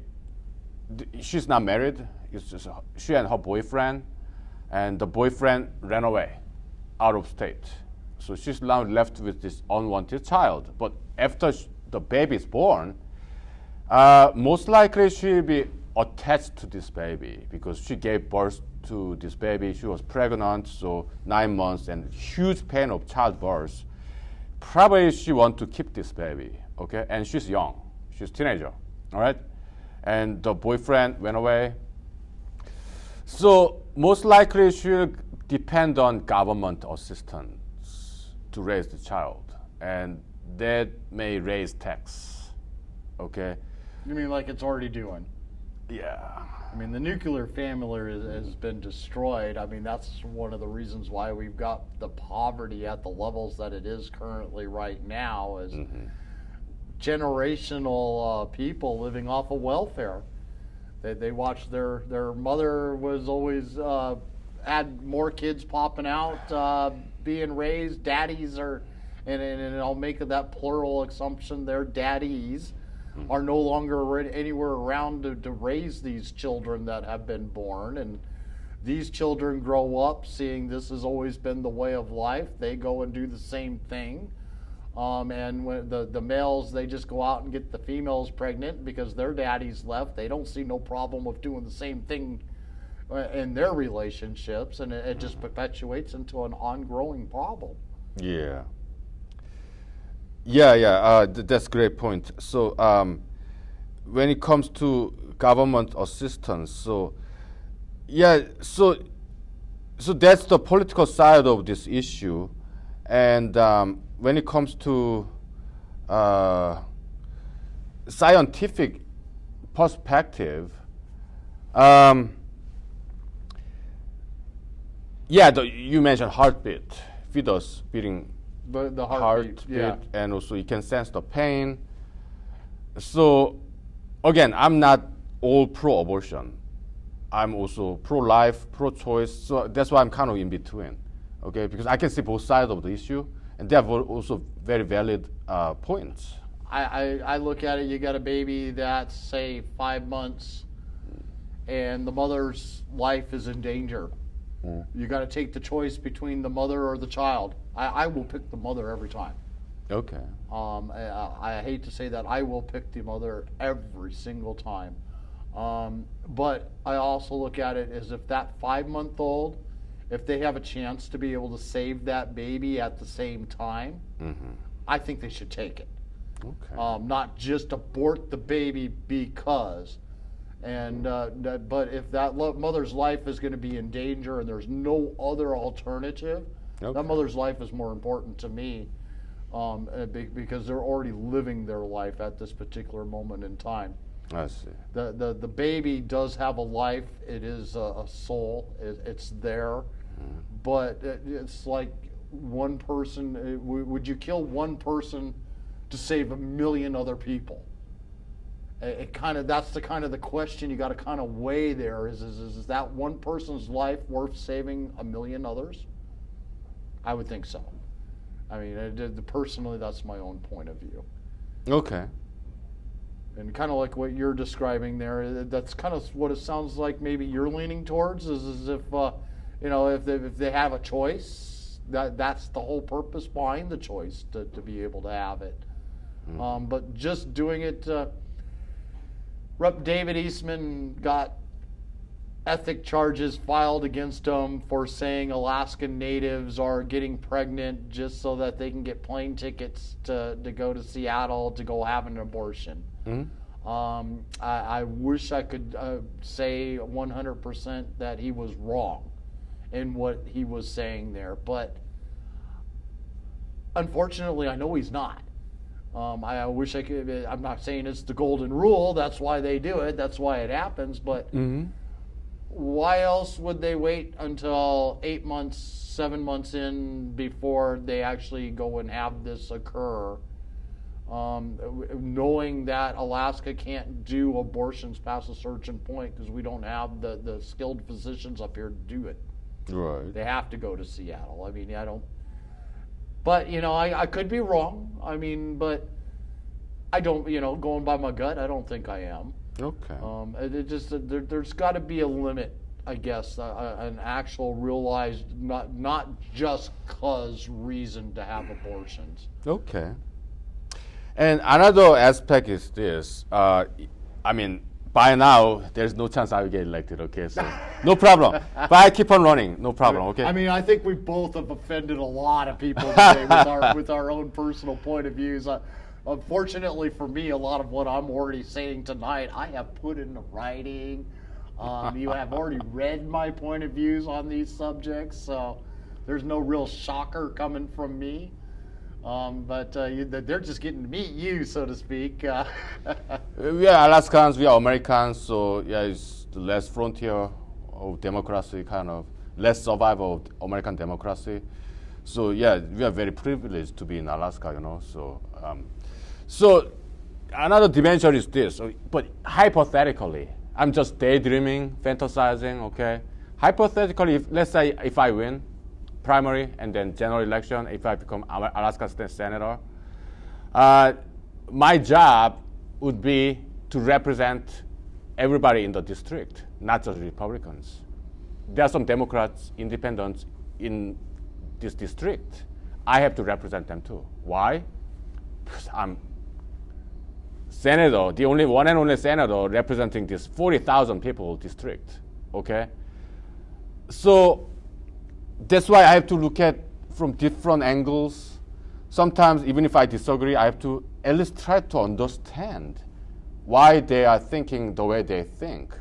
she's not married. It's just she and her boyfriend, and the boyfriend ran away out of state. So she's now left with this unwanted child. But after the baby is born, most likely she'll be attached to this baby because she gave birth to this baby. She was pregnant, so 9 months, and huge pain of childbirth. Probably she want to keep this baby, okay? And she's young, she's a teenager, all right? And the boyfriend went away. So most likely she'll depend on government assistance to raise the child, and that may raise tax, okay? You mean like it's already doing? Yeah. I mean, the nuclear family has been destroyed. I mean, that's one of the reasons why we've got the poverty at the levels that it is currently right now, is generational people living off of welfare. They watched their mother was always had more kids popping out, being raised. Daddies are, and I'll make that plural assumption, they're daddies, are no longer anywhere around to raise these children that have been born. And these children grow up seeing this has always been the way of life. They go and do the same thing. And when the males, they just go out and get the females pregnant because their daddies left. They don't see no problem with doing the same thing in their relationships, and it just perpetuates into an ongoing problem. Yeah. That's a great point. So when it comes to government assistance, so that's the political side of this issue. And when it comes to scientific perspective, Yeah, you mentioned heartbeat, fetus beating The heartbeat, yeah. and also you can sense the pain. So, again, I'm not all pro-abortion. I'm also pro-life, pro-choice. So that's why I'm kind of in between, okay? Because I can see both sides of the issue, and they have also very valid points. I look at it, you got a baby that's, say, 5 months, and the mother's life is in danger. You got to take the choice between the mother or the child. I will pick the mother every time. Okay. I hate to say that. I will pick the mother every single time. But I also look at it as if that 5-month-old, if they have a chance to be able to save that baby at the same time, I think they should take it. Okay. Not just abort the baby because. But if that mother's life is going to be in danger and there's no other alternative, that mother's life is more important to me because they're already living their life at this particular moment in time. I see. The baby does have a life. It is a soul. It's there. But it's like one person. Would you kill one person to save a million other people? That's the kind of the question you got to kind of weigh there is that one person's life worth saving a million others? I would think so. I mean, personally, that's my own point of view. Okay. And kind of like what you're describing there, that's kind of what it sounds like maybe you're leaning towards is if, if they have a choice, that's the whole purpose behind the choice, to be able to have it. But just doing it, Rep. David Eastman got ethic charges filed against him for saying Alaskan natives are getting pregnant just so that they can get plane tickets to go to Seattle to go have an abortion. I wish I could say 100% that he was wrong in what he was saying there, but unfortunately I know he's not. I wish I could. I'm not saying it's the golden rule. That's why they do it. That's why it happens. But why else would they wait until 8 months, 7 months in before they actually go and have this occur? Knowing that Alaska can't do abortions past a certain point because we don't have the skilled physicians up here to do it. Right. They have to go to Seattle. I mean, I don't. But, I could be wrong. I mean, but I don't, going by my gut, I don't think I am. Okay. It just, there's got to be a limit, I guess, an actual realized, not just cause reason to have abortions. Okay. And another aspect is this. By now, there's no chance I will get elected, okay? So, no problem. But I keep on running, no problem, okay? I mean, I think we both have offended a lot of people today with our own personal point of views. Unfortunately for me, a lot of what I'm already saying tonight, I have put into writing. You have already read my point of views on these subjects, so there's no real shocker coming from me. But they're just getting to meet you, so to speak. We are Alaskans, we are Americans, so yeah, it's the last frontier of democracy, kind of less survival of American democracy. So yeah, we are very privileged to be in Alaska, So another dimension is this, but hypothetically, I'm just daydreaming, fantasizing, okay? Hypothetically, let's say if I win primary and then general election, if I become Alaska State Senator, my job would be to represent everybody in the district, not just Republicans. There are some Democrats, independents in this district. I have to represent them too. Why? Because I'm senator, the only one and only senator representing this 40,000 people district, okay? So that's why I have to look at from different angles. Sometimes, even if I disagree, I have to at least try to understand why they are thinking the way they think.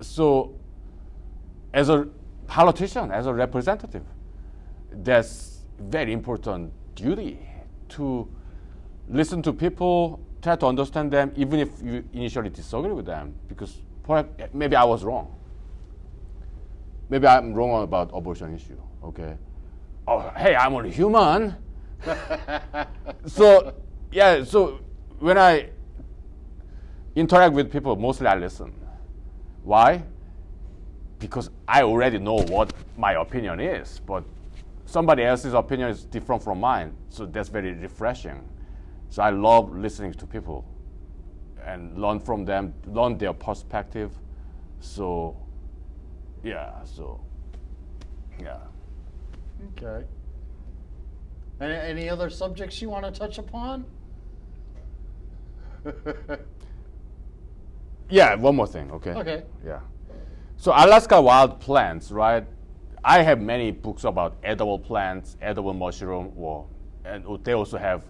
So, as a politician, as a representative, that's very important duty to listen to people, try to understand them, even if you initially disagree with them, because perhaps maybe I was wrong. Maybe I'm wrong about abortion issue. Okay. Oh, hey, I'm only human. So yeah. So when I interact with people, mostly I listen. Why? Because I already know what my opinion is, but somebody else's opinion is different from mine. So that's very refreshing. So I love listening to people and learn from them, learn their perspective. So, yeah, yeah. Okay. Any other subjects you want to touch upon? Yeah, one more thing, okay? Okay. Yeah. So Alaska wild plants, right? I have many books about edible plants, edible mushroom, and they also have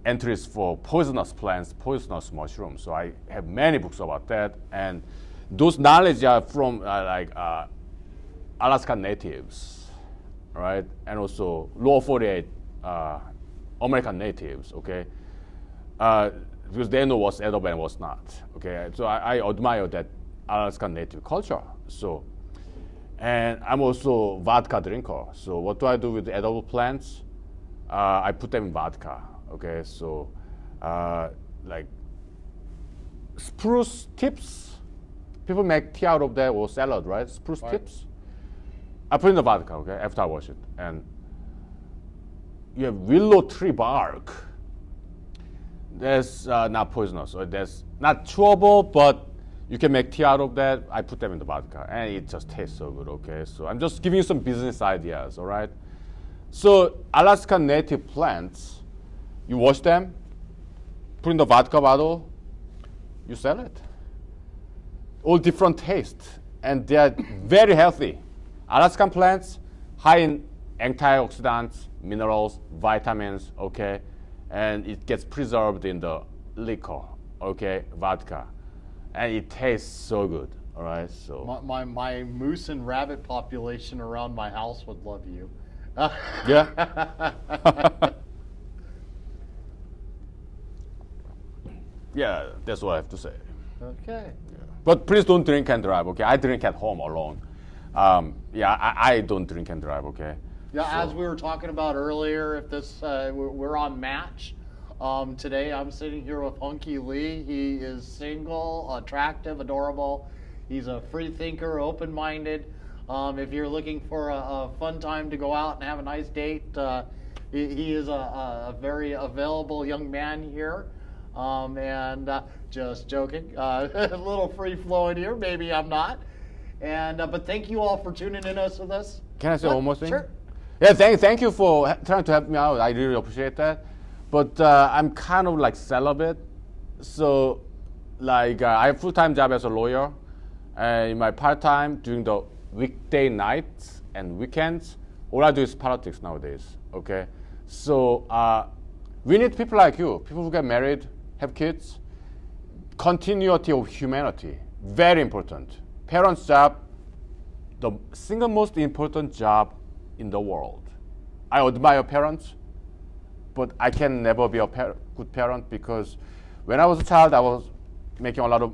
entries for poisonous plants, poisonous mushrooms. So I have many books about that, and those knowledge are from Alaska natives, right? And also lower 48 American natives, okay? Because they know what's edible and what's not, okay? So I admire that Alaska native culture. So, and I'm also vodka drinker. So what do I do with the edible plants? I put them in vodka, okay? So, like spruce tips, people make tea out of that or salad, right? Spruce tips. I put in the vodka, okay, after I wash it. And you have willow tree bark. That's not poisonous, or that's not chewable, but you can make tea out of that. I put them in the vodka, and it just tastes so good, okay? So I'm just giving you some business ideas, all right? So Alaska native plants, you wash them, put in the vodka bottle, you sell it. All different tastes, and they are very healthy. Alaskan plants, high in antioxidants, minerals, vitamins, okay? And it gets preserved in the liquor, okay, vodka. And it tastes so good, all right? So my moose and rabbit population around my house would love you. yeah. Yeah, that's what I have to say. Okay. Yeah. But please don't drink and drive, okay? I drink at home alone. Yeah, I don't drink and drive, okay? Yeah, So- as we were talking about earlier, if this we're on Match. Today I'm sitting here with Huhnkie Lee. He is single, attractive, adorable. He's a free thinker, open-minded. If you're looking for a fun time to go out and have a nice date, he is a very available young man here. And just joking, a little free-flowing here. Maybe I'm not. And but thank you all for tuning in us with us. Can I say one more thing? Sure. Yeah, thank you for trying to help me out. I really appreciate that. But I'm kind of like celibate. So like I have full-time job as a lawyer. And in my part-time, during the weekday nights and weekends, all I do is politics nowadays, okay? So we need people like you, people who get married, have kids. Continuity of humanity, very important. Parents' job, the single most important job in the world. I admire parents, but I can never be a good parent because when I was a child, I was making a lot of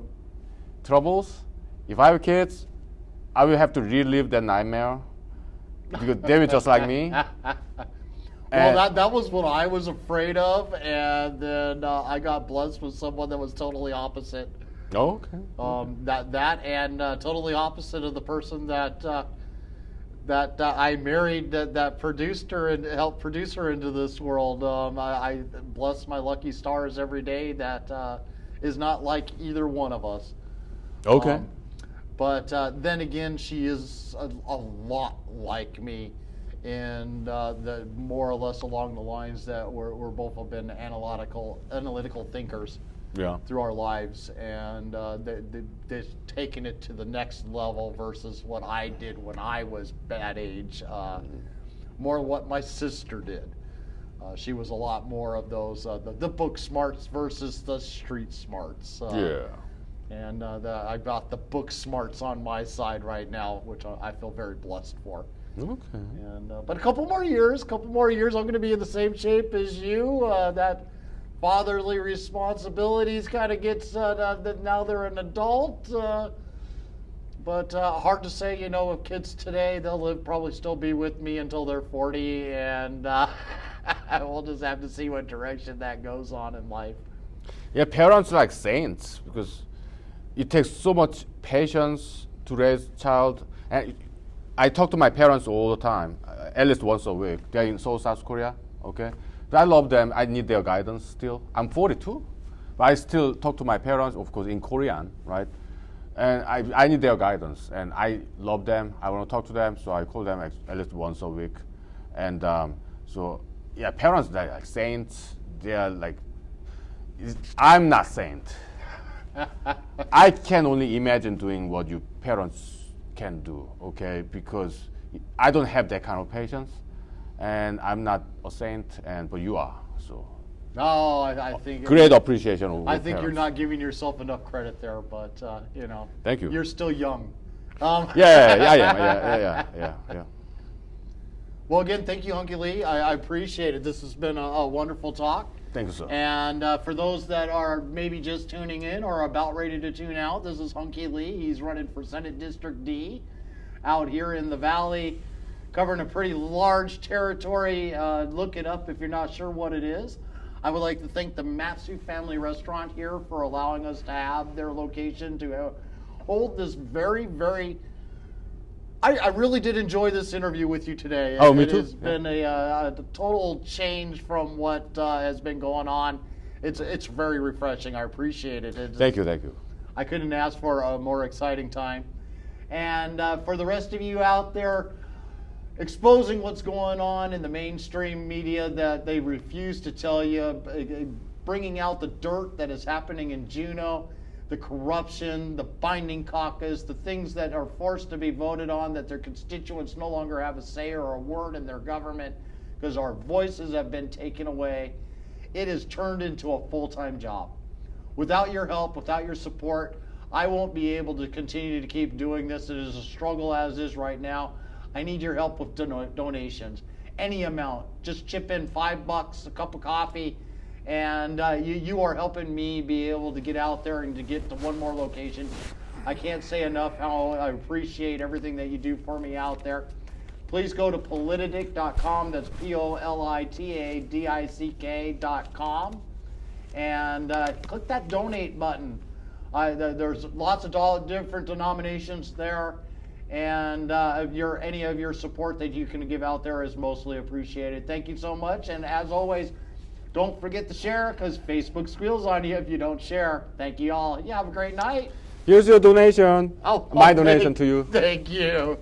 troubles. If I have kids, I will have to relive that nightmare because they were just like me. Well, that was what I was afraid of, and then I got blessed with someone that was totally opposite. Oh, okay. That and totally opposite of the person that I married that produced her and helped produce her into this world. I bless my lucky stars every day that is not like either one of us. Okay. But then again, she is a lot like me, and the more or less along the lines that we're both have been analytical thinkers. Yeah. Through our lives, and they've taken it to the next level versus what I did when I was that age. More what my sister did. She was a lot more of those the book smarts versus the street smarts. Yeah. And I got the book smarts on my side right now, which I feel very blessed for. Okay. And but a couple more years, I'm going to be in the same shape as you. That fatherly responsibilities kind of gets that now they're an adult. But hard to say, you know, with kids today, they'll probably still be with me until they're 40, and we'll just have to see what direction that goes on in life. Yeah, parents are like saints because it takes so much patience to raise a child. And I talk to my parents all the time, at least once a week. They're in Seoul, South Korea, okay? But I love them. I need their guidance still. I'm 42, but I still talk to my parents, of course, in Korean, right? And I need their guidance, and I love them. I want to talk to them, so I call them at least once a week. And so, yeah, parents, they're like saints. They're like, I'm not saint. I can only imagine doing what you parents can do, okay? Because I don't have that kind of patience, and I'm not a saint, but you are, so. No, I think great appreciation of I think parents. you're not giving yourself enough credit there, but you know. Thank you. You're still young. Yeah. Well, again, thank you, Huhnkie Lee. I appreciate it. This has been a wonderful talk. Thank you, sir. And for those that are maybe just tuning in or about ready to tune out, this is Huhnkie Lee. He's running for Senate District D out here in the Valley, covering a pretty large territory. Look it up if you're not sure what it is. I would like to thank the Matsu Family Restaurant here for allowing us to have their location to hold this very, very... I really did enjoy this interview with you today. Oh, me too. It has been a total change from what has been going on. It's very refreshing. I appreciate it. Thank you. I couldn't ask for a more exciting time. And for the rest of you out there, exposing what's going on in the mainstream media that they refuse to tell you, bringing out the dirt that is happening in Juneau, the corruption, the binding caucus, the things that are forced to be voted on that their constituents no longer have a say or a word in their government because our voices have been taken away. It has turned into a full-time job. Without your help, without your support, I won't be able to continue to keep doing this. It is a struggle as is right now. I need your help with donations. Any amount. Just chip in $5, a cup of coffee, and you are helping me be able to get out there and to get to one more location. I can't say enough how I appreciate everything that you do for me out there. Please go to politidick.com. That's POLITADICK.com. And click that donate button. There's lots of different denominations there. And any of your support that you can give out there is mostly appreciated. Thank you so much. And as always, don't forget to share because Facebook squeals on you if you don't share. Thank you all. You have a great night. Here's your donation. My donation to you. Thank you.